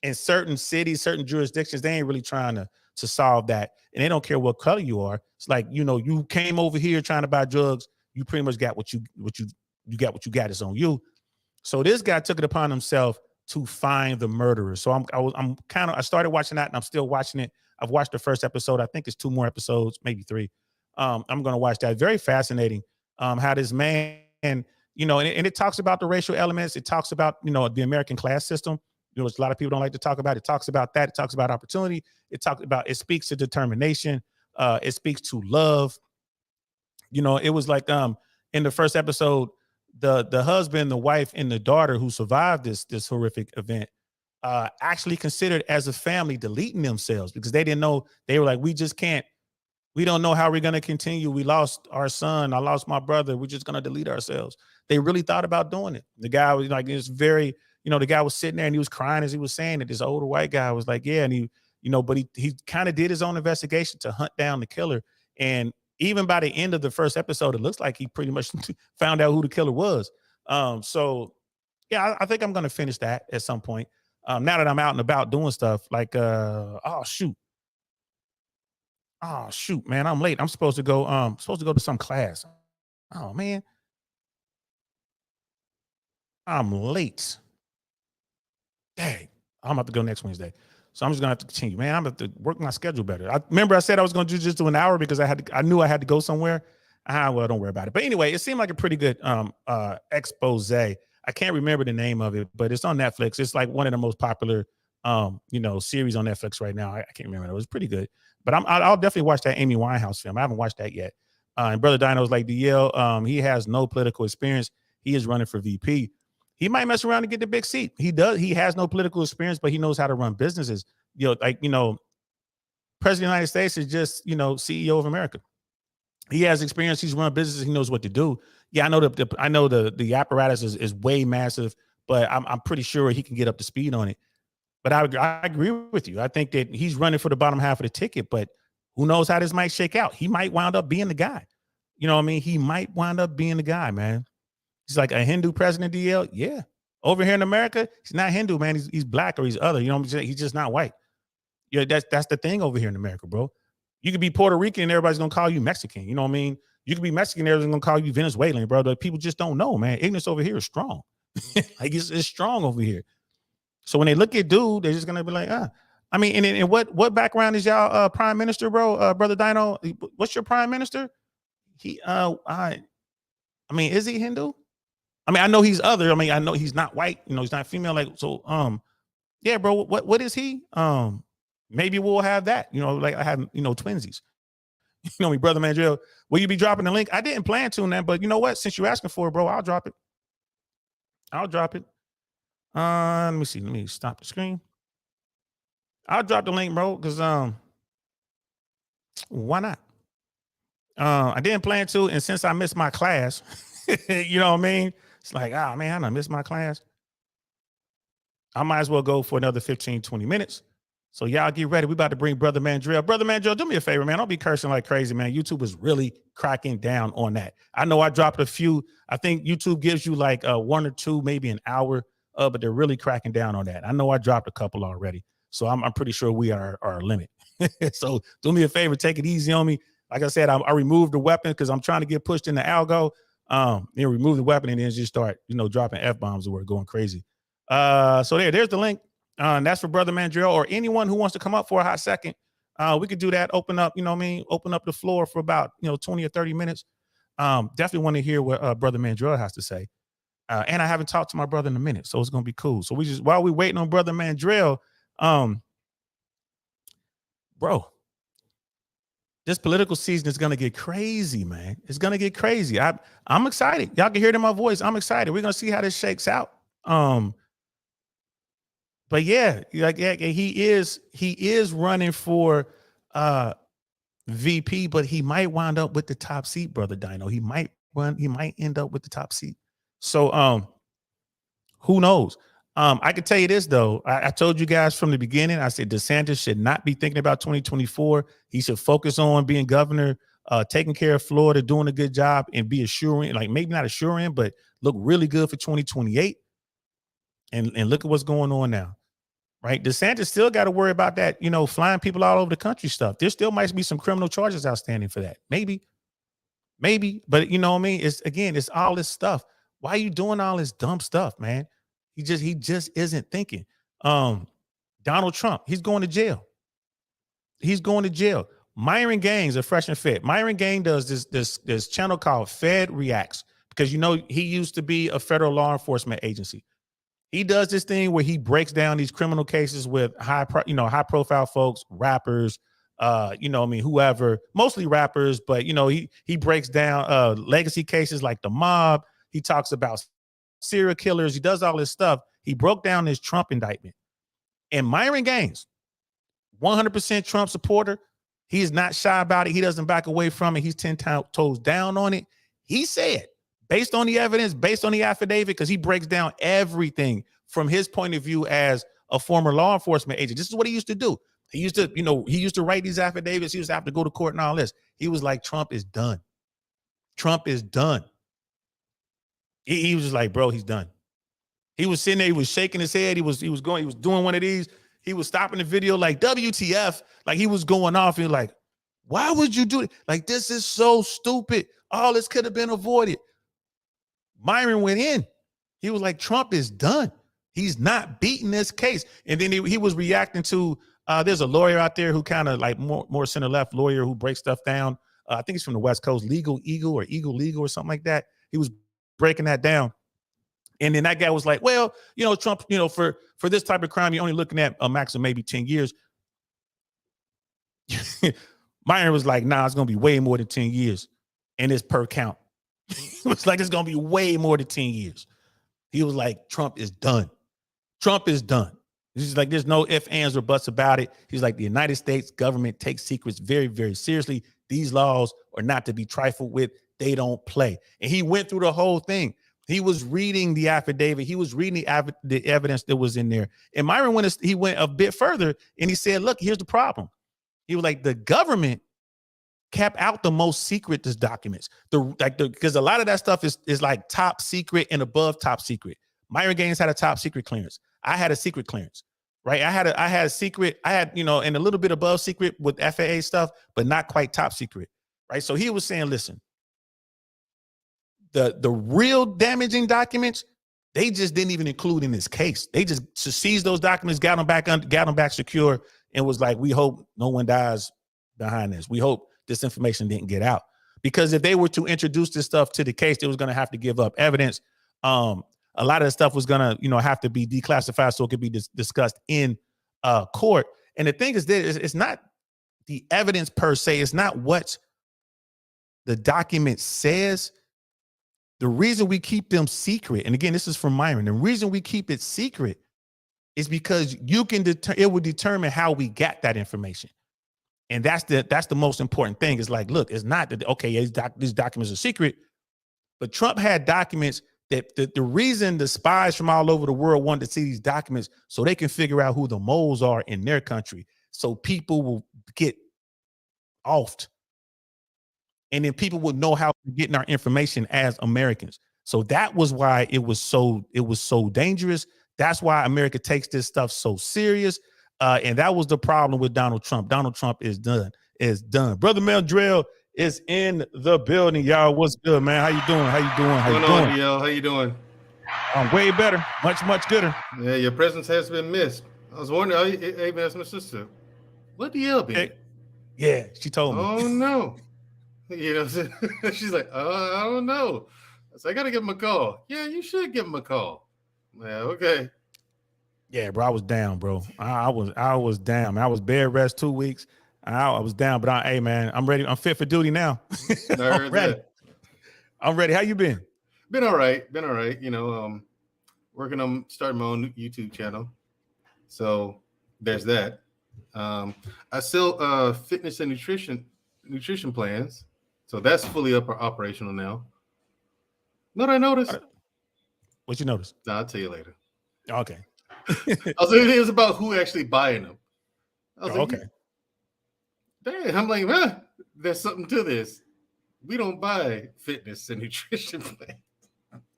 in certain cities, certain jurisdictions, they ain't really trying to solve that. And they don't care what color you are. It's like, you came over here trying to buy drugs. You pretty much got what you got. What you got is on you. So this guy took it upon himself to find the murderer. So I started watching that and I'm still watching it. I've watched the first episode. I think it's 2 more episodes, maybe 3. I'm going to watch that. Very fascinating. How this man, and it talks about the racial elements. It talks about, the American class system. A lot of people don't like to talk about it. It talks about that. It talks about opportunity. It speaks to determination. It speaks to love. It was like in the first episode, the husband, the wife, and the daughter who survived this horrific event actually considered as a family deleting themselves because they didn't know. They were like, we don't know how we're going to continue. We lost our son. I lost my brother. We're just going to delete ourselves. They really thought about doing it. The guy was like, it's very, the guy was sitting there and he was crying as he was saying it. This older white guy was like, yeah. And he, but he kind of did his own investigation to hunt down the killer. And even by the end of the first episode, it looks like he pretty much found out who the killer was. So yeah, I think I'm going to finish that at some point. Now that I'm out and about doing stuff like, oh shoot, man, I'm late. I'm supposed to go to some class. Oh man, I'm late. Dang, I'm about to go next Wednesday. So I'm just gonna have to continue, man. I'm gonna have to work my schedule better. I remember I said I was gonna just do an hour because I knew I had to go somewhere. Well, don't worry about it. But anyway, it seemed like a pretty good expose. I can't remember the name of it, but it's on Netflix. It's like one of the most popular series on Netflix right now. I can't remember. It was pretty good. But I'll definitely watch that Amy Winehouse film. I haven't watched that yet. And Brother Dino's like, DL, he has no political experience. He is running for VP. He might mess around and get the big seat. He does. He has no political experience, but he knows how to run businesses. President of the United States is just, CEO of America. He has experience. He's run businesses. He knows what to do. Yeah, I know the apparatus is way massive, but I'm pretty sure he can get up to speed on it. But I agree with you. I think that he's running for the bottom half of the ticket, but who knows how this might shake out? He might wind up being the guy. You know what I mean? He might wind up being the guy, man. He's like a Hindu president, DL. Yeah. Over here in America, he's not Hindu, man. He's black or he's other. He's just not white. Yeah, that's the thing over here in America, bro. You could be Puerto Rican and everybody's gonna call you Mexican. You know what I mean? You could be Mexican and everybody's gonna call you Venezuelan, bro. But people just don't know, man. Ignorance over here is strong. Like it's strong over here. So when they look at dude, they're just gonna be like, I mean, and what background is y'all prime minister, bro? Brother Dino, what's your prime minister? I mean, is he Hindu? I mean, I know he's other. I mean, I know he's not white. He's not female. Like, so, yeah, bro. What is he? Maybe we'll have that. Like I have, twinsies. Me, Brother Mandrill. Will you be dropping the link? I didn't plan to, man, but you know what? Since you're asking for it, bro, I'll drop it. Let me see. Let me stop the screen. I'll drop the link, bro, because why not? I didn't plan to, and since I missed my class, you know what I mean? It's like, man, I missed my class. I might as well go for another 15, 20 minutes. So y'all get ready. We about to bring Brother Mandrell. Brother Mandrell, do me a favor, man. Don't be cursing like crazy, man. YouTube is really cracking down on that. I know I dropped a few. I think YouTube gives you like 1 or 2, maybe an hour, but they're really cracking down on that. I know I dropped a couple already. So I'm pretty sure we are our limit. So do me a favor, take it easy on me. Like I said, I removed the weapon because I'm trying to get pushed in the algo. Remove the weapon and then just start, dropping F-bombs and we're going crazy. So there's the link. And that's for Brother Mandrell or anyone who wants to come up for a hot second. We could do that. Open up, open up the floor for about 20 or 30 minutes. Definitely want to hear what Brother Mandrell has to say. And I haven't talked to my brother in a minute, so it's gonna be cool. So while we're waiting on Brother Mandrell, bro, this political season is gonna get crazy, man. It's gonna get crazy. I'm excited. Y'all can hear it in my voice. I'm excited. We're gonna see how this shakes out. But yeah, he is running for VP, but he might wind up with the top seat, Brother Dino. He might end up with the top seat. So who knows? I can tell you this though. I told you guys from the beginning, I said DeSantis should not be thinking about 2024. He should focus on being governor, taking care of Florida, doing a good job, and be assuring, like maybe not assuring, but look really good for 2028. And look at what's going on now, right? DeSantis still got to worry about that, flying people all over the country stuff. There still might be some criminal charges outstanding for that. Maybe, but you know what I mean? It's all this stuff. Why are you doing all this dumb stuff, man? He just isn't thinking. Donald Trump, he's going to jail. Myron Gaines, a fresh and fit. Myron Gaines does this channel called Fed Reacts because he used to be a federal law enforcement agency. He does this thing where he breaks down these criminal cases with high profile folks, rappers, whoever, mostly rappers, but he breaks down legacy cases like the mob. He talks about serial killers. He does all this stuff. He broke down this Trump indictment. And Myron Gaines, 100% Trump supporter. He is not shy about it. He doesn't back away from it. He's 10 toes down on it. He said, based on the evidence, based on the affidavit, because he breaks down everything from his point of view as a former law enforcement agent. This is what he used to do. He used to write these affidavits. He used to have to go to court and all this. He was like, Trump is done. Trump is done. He was just like, bro, he's done. He was sitting there, he was shaking his head. He was doing one of these. He was stopping the video like WTF, like he was going off and like, why would you do it? Like, this is so stupid. All this could have been avoided. Myron went in. He was like, Trump is done. He's not beating this case. And then he was reacting to, there's a lawyer out there who kind of like more center left lawyer who breaks stuff down. I think he's from the West Coast, Legal Eagle or something like that. He was breaking that down. And then that guy was like, well, Trump, for this type of crime, you're only looking at a max of maybe 10 years. Myron was like, nah, it's going to be way more than 10 years. And it's per count. It was like, it's going to be way more than 10 years. He was like, Trump is done. Trump is done. He's like, there's no ifs, ands, or buts about it. He's like, the United States government takes secrets very, very seriously. These laws are not to be trifled with. They don't play. And he went through the whole thing. He was reading the affidavit. He was reading the evidence that was in there. And Myron went a bit further and he said, look, here's the problem. He was like, the government kept out the most secret documents. Because a lot of that stuff is like top secret and above top secret. Myron Gaines had a top secret clearance. I had a secret clearance, right? I had a secret. I had, and a little bit above secret with FAA stuff, but not quite top secret, right? So he was saying, listen, the real damaging documents, they just didn't even include in this case. They just seized those documents, got them back secure, and was like, we hope no one dies behind this. We hope this information didn't get out. Because if they were to introduce this stuff to the case, they was going to have to give up evidence. A lot of the stuff was going to, have to be declassified so it could be discussed in court. And the thing is that it's not the evidence per se. It's not what the document says. The reason we keep them secret, and again, this is from Myron, the reason we keep it secret is because it will determine how we got that information. And that's the most important thing. Is like, look, it's not that, okay, these documents are secret, but Trump had documents that the reason the spies from all over the world wanted to see these documents so they can figure out who the moles are in their country, so people will get offed, and then people will know how we're getting our information as Americans. So that was why it was so dangerous. That's why America takes this stuff so serious. And that was the problem with Donald Trump. Donald Trump is done. Brother Meldrell is in the building, y'all. What's good, man? How you doing? How you doing? How you doing? DL? How you doing? I'm way better. Much gooder. Yeah, your presence has been missed. I was wondering, I even asked my sister, what DL been? Yeah, she told me. Oh, no. You know, she's like, I don't know. So I got to give him a call. Yeah, you should give him a call. Yeah, okay. Yeah, bro, I was down, bro. I was down, man. I was bed rest 2 weeks. I was down, but hey, man, I'm ready. I'm fit for duty now. I'm ready. I'm ready. How you been? Been all right. You know, working on starting my own YouTube channel. So there's that. I sell fitness and nutrition plans. So that's fully operational now. What I noticed? What you notice? I'll tell you later. Okay. It was about who actually buying them. I was like, okay. Dang, I'm like, huh, there's something to this. We don't buy fitness and nutrition plans.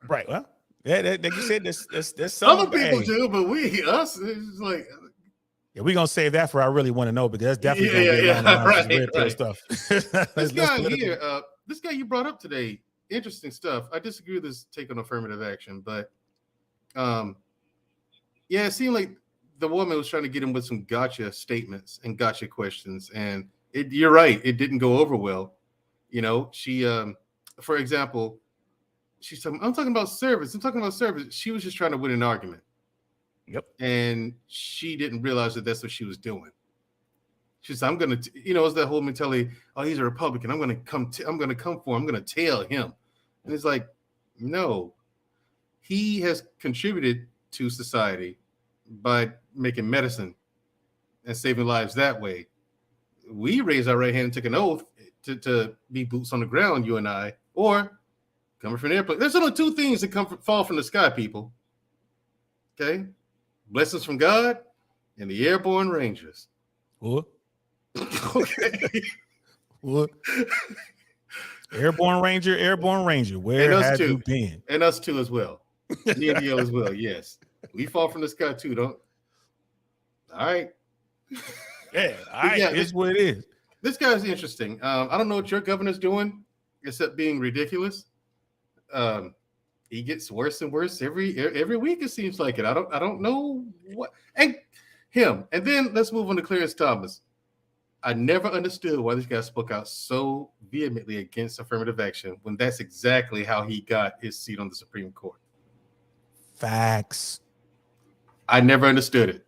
Right. Well, yeah, like you said, there's some other people do, but us, it's like. Yeah, we're gonna save that for I really want to know, because that's definitely gonna be right. Stuff. This guy here, this guy you brought up today, interesting stuff. I disagree with his take on affirmative action, but yeah, it seemed like the woman was trying to get him with some gotcha statements and gotcha questions, and you're right, it didn't go over well. You know, she, for example, she's talking, I'm talking about service. She was just trying to win an argument. Yep. And she didn't realize that that's what she was doing. She said, I'm going to, you know, it's that whole mentality, oh, he's a Republican. I'm going to come for him. I'm going to tail him. And it's like, no, he has contributed to society by making medicine and saving lives that way. We raised our right hand and took an oath to be boots on the ground, you and I, or coming from an airplane. There's only two things that fall from the sky, people. Okay? Blessings from God and the airborne rangers. What? Okay. What? Airborne ranger. Where have you been? And us too as well. Me and DL as well, yes. We fall from the sky too, don't. All right. Yeah, all right. Yeah, it's what it is. This guy's interesting. I don't know what your governor's doing, except being ridiculous. He gets worse and worse every week. It seems like it. I don't know what. And him. And then let's move on to Clarence Thomas. I never understood why this guy spoke out so vehemently against affirmative action when that's exactly how he got his seat on the Supreme Court. Facts. I never understood it.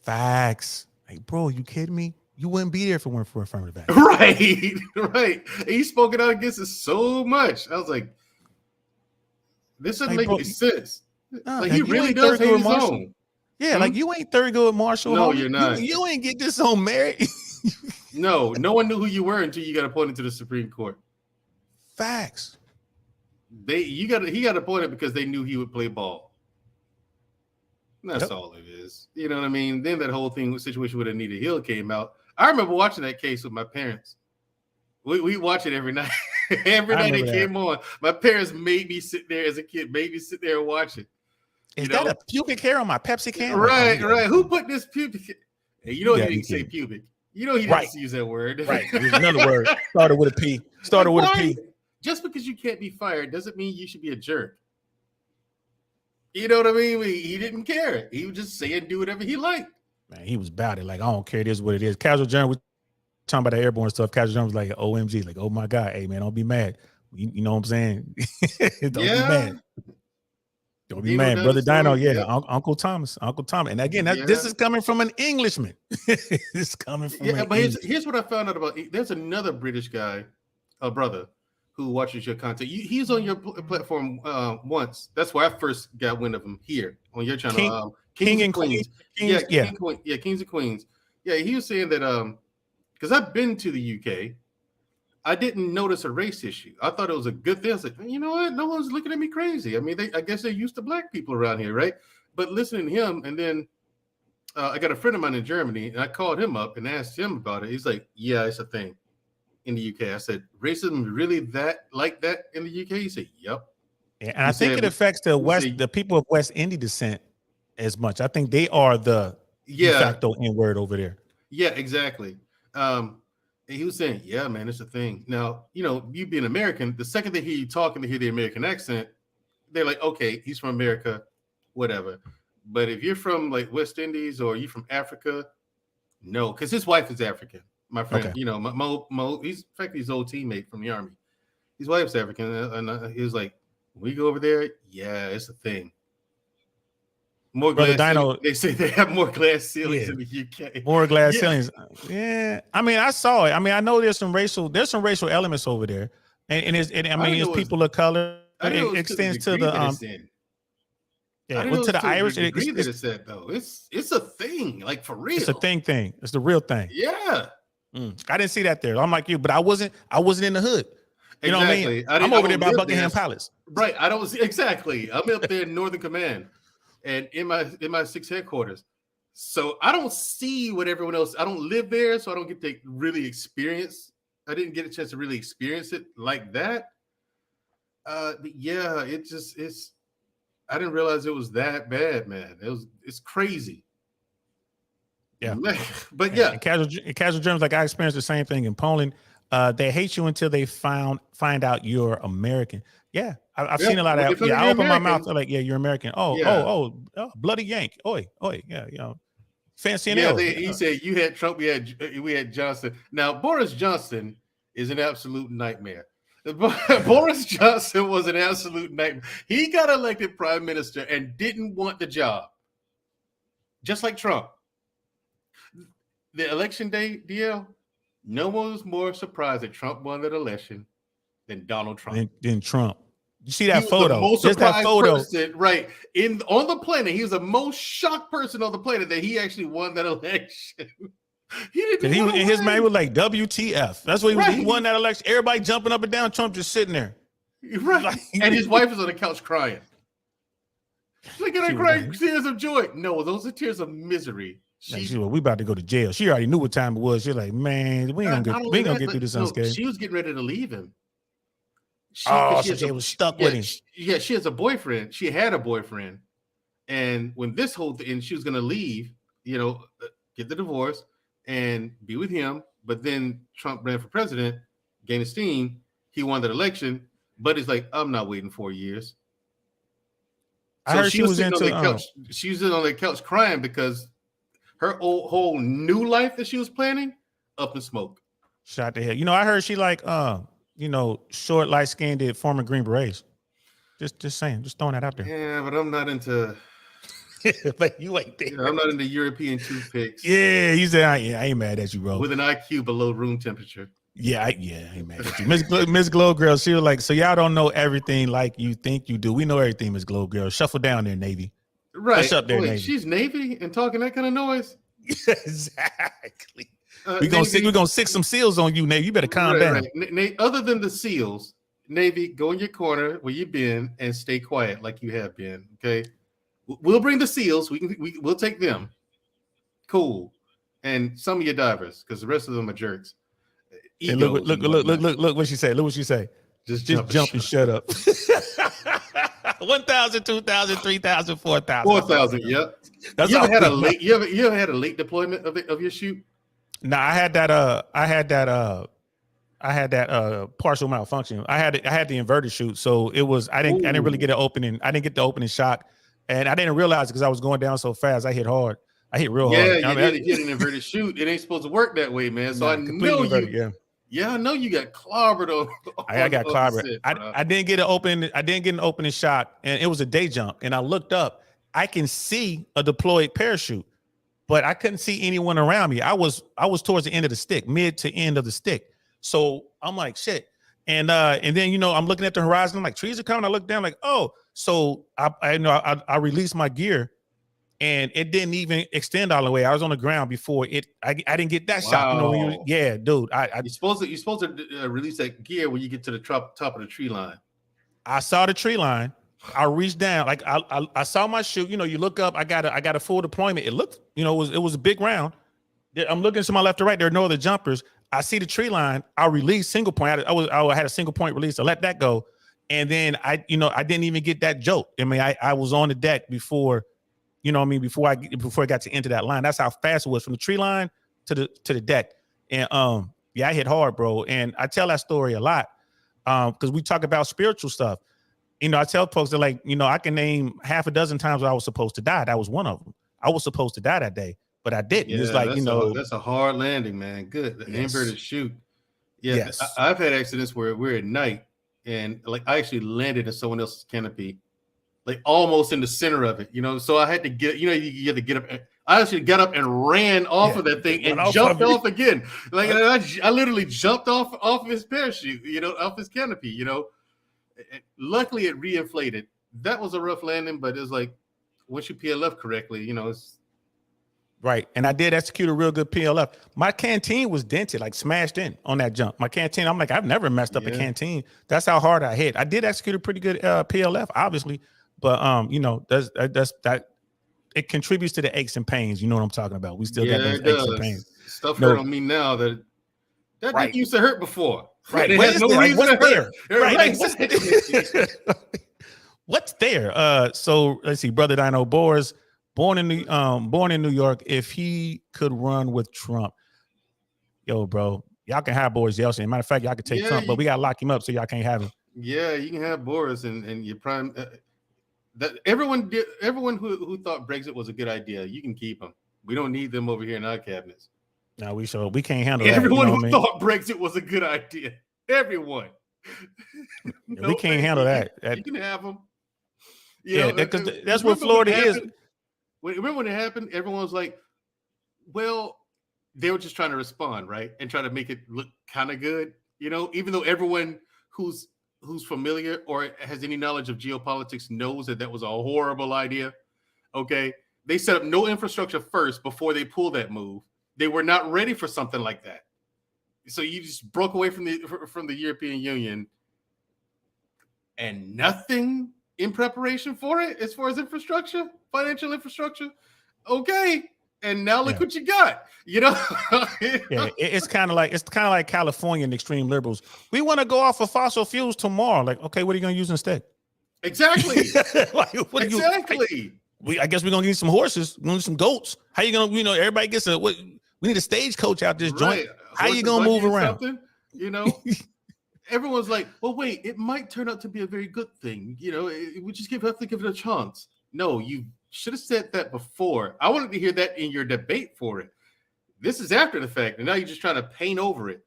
Facts. Like, bro, you kidding me? You wouldn't be there if it weren't for affirmative action. Right. And he spoke out against it so much. I was like, this doesn't make any sense. Like, he really does hate his own. Yeah, like you ain't Thurgood Marshall. No, homie. you're not. You ain't get this on merit. No one knew who you were until you got appointed to the Supreme Court. Facts. He got appointed because they knew he would play ball. And that's all it is. You know what I mean? Then that whole situation with Anita Hill came out. I remember watching that case with my parents. We watch it every night. Every night it came on. My parents made me sit there as a kid, and watch it. Is that a pubic hair on my Pepsi can? Right. Who put this pubic? Hey, you know he didn't say pubic. You know he didn't use that word. Right. There's another word. Started with a P. Started with a P. Just because you can't be fired doesn't mean you should be a jerk. You know what I mean? He didn't care. He would just say and do whatever he liked. Man, he was about it. Like, I don't care. It is what it is. Casual Journal was talking about the airborne stuff. Casual Journal was like, OMG. Like, oh my God. Hey, man, don't be mad. You know what I'm saying? Don't be mad. Don't be mad, Brother Dino. Yeah, Uncle Thomas. And again, this is coming from an Englishman. It's coming from an but here's what I found out about. There's another British guy, a brother, who watches your content. He's on your platform once. That's where I first got wind of him, here on your channel. Kings and Queens. Kings and Queens. Yeah, he was saying that because I've been to the UK. I didn't notice a race issue. I thought it was a good thing. I was like, you know what? No one's looking at me crazy. I mean, I guess they're used to black people around here, right? But listening to him, and then I got a friend of mine in Germany, and I called him up and asked him about it. He's like, yeah, it's a thing in the UK. I said, racism really that in the UK? He said, yep. Yeah, and I think it affects the people of West Indian descent as much. I think they are the de facto N-word over there. Yeah, exactly. And he was saying, yeah, man, it's a thing. Now, you being American, the second they hear you talking, to hear the American accent, they're like, okay, he's from America, whatever. But if you're from like West Indies or you from Africa, no, because his wife is African. My friend, Okay. Mo, he's in fact his old teammate from the army. His wife's African, and he was like, when we go over there, yeah, it's a thing. More Brother glass Dino, ceilings. They say they have more glass ceilings in the UK. More glass ceilings. Yeah, I mean, I saw it. I mean, I know there's some racial elements over there, and it's people of color. It extends to the to the Irish. It's that though. It's a thing, like for real. It's a thing. It's the real thing. Yeah. I didn't see that there. I'm like you, but I wasn't in the hood. You know what I mean? I'm over there by Buckingham Palace. Right. I don't see exactly. I'm up there in Northern Command. And in my 6th headquarters, so I don't see what everyone else. I don't live there, so I don't get to really experience. I didn't get a chance to really experience it like that. But yeah, it's. I didn't realize it was that bad, man. It's crazy. Yeah, but yeah, in casual Germans, like I experienced the same thing in Poland. They hate you until they find out you're American. Yeah, I've seen a lot of that. Yeah, I open my mouth. They're like, yeah, you're American. Oh, bloody Yank. Oi. Yeah, fancy. Yeah, he said you had Trump. We had Johnson. Now Boris Johnson is an absolute nightmare. Boris Johnson was an absolute nightmare. He got elected prime minister and didn't want the job, just like Trump. The election day, DL, no one was more surprised that Trump won that election than Donald Trump. Than Trump. You see that photo? Just that photo, person, right? On the planet, he was the most shocked person on the planet that he actually won that election. He didn't. His man was like, "WTF?" That's what he was. Right. He won that election. Everybody jumping up and down. Trump just sitting there, right? Like, and his wife is on the couch crying. Look at her crying, tears of joy. No, those are tears of misery. We about to go to jail. She already knew what time it was. She's like, man, we ain't gonna get through this unscathed. She was getting ready to leave him. She was stuck with him. She has a boyfriend. She had a boyfriend, and when this whole thing, she was gonna leave. Get the divorce and be with him. But then Trump ran for president, gained steam. He won that election, but he's like, I'm not waiting 4 years. I heard she was into couch. She was on the couch crying because her whole new life that she was planning up in smoke. Shot to hell. I heard she like short, light-skinned former Green Berets. Just saying, just throwing that out there. Yeah, but I'm not into. But you ain't there. I'm not into European toothpicks. Yeah, you say I ain't mad at you, bro. With an IQ below room temperature. Yeah, I ain't mad at you. Miss Glow Girl, she was like, so y'all don't know everything like you think you do. We know everything, Miss Glow Girl. Shuffle down there, Navy. Right. What's up there, Navy? She's Navy and talking that kind of noise. Exactly. We're gonna stick some seals on you, Navy. You better calm down. Right. Other than the seals, Navy, go in your corner where you've been and stay quiet like you have been. Okay. We'll bring the seals. We'll take them. Cool. And some of your divers, because the rest of them are jerks. Hey, look what she say. Look what she say. Just jump and shut up. 1,000, 2,000, 3,000, 4,000. 4,000, yep. You ever had a late deployment of your shoot? No, I had that partial malfunction. I had the inverted shoot, so it was I didn't really get an opening. I didn't get the opening shock, and I didn't realize because I was going down so fast. I hit hard. I hit real hard. Yeah, you did an inverted shoot. It ain't supposed to work that way, man. So I know you. Yeah, I know you got clobbered on. I got clobbered. I didn't get an opening. I didn't get an opening shot, and it was a day jump. And I looked up. I can see a deployed parachute, but I couldn't see anyone around me. I was towards the end of the stick, mid to end of the stick. So I'm like, shit. And then I'm looking at the horizon. I'm like, trees are coming. I look down, like, oh. So I released my gear, and it didn't even extend all the way. I was on the ground before it. I didn't get that shot. You know, when Wow. yeah, dude. You're supposed to release that gear when you get to the top of the tree line. I saw the tree line. I reached down, like I saw my shoe. You know, you look up. I got a full deployment. It looked, you know, it was a big round. I'm looking to my left or right. There are no other jumpers. I see the tree line. I release single point. I had a single point release. I let that go, and then I didn't even get that joke. I mean, I was on the deck before, you know what I mean, before I got to enter that line. That's how fast it was from the tree line to the deck. And yeah, I hit hard, bro. And I tell that story a lot because we talk about spiritual stuff. You know, I tell folks that, like, you know, I can name half a dozen times I was supposed to die. That was one of them. I was supposed to die that day, but I didn't. Yeah, It's like, you know, that's a hard landing, man. Good. The Yes. inverted chute. Yeah, Yes. I've had accidents where we're at night and like I actually landed in someone else's canopy, like almost in the center of it, you know. So I had to get, you know, you have to get up. I actually got up and ran off of that thing and jumped off again. Like I literally jumped off of his parachute, you know, off his canopy, you know. Luckily, it reinflated. That was a rough landing, but it's like once you PLF correctly, you know, it's right. And I did execute a real good PLF. My canteen was dented, like smashed in on that jump. My canteen, I'm like, I've never messed up a canteen. That's how hard I hit. I did execute a pretty good PLF, obviously, but you know, that's that. It contributes to the aches and pains. You know what I'm talking about. We still got those aches and pains. Stuff hurt on me now that right. used to hurt before. Right. It has no reason to hurt. Right. What's there? So let's see. Brother Dino Boris, born in New York. If he could run with Trump, yo, bro, y'all can have Boris Yeltsin. Matter of fact, y'all can take Trump, but we gotta lock him up so y'all can't have him. Yeah, you can have Boris and your prime. That everyone who thought Brexit was a good idea, you can keep them. We don't need them over here in our cabinets. No, we can't handle everyone that. Who thought Brexit was a good idea. Everyone. We can't handle that. You can have them. Yeah, because that's what Florida is. Remember when it happened? Everyone was like, well, they were just trying to respond, right? And try to make it look kind of good, you know, even though everyone who's familiar or has any knowledge of geopolitics knows that was a horrible idea. Okay. They set up no infrastructure first before they pulled that move. They were not ready for something like that. So you just broke away from the European Union and nothing in preparation for it as far as infrastructure, financial infrastructure. Okay. And now look what you got, you know? Yeah, it's kind of like California and extreme liberals. We want to go off of fossil fuels tomorrow. Like, okay, what are you going to use instead? Exactly. Exactly. I guess we're going to need some horses. We're going to need some goats. How you going to, you know, everybody gets we need a stagecoach out this joint. How you going to move around? You know? Everyone's like, well, wait, it might turn out to be a very good thing. You know, we just have to give it a chance. No, you should have said that before. I wanted to hear that in your debate for it. This is after the fact, and now you're just trying to paint over it.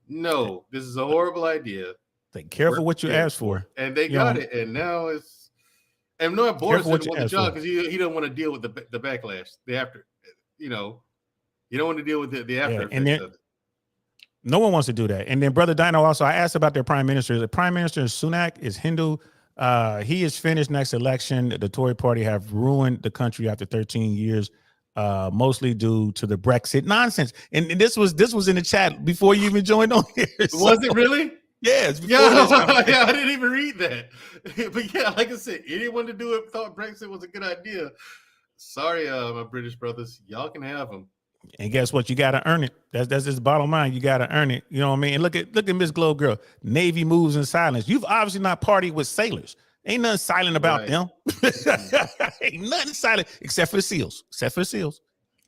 No, this is a horrible idea. Be careful what you ask for. And they got it, and now it's. And no, Boris didn't want the job because he don't want to deal with the backlash, the after. You know, you don't want to deal with the after effects of it. No one wants to do that. And then Brother Dino also, I asked about their prime minister. The prime minister Sunak is Hindu. He is finished next election. The Tory party have ruined the country after 13 years, mostly due to the Brexit nonsense. And this was in the chat before you even joined on here. Was it really? Yes. Yeah, I didn't even read that. But yeah, like I said, anyone to do it thought Brexit was a good idea. Sorry, my British brothers, y'all can have them. And guess what? You got to earn it. That's just the bottom line. You got to earn it. You know what I mean? And look at Miss Globe Girl. Navy moves in silence. You've obviously not partied with sailors. Ain't nothing silent about them. Ain't nothing silent except for the SEALs.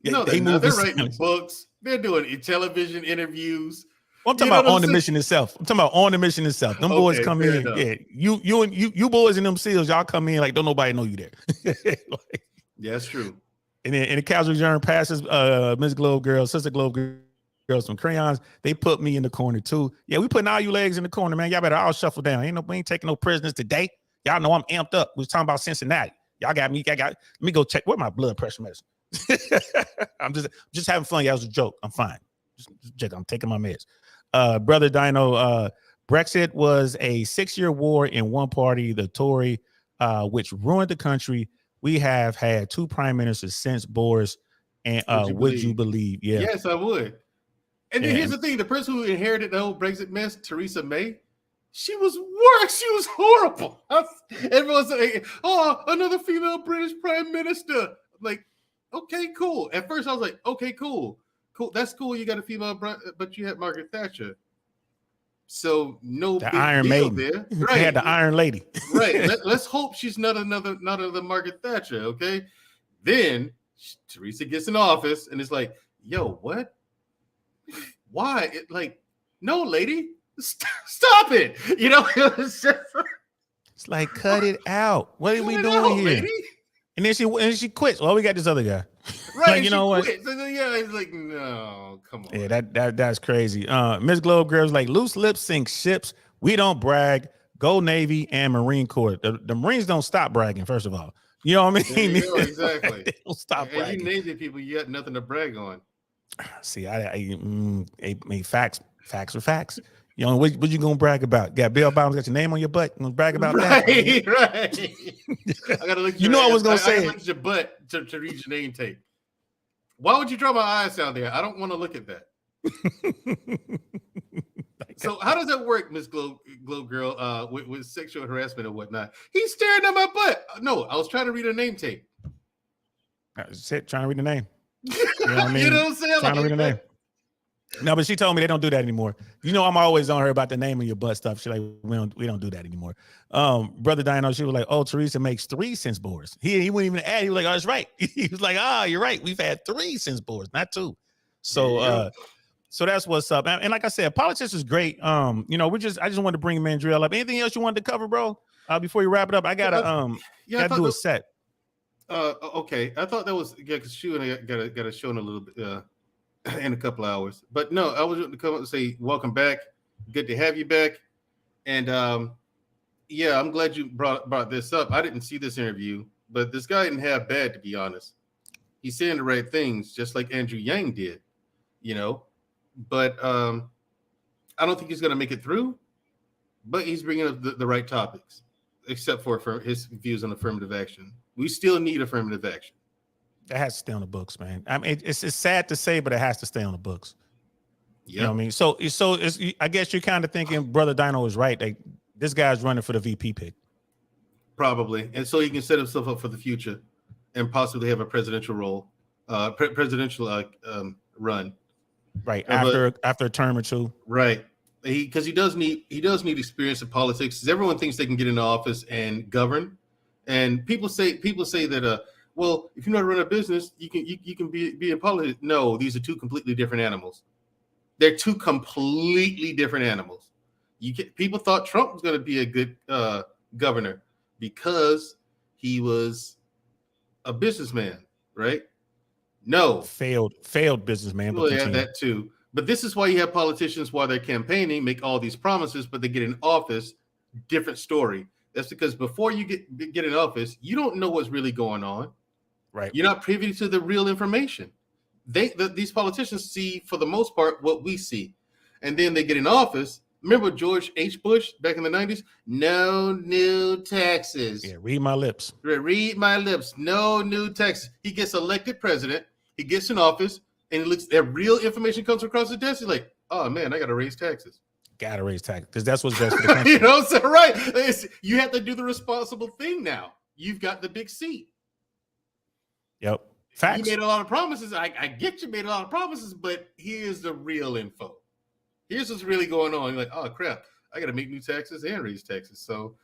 No, they're writing books. They're doing television interviews. Well, I'm talking about on the mission itself. Them boys come in. Enough. Yeah, you boys and them SEALs, y'all come in like don't nobody know you there. Yeah, that's true. And then in the casual journey passes, Miss Globe Girl, Sister Globe Girl, some crayons. They put me in the corner too. Yeah, we putting all you legs in the corner, man. Y'all better all shuffle down. We ain't taking no prisoners today. Y'all know I'm amped up. We was talking about Cincinnati. Y'all got me. Let me go check. Where my blood pressure medicine? I'm just having fun. Y'all, was a joke. I'm fine. Just I'm taking my meds. Brother Dino, Brexit was a 6-year war in one party, the Tory, which ruined the country. we have had 2 prime ministers since Boris and would you believe? Yeah. Yes, I would. And then Yeah. here's the thing: the person who inherited the whole Brexit mess, Theresa May, she was worse. She was horrible. Everyone's like, "Oh, another female British prime minister." Like, okay, cool. At first, I was like, "Okay, cool. That's cool. You got a female, but you had Margaret Thatcher." So no The big Iron deal Maiden. there. They had the Iron Lady. Right. Let's hope she's not another Margaret Thatcher. Okay. Then Teresa gets in office and it's like, yo, what? Why? No, lady, stop it. It's like, cut it out. What are we doing here? lady? And then she quits. Well, we got this other guy. Right. You know what? Yeah, it's like, no, come on. Yeah, that's crazy. Miss Globe Girl's like, loose lips sink ships. We don't brag. Go Navy and Marine Corps. The Marines don't stop bragging, first of all. You know what I mean? There you go, exactly. They don't stop And bragging. you Navy people, you got nothing to brag on. See, I facts are facts. You know, what you gonna brag about? Got Bill Bottoms, got your name on your butt. You gonna brag about that? Right. I gotta look. I was gonna say I look at your butt to read your name tape. Why would you draw my eyes down there? I don't want to look at that. So how does that work, Miss Globe Girl, with sexual harassment and whatnot? He's staring at my butt. No, I was trying to read a name tape. Trying to read the name. You know what I mean? You know what I'm saying? Trying to read the name. No, but she told me they don't do that anymore. You know, I'm always on her about the name of your butt stuff. She's like, we don't do that anymore. Brother Dino, she was like, oh, Teresa makes 3 since Boris. He wouldn't even add. He was like, oh, that's right. He was like, you're right. We've had 3 since Boris, not 2. So so that's what's up. And like I said, politics is great. I just wanted to bring Mandriel up. Anything else you wanted to cover, bro? Before you wrap it up, I gotta do a set. Okay. I thought that was because Shu and I got a show in a little bit in a couple hours. But no, I was going to come up and say welcome back. Good to have you back. And I'm glad you brought this up. I didn't see this interview, but this guy didn't have bad, to be honest. He's saying the right things, just like Andrew Yang did, But I don't think he's going to make it through. But he's bringing up the right topics, except for his views on affirmative action. We still need affirmative action. That has to stay on the books, man. I mean, it's sad to say, but it has to stay on the books. Yep. You know what I mean? So I guess you're kind of thinking Brother Dino is right. Like, this guy's running for the VP pick. Probably. And so he can set himself up for the future and possibly have a presidential role, presidential run. Right. After a term or 2. Right. Because he does need experience in politics. Everyone thinks they can get into office and govern. And people say that well, if you know how to run a business, you can be in politics. No, these are 2 completely different animals. They're 2 completely different animals. People thought Trump was going to be a good governor because he was a businessman, right? No, failed businessman. Well, yeah, that too. But this is why you have politicians while they're campaigning make all these promises, but they get in office. Different story. That's because before you get in office, you don't know what's really going on. Right. You're not privy to the real information. These politicians see, for the most part, what we see. And then they get in office. Remember George H. Bush back in the 90s? No new taxes. Yeah, read my lips. Read my lips. No new taxes. He gets elected president. He gets in office, and it looks that real information comes across the desk. He's like, oh, man, I got to raise taxes. Got to raise taxes because that's what's best for the country. You know, so right. You have to do the responsible thing now. You've got the big seat. Yep. Facts. You made a lot of promises. I get you made a lot of promises, but here's the real info. Here's what's really going on. You're like, oh crap, I got to make new taxes and raise taxes. So,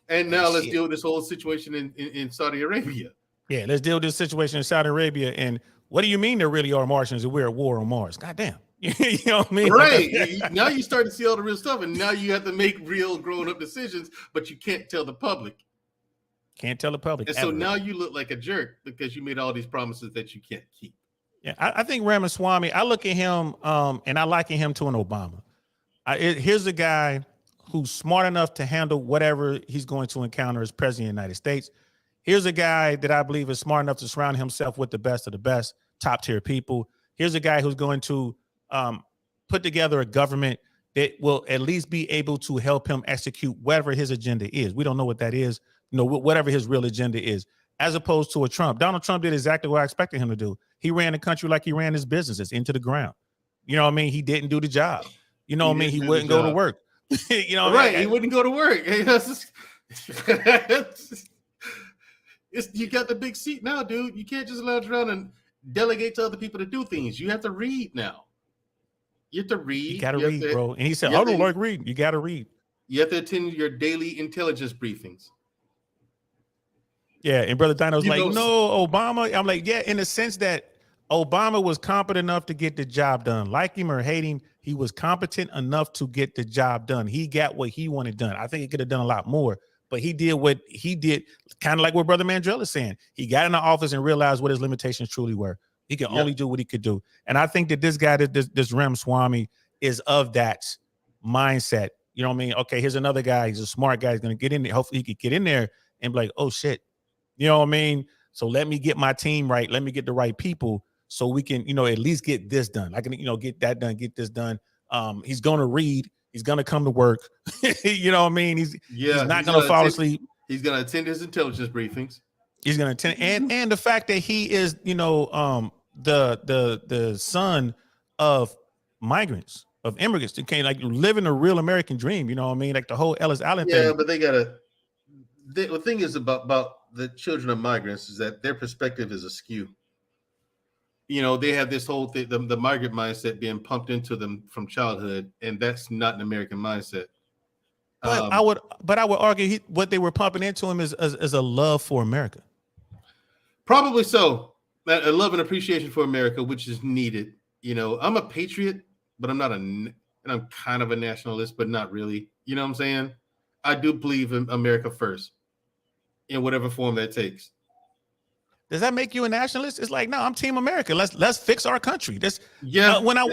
and now let's deal with this whole situation in Saudi Arabia. Yeah, let's deal with this situation in Saudi Arabia. And what do you mean there really are Martians and we're at war on Mars? God damn. You know what I mean? Right. Now you start to see all the real stuff, and now you have to make real grown-up decisions, but you can't tell the public. Can't tell the public. And so now you look like a jerk because you made all these promises that you can't keep. Yeah, I think Ramaswamy, I look at him and I liken him to an Obama. Here's a guy who's smart enough to handle whatever he's going to encounter as president of the United States. Here's a guy that I believe is smart enough to surround himself with the best of the best, top tier people. Here's a guy who's going to put together a government that will at least be able to help him execute whatever his agenda is. We don't know what that is, whatever his real agenda is. as opposed to a Trump. Donald Trump did exactly what I expected him to do. He ran the country like he ran his businesses into the ground. You know what I mean? He didn't do the job. You know what I mean? He wouldn't go to work. You know what I mean? He wouldn't go to work. You got the big seat now, dude. You can't just lounge around and delegate to other people to do things. You have to read now. You have to read. You got to read, bro. And he said, I don't like reading. You got to read. You have to attend your daily intelligence briefings. Yeah, and Brother Dino's like, no, Obama. I'm like, yeah, in the sense that Obama was competent enough to get the job done. Like him or hate him, he was competent enough to get the job done. He got what he wanted done. I think he could have done a lot more, but he did what he did, kind of like what Brother Mandrell is saying. He got in the office and realized what his limitations truly were. He could only do what he could do. And I think that this guy, this Ramaswamy, is of that mindset. You know what I mean? Okay, here's another guy. He's a smart guy. He's going to get in there. Hopefully he could get in there and be like, oh, shit. You know what I mean? So let me get my team right. Let me get the right people so we can, at least get this done. I can, get that done, get this done. He's going to read. He's going to come to work. You know what I mean? He's not going to fall asleep. He's going to attend his intelligence briefings. He's going to attend. And the fact that he is, the son of migrants, of immigrants that came, like living a real American dream. You know what I mean? Like the whole Ellis Island thing. Yeah, but the thing is about the children of migrants is that their perspective is askew. They have this whole thing, the migrant mindset being pumped into them from childhood, and that's not an American mindset. But I would argue what they were pumping into him is a love for America. Probably so. A love and appreciation for America, which is needed. I'm a patriot, but I'm not and I'm kind of a nationalist, but not really. You know what I'm saying? I do believe in America first, in whatever form that takes. Does that make you a nationalist? It's like, no, I'm Team America. Let's fix our country. I'm a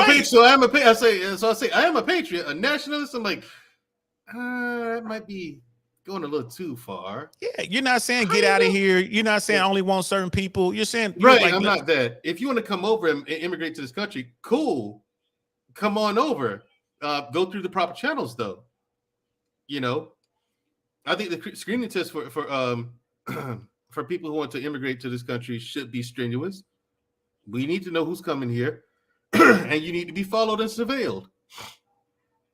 patriot. I say I am a patriot, a nationalist. I'm like, that might be going a little too far. Yeah, you're not saying get out of here. You're not saying I only want certain people. You're saying right. I'm not that. If you want to come over and immigrate to this country, cool. Come on over. Go through the proper channels, though. I think the screening test for for people who want to immigrate to this country should be strenuous. We need to know who's coming here, and you need to be followed and surveilled.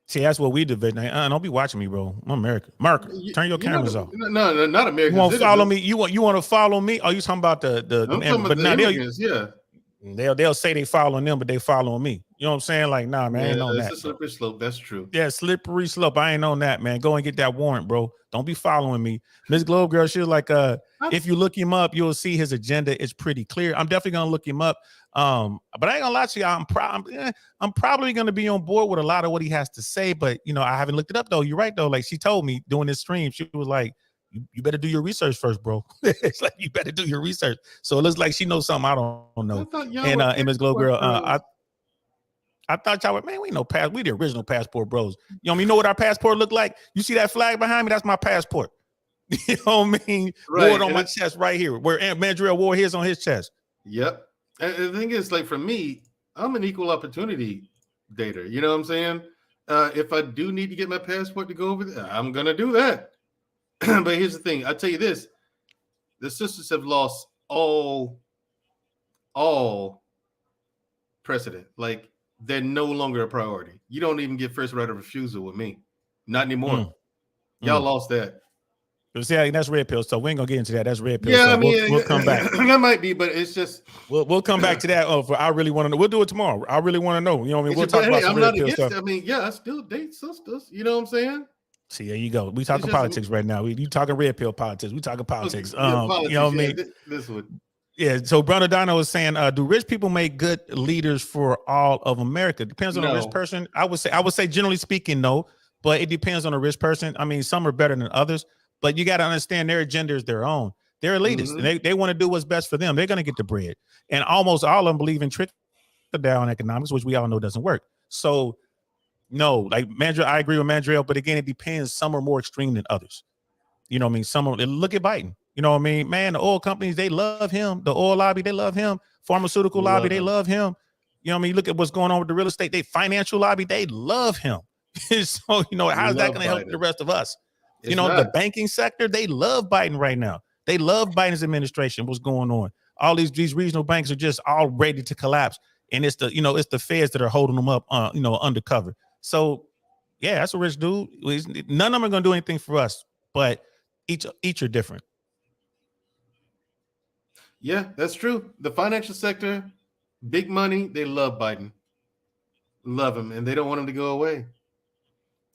See, that's what we do. Don't be watching me, bro. I'm American. Mark, turn your cameras off. No, not American. You want to follow me? You want to follow me? Oh, you talking about the immigrants? Yeah. They'll say they following them, but they following me. You know what I'm saying? Like, nah, man, I ain't on that. It's a slippery slope. That's true. Yeah, slippery slope. I ain't on that, man. Go and get that warrant, bro. Don't be following me. Miss Globe Girl, she was like, if you look him up, you'll see his agenda is pretty clear. I'm definitely gonna look him up. But I ain't gonna lie to you, I'm probably gonna be on board with a lot of what he has to say. But I haven't looked it up though. You're right though. Like she told me doing this stream, she was like, you better do your research first, bro. It's like you better do your research. So it looks like she knows something I don't know. And Miss Globe Girl, I thought y'all were, man, we the original passport bros. You know what our passport look like? You see that flag behind me? That's my passport. You know what I mean? Right. Wore it on my chest right here, where Mandrell wore his on his chest. Yep. And the thing is, like for me, I'm an equal opportunity dater. You know what I'm saying? If I do need to get my passport to go over there, I'm gonna do that. But here's the thing. I'll tell you this. The sisters have lost all precedent. Like they're no longer a priority. You don't even get first right of refusal with me. Not anymore. Y'all lost that. See, that's red pill. So we ain't gonna get into that. That's red pill. Yeah, so we'll come back. That might be, but it's just we'll come back to that. I really want to know. We'll do it tomorrow. I really want to know. You know what I mean? We'll talk about some red pill stuff. I mean, yeah, I still date sisters. You know what I'm saying? See, there you go. We talking politics right now. You talking red pill politics. We talking politics. Politics, you know what I mean? This one. Yeah. So Brother Dino was saying, do rich people make good leaders for all of America? Depends on the rich person. I would say generally speaking, no, but it depends on the rich person. I mean, some are better than others, but you got to understand their agenda is their own. They're elitists. And they want to do what's best for them. They're going to get the bread. And almost all of them believe in trickle down economics, which we all know doesn't work. So no, like Mandrell, I agree with Mandrell, but again, it depends. Some are more extreme than others. You know what I mean? Some are, look at Biden. You know what I mean? Man, the oil companies, they love him. The oil lobby, they love him. Pharmaceutical lobby, they love him. You know what I mean? Look at what's going on with the real estate. They financial lobby, they love him. So, how's that going to help the rest of us? You know, the banking sector, they love Biden right now. They love Biden's administration. What's going on? All these regional banks are just all ready to collapse. And it's the feds that are holding them up, undercover. So yeah, that's a rich dude. None of them are going to do anything for us, but each are different. Yeah, that's true. The financial sector, big money, they love Biden. Love him, and they don't want him to go away.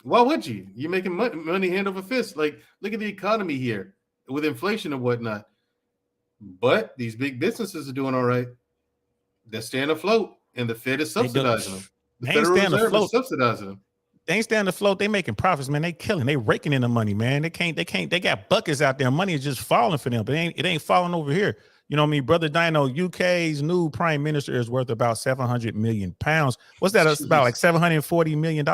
Why would you? You're making money hand over fist. Like, look at the economy here with inflation and whatnot. But these big businesses are doing all right. They're staying afloat, and the Fed is subsidizing them. The Federal Reserve is subsidizing them. They ain't staying afloat. They making profits, man. They killing. They raking in the money, man. They can't. They got buckets out there. Money is just falling for them, but it ain't falling over here. You know what I mean, Brother Dino? UK's new prime minister is worth about 700 million pounds. What's that? It's about like $740 million.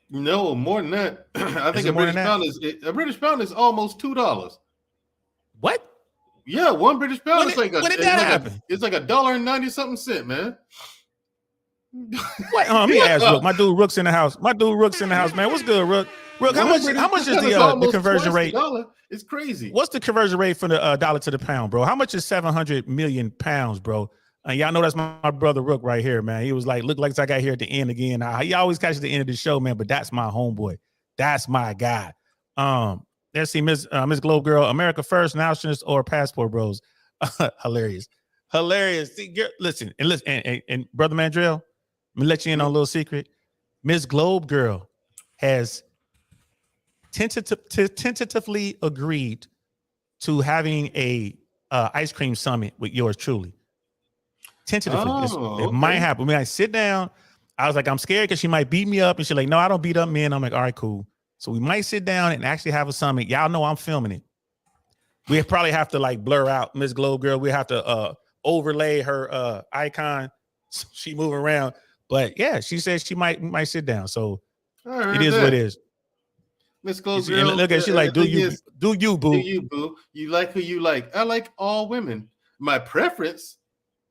No, more than that. I think a British pound is almost $2. What? Yeah, one British pound is like when did that happen? It's like $1.90-something, man. What? Let me ask Rook. My dude Rook's in the house. Man. What's good, Rook? Rook, how much is the conversion rate? It's crazy. What's the conversion rate from the dollar to the pound, bro? How much is 700 million pounds, bro? Y'all know that's my brother Rook right here, man. He was like, look like I got here at the end again. He always catches the end of the show, man. But that's my homeboy. That's my guy. Let's see, Miss Globe Girl, America First, Nationalists, or Passport Bros. Hilarious. See, listen, and Brother Mandrell, let me let you in on a little secret. Miss Globe Girl has tentatively agreed to having a ice cream summit with yours truly. Tentatively. It might happen. When I sit down, I was like, I'm scared because she might beat me up. And she's like, no, I don't beat up men. I'm like, all right, cool. So we might sit down and actually have a summit. Y'all know I'm filming it. We probably have to like blur out Miss Globe Girl. We have to overlay her icon. So she moving around. But yeah, she says she might sit down. So it is what it is. Miss Globe Girl. Look at she like, do you boo? Do you boo? You like who you like. I like all women. My preference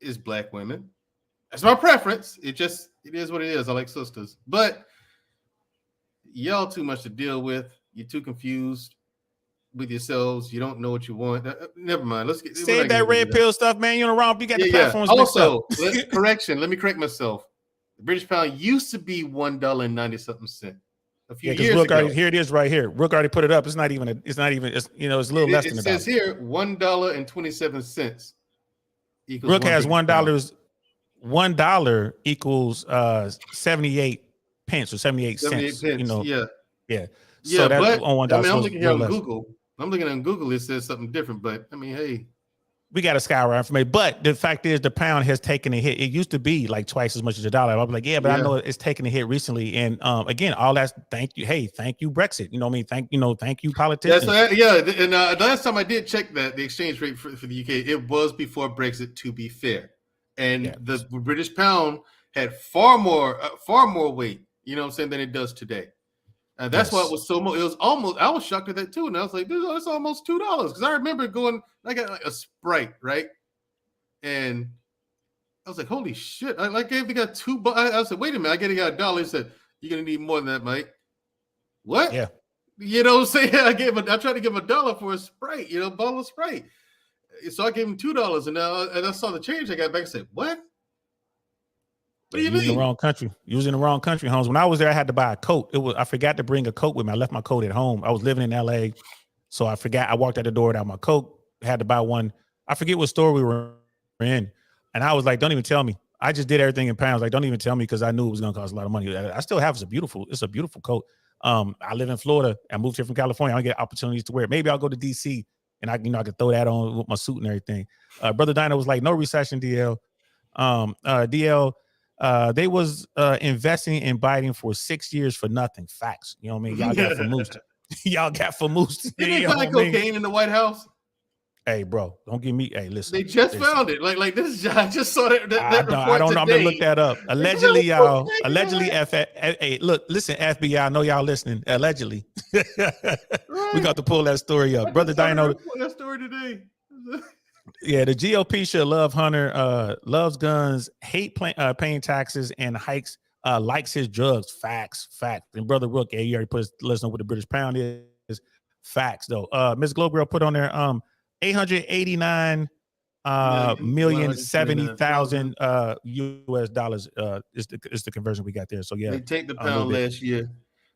is black women. That's my preference. It is what it is. I like sisters. But y'all too much to deal with. You're too confused with yourselves. You don't know what you want. Never mind. Let's get save that red pill stuff, man. You're wrong. You got the platforms mixed up. Also, correction. Let me correct myself. The British pound used to be $1.90-something. A few years ago. Here it is right here. Rook already put it up. It's a little less than it says here $1.27 equals Rook has $1 equals 78 pence or 78 cents. Yeah. So that's on $1. I'm looking here on Google. It says something different, but I mean, hey, we got to scour our information. But the fact is, the pound has taken a hit. It used to be like twice as much as a dollar. I was like, I know it's taken a hit recently. And again, all that's thank you. Hey, thank you, Brexit. You know what I mean? Thank you, politicians. And the last time I did check that the exchange rate for the UK, it was before Brexit. To be fair, and the British pound had far more weight. You know what I'm saying, than it does today. And that's why it was so much. It was almost. I was shocked at that too, and I was like, "It's almost $2." Because I remember going. I got like a Sprite, right? And I was like, "Holy shit!" I got $2. I said, "Wait a minute! I got $1." He said, "You're gonna need more than that, Mike." What? Yeah. You know what I'm saying? I tried to give him $1 for a Sprite, bottle of Sprite. So I gave him $2, and I saw the change. I got back and said, "What? What do you mean?" In the wrong country. You was in the wrong country, Holmes. When I was there, I had to buy a coat. I forgot to bring a coat with me. I left my coat at home. I was living in LA, so I forgot. I walked out the door without my coat. I had to buy one. I forget what store we were in, and I was like, "Don't even tell me." I just did everything in pounds. Like, don't even tell me because I knew it was gonna cost a lot of money. I still have. It's a beautiful coat. I live in Florida. I moved here from California. I don't get opportunities to wear it. Maybe I'll go to DC and I could throw that on with my suit and everything. Brother Dino was like, "No recession, DL." DL. They was investing in Biden for 6 years for nothing. Facts. You know what I mean? Y'all got famoosed. Y'all got famoosed. They find cocaine in the White House. Hey, bro, don't give me. Hey, listen. They just found it. Like this. I just saw that report I don't know. I'm gonna look that up. Allegedly, y'all. Allegedly, hey, look, listen, FBI. I know y'all listening. Allegedly, we got to pull that story up, Brother Dino. That story today. Yeah, the GOP should love Hunter, loves guns, hate paying taxes, and hikes likes his drugs. Facts. And Brother Rook, he already put his list on what the British pound is. Facts though. Miss Glow Girl put on there 889 million 70,000 US dollars is the conversion we got there. So yeah, they take the pound last year.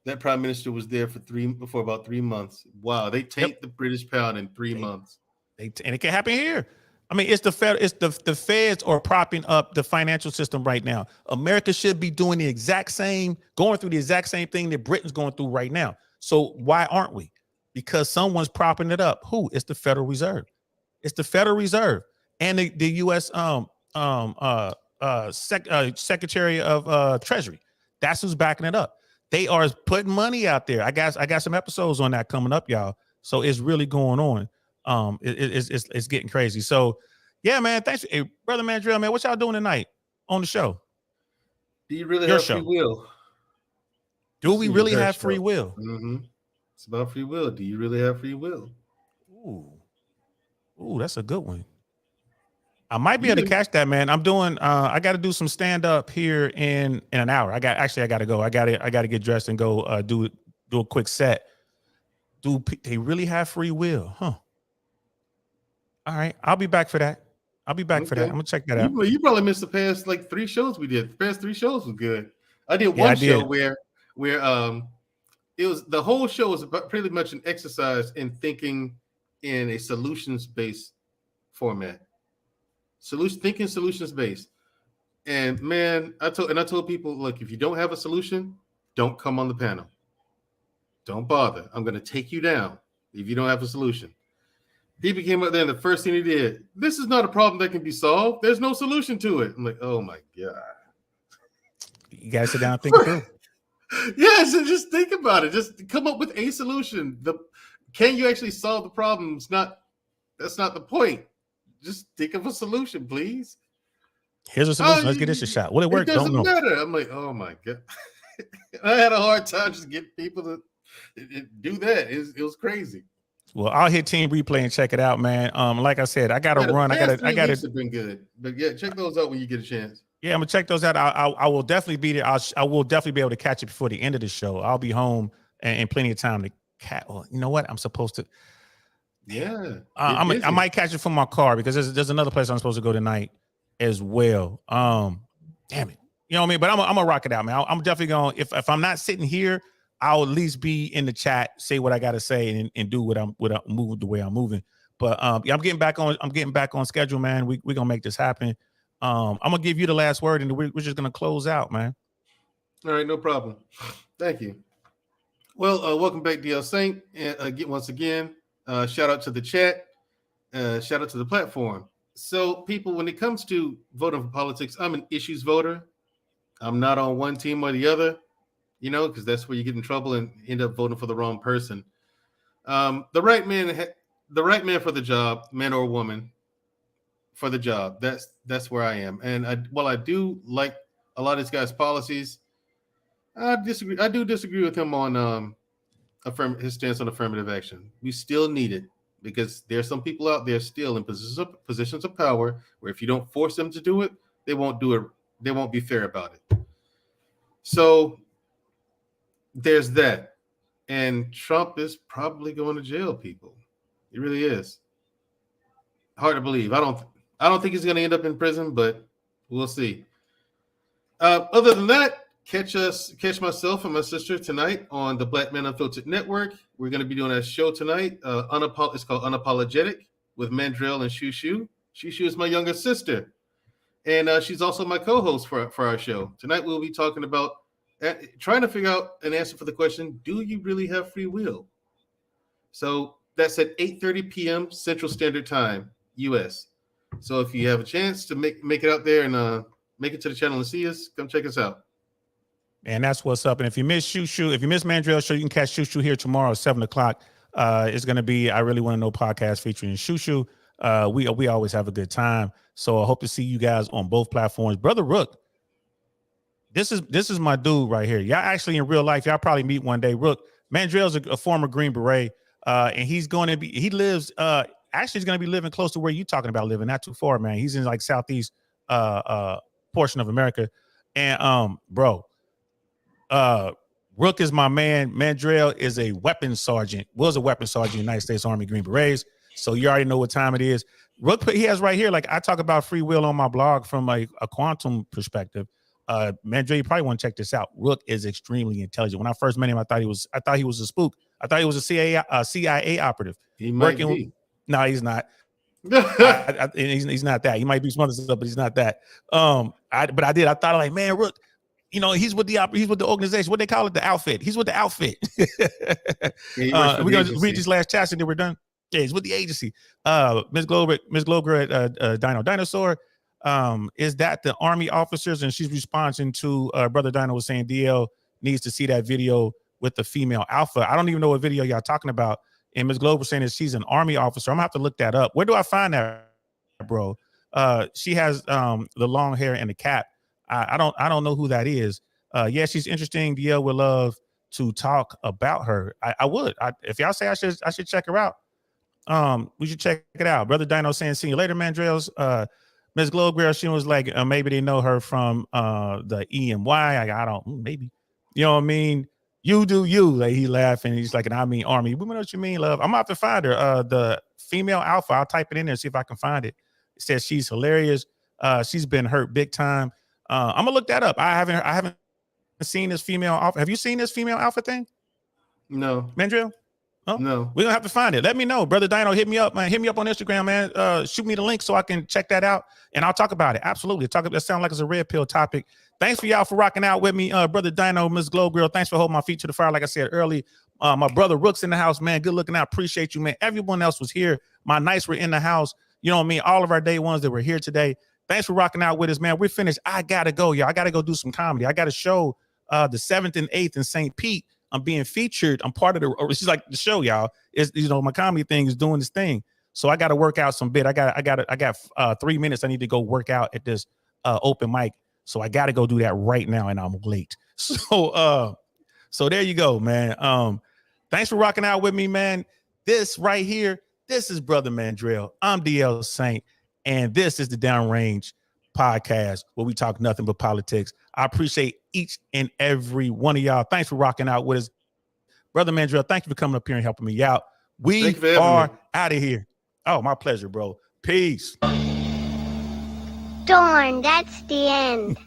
That prime minister was there for about 3 months. Wow, they take the British pound in 3 months. And it can happen here. I mean, it's the feds are propping up the financial system right now. America should be doing the exact same, going through the exact same thing that Britain's going through right now. So why aren't we? Because someone's propping it up. Who? It's the Federal Reserve. It's the Federal Reserve and the U.S. Secretary of Treasury. That's who's backing it up. They are putting money out there. I got some episodes on that coming up, y'all. So it's really going on. It's getting crazy. So yeah, man. Thanks, hey, Brother Mandrill, man. What y'all doing tonight on the show? Do you really have free will? Do we really have free will? Mm-hmm. It's about free will. Do you really have free will? Ooh, that's a good one. I might be able to catch that, man. I'm doing. I got to do some stand up here in an hour. I got to go. I got to get dressed and go do a quick set. Do they really have free will? Huh? All right, I'll be back for that. I'm gonna check that out. You probably missed the past like 3 shows we did. The past 3 shows was good. I did one show where it was the whole show was pretty much an exercise in thinking in a solutions-based format. Thinking solutions-based. And man, I told people, look, if you don't have a solution, don't come on the panel. Don't bother. I'm going to take you down if you don't have a solution. People came up there and the first thing he did, this is not a problem that can be solved. There's no solution to it. I'm like, oh my God. You got to sit down and think through. Yeah, so just think about it. Just come up with a solution. Can you actually solve the problem? That's not the point. Just think of a solution, please. Here's a solution. Let's get this a shot. Will it work? It doesn't Don't know. matter. I'm like, oh my God. I had a hard time just getting people to do that. It was crazy. Well, I'll hit Team Replay and check it out, man. Like I said, I got to run. I got to. Have been good, but yeah, check those out when you get a chance. Yeah, I'm gonna check those out. I will definitely be there. I will definitely be able to catch it before the end of the show. I'll be home and plenty of time to catch. Well, you know what? I'm supposed to. Yeah, I might catch it from my car because there's another place I'm supposed to go tonight as well. Damn it, you know what I mean? But I'm gonna rock it out, man. I'm definitely gonna. If I'm not sitting here, I'll at least be in the chat, say what I gotta say, and do what I'm moving the way I'm moving. But yeah, I'm getting back on schedule, man. We're gonna make this happen. I'm gonna give you the last word, and we're just gonna close out, man. All right, no problem. Thank you. Well, welcome back, DL Saint. Once again, shout out to the chat. Shout out to the platform. So, people, when it comes to voting for politics, I'm an issues voter. I'm not on one team or the other. You know, because that's where you get in trouble and end up voting for the wrong person. The right man for the job, man or woman for the job. That's where I am. And I do like a lot of this guy's policies, I disagree. I do disagree with him on his stance on affirmative action. We still need it because there's some people out there still in positions of power where if you don't force them to do it, they won't do it. They won't be fair about it. So there's that. And Trump is probably going to jail, people. He really is. Hard to believe. I don't think he's going to end up in prison, but we'll see. Other than that, catch myself and my sister tonight on the Black Man Unfiltered Network. We're going to be doing a show tonight. It's called Unapologetic with Mandrill and Shushu. Shushu is my younger sister, and she's also my co-host for our show. Tonight we'll be talking about trying to figure out an answer for the question, do you really have free will? So that's at 8:30 p.m. Central Standard Time, U.S. So if you have a chance to make it out there and make it to the channel and see us, come check us out. And that's what's up. And if you miss Shushu, if you miss Mandrill show, you can catch Shushu here tomorrow at 7:00. It's going to be I Really Want to Know podcast featuring Shushu. We always have a good time. So I hope to see you guys on both platforms. Brother Rook, this is my dude right here. Y'all actually in real life, y'all probably meet one day. Rook, Mandrill's a former Green Beret, and he's going to be. He lives. Actually, he's going to be living close to where you're talking about living, not too far, man. He's in like southeast portion of America, and bro. Rook is my man. Mandrell is a weapons sergeant, was a weapons sergeant in the United States Army Green Berets. So you already know what time it is. Rook, he has right here, like I talk about free will on my blog from a quantum perspective. Mandrell, you probably want to check this out. Rook is extremely intelligent. When I first met him, I thought he was a spook. I thought he was a CIA operative. He might be. No, he's not. He's not that. He might be some other stuff, but he's not that. I thought like, man, Rook, you know, he's with the organization. What they call it, the outfit. He's with the outfit. We're gonna read this last chapter and then we're done. Yeah, he's with the agency. Ms. Glover at Dino Dinosaur. Is that the Army officers? And she's responding to Brother Dino was saying DL needs to see that video with the female alpha. I don't even know what video y'all talking about. And Ms. Glover saying that she's an Army officer. I'm gonna have to look that up. Where do I find that, bro? She has the long hair and the cap. I don't know who that is. Yeah, she's interesting. DL would love to talk about her. I would. If y'all say I should check her out. We should check it out. Brother Dino saying, see you later, Mandrells. Ms. Glowgirl, she was like, maybe they know her from the EMY. I don't, maybe. You know what I mean? You do you. Like he laughing. He's like, I mean Army. We know what you mean, love. I'm gonna have to find her. The female alpha. I'll type it in there and see if I can find it. It says she's hilarious. She's been hurt big time. I'm gonna look that up. I haven't seen this female alpha. Have you seen this female alpha thing? No. Mandrell? Oh, no. We're gonna have to find it. Let me know. Brother Dino, hit me up, man. Hit me up on Instagram, man. Shoot me the link so I can check that out and I'll talk about it. Absolutely. That sounds like it's a red pill topic. Thanks for y'all for rocking out with me. Brother Dino, Ms. Glow Girl. Thanks for holding my feet to the fire. Like I said early. My brother Rook's in the house, man. Good looking out. Appreciate you, man. Everyone else was here. My Knights were in the house. You know what I mean? All of our day ones that were here today. Thanks for rocking out with us, man. We're finished. I gotta go, y'all. I gotta go do some comedy. I got a show the 7th and 8th in St. Pete. I'm being featured. I'm part of it's like the show, y'all. Is my comedy thing is doing this thing. So I got to work out some bit. I got 3 minutes. I need to go work out at this open mic. So I got to go do that right now, and I'm late. So there you go, man. Thanks for rocking out with me, man. This right here, this is Brother Mandrell. I'm DL Saint, and this is the Downrange Podcast where we talk nothing but politics. I appreciate each and every one of y'all. Thanks for rocking out with us. Brother Mandrell, thank you for coming up here and helping me out. We are out of here. Oh, my pleasure, bro. Peace. Darn, that's the end.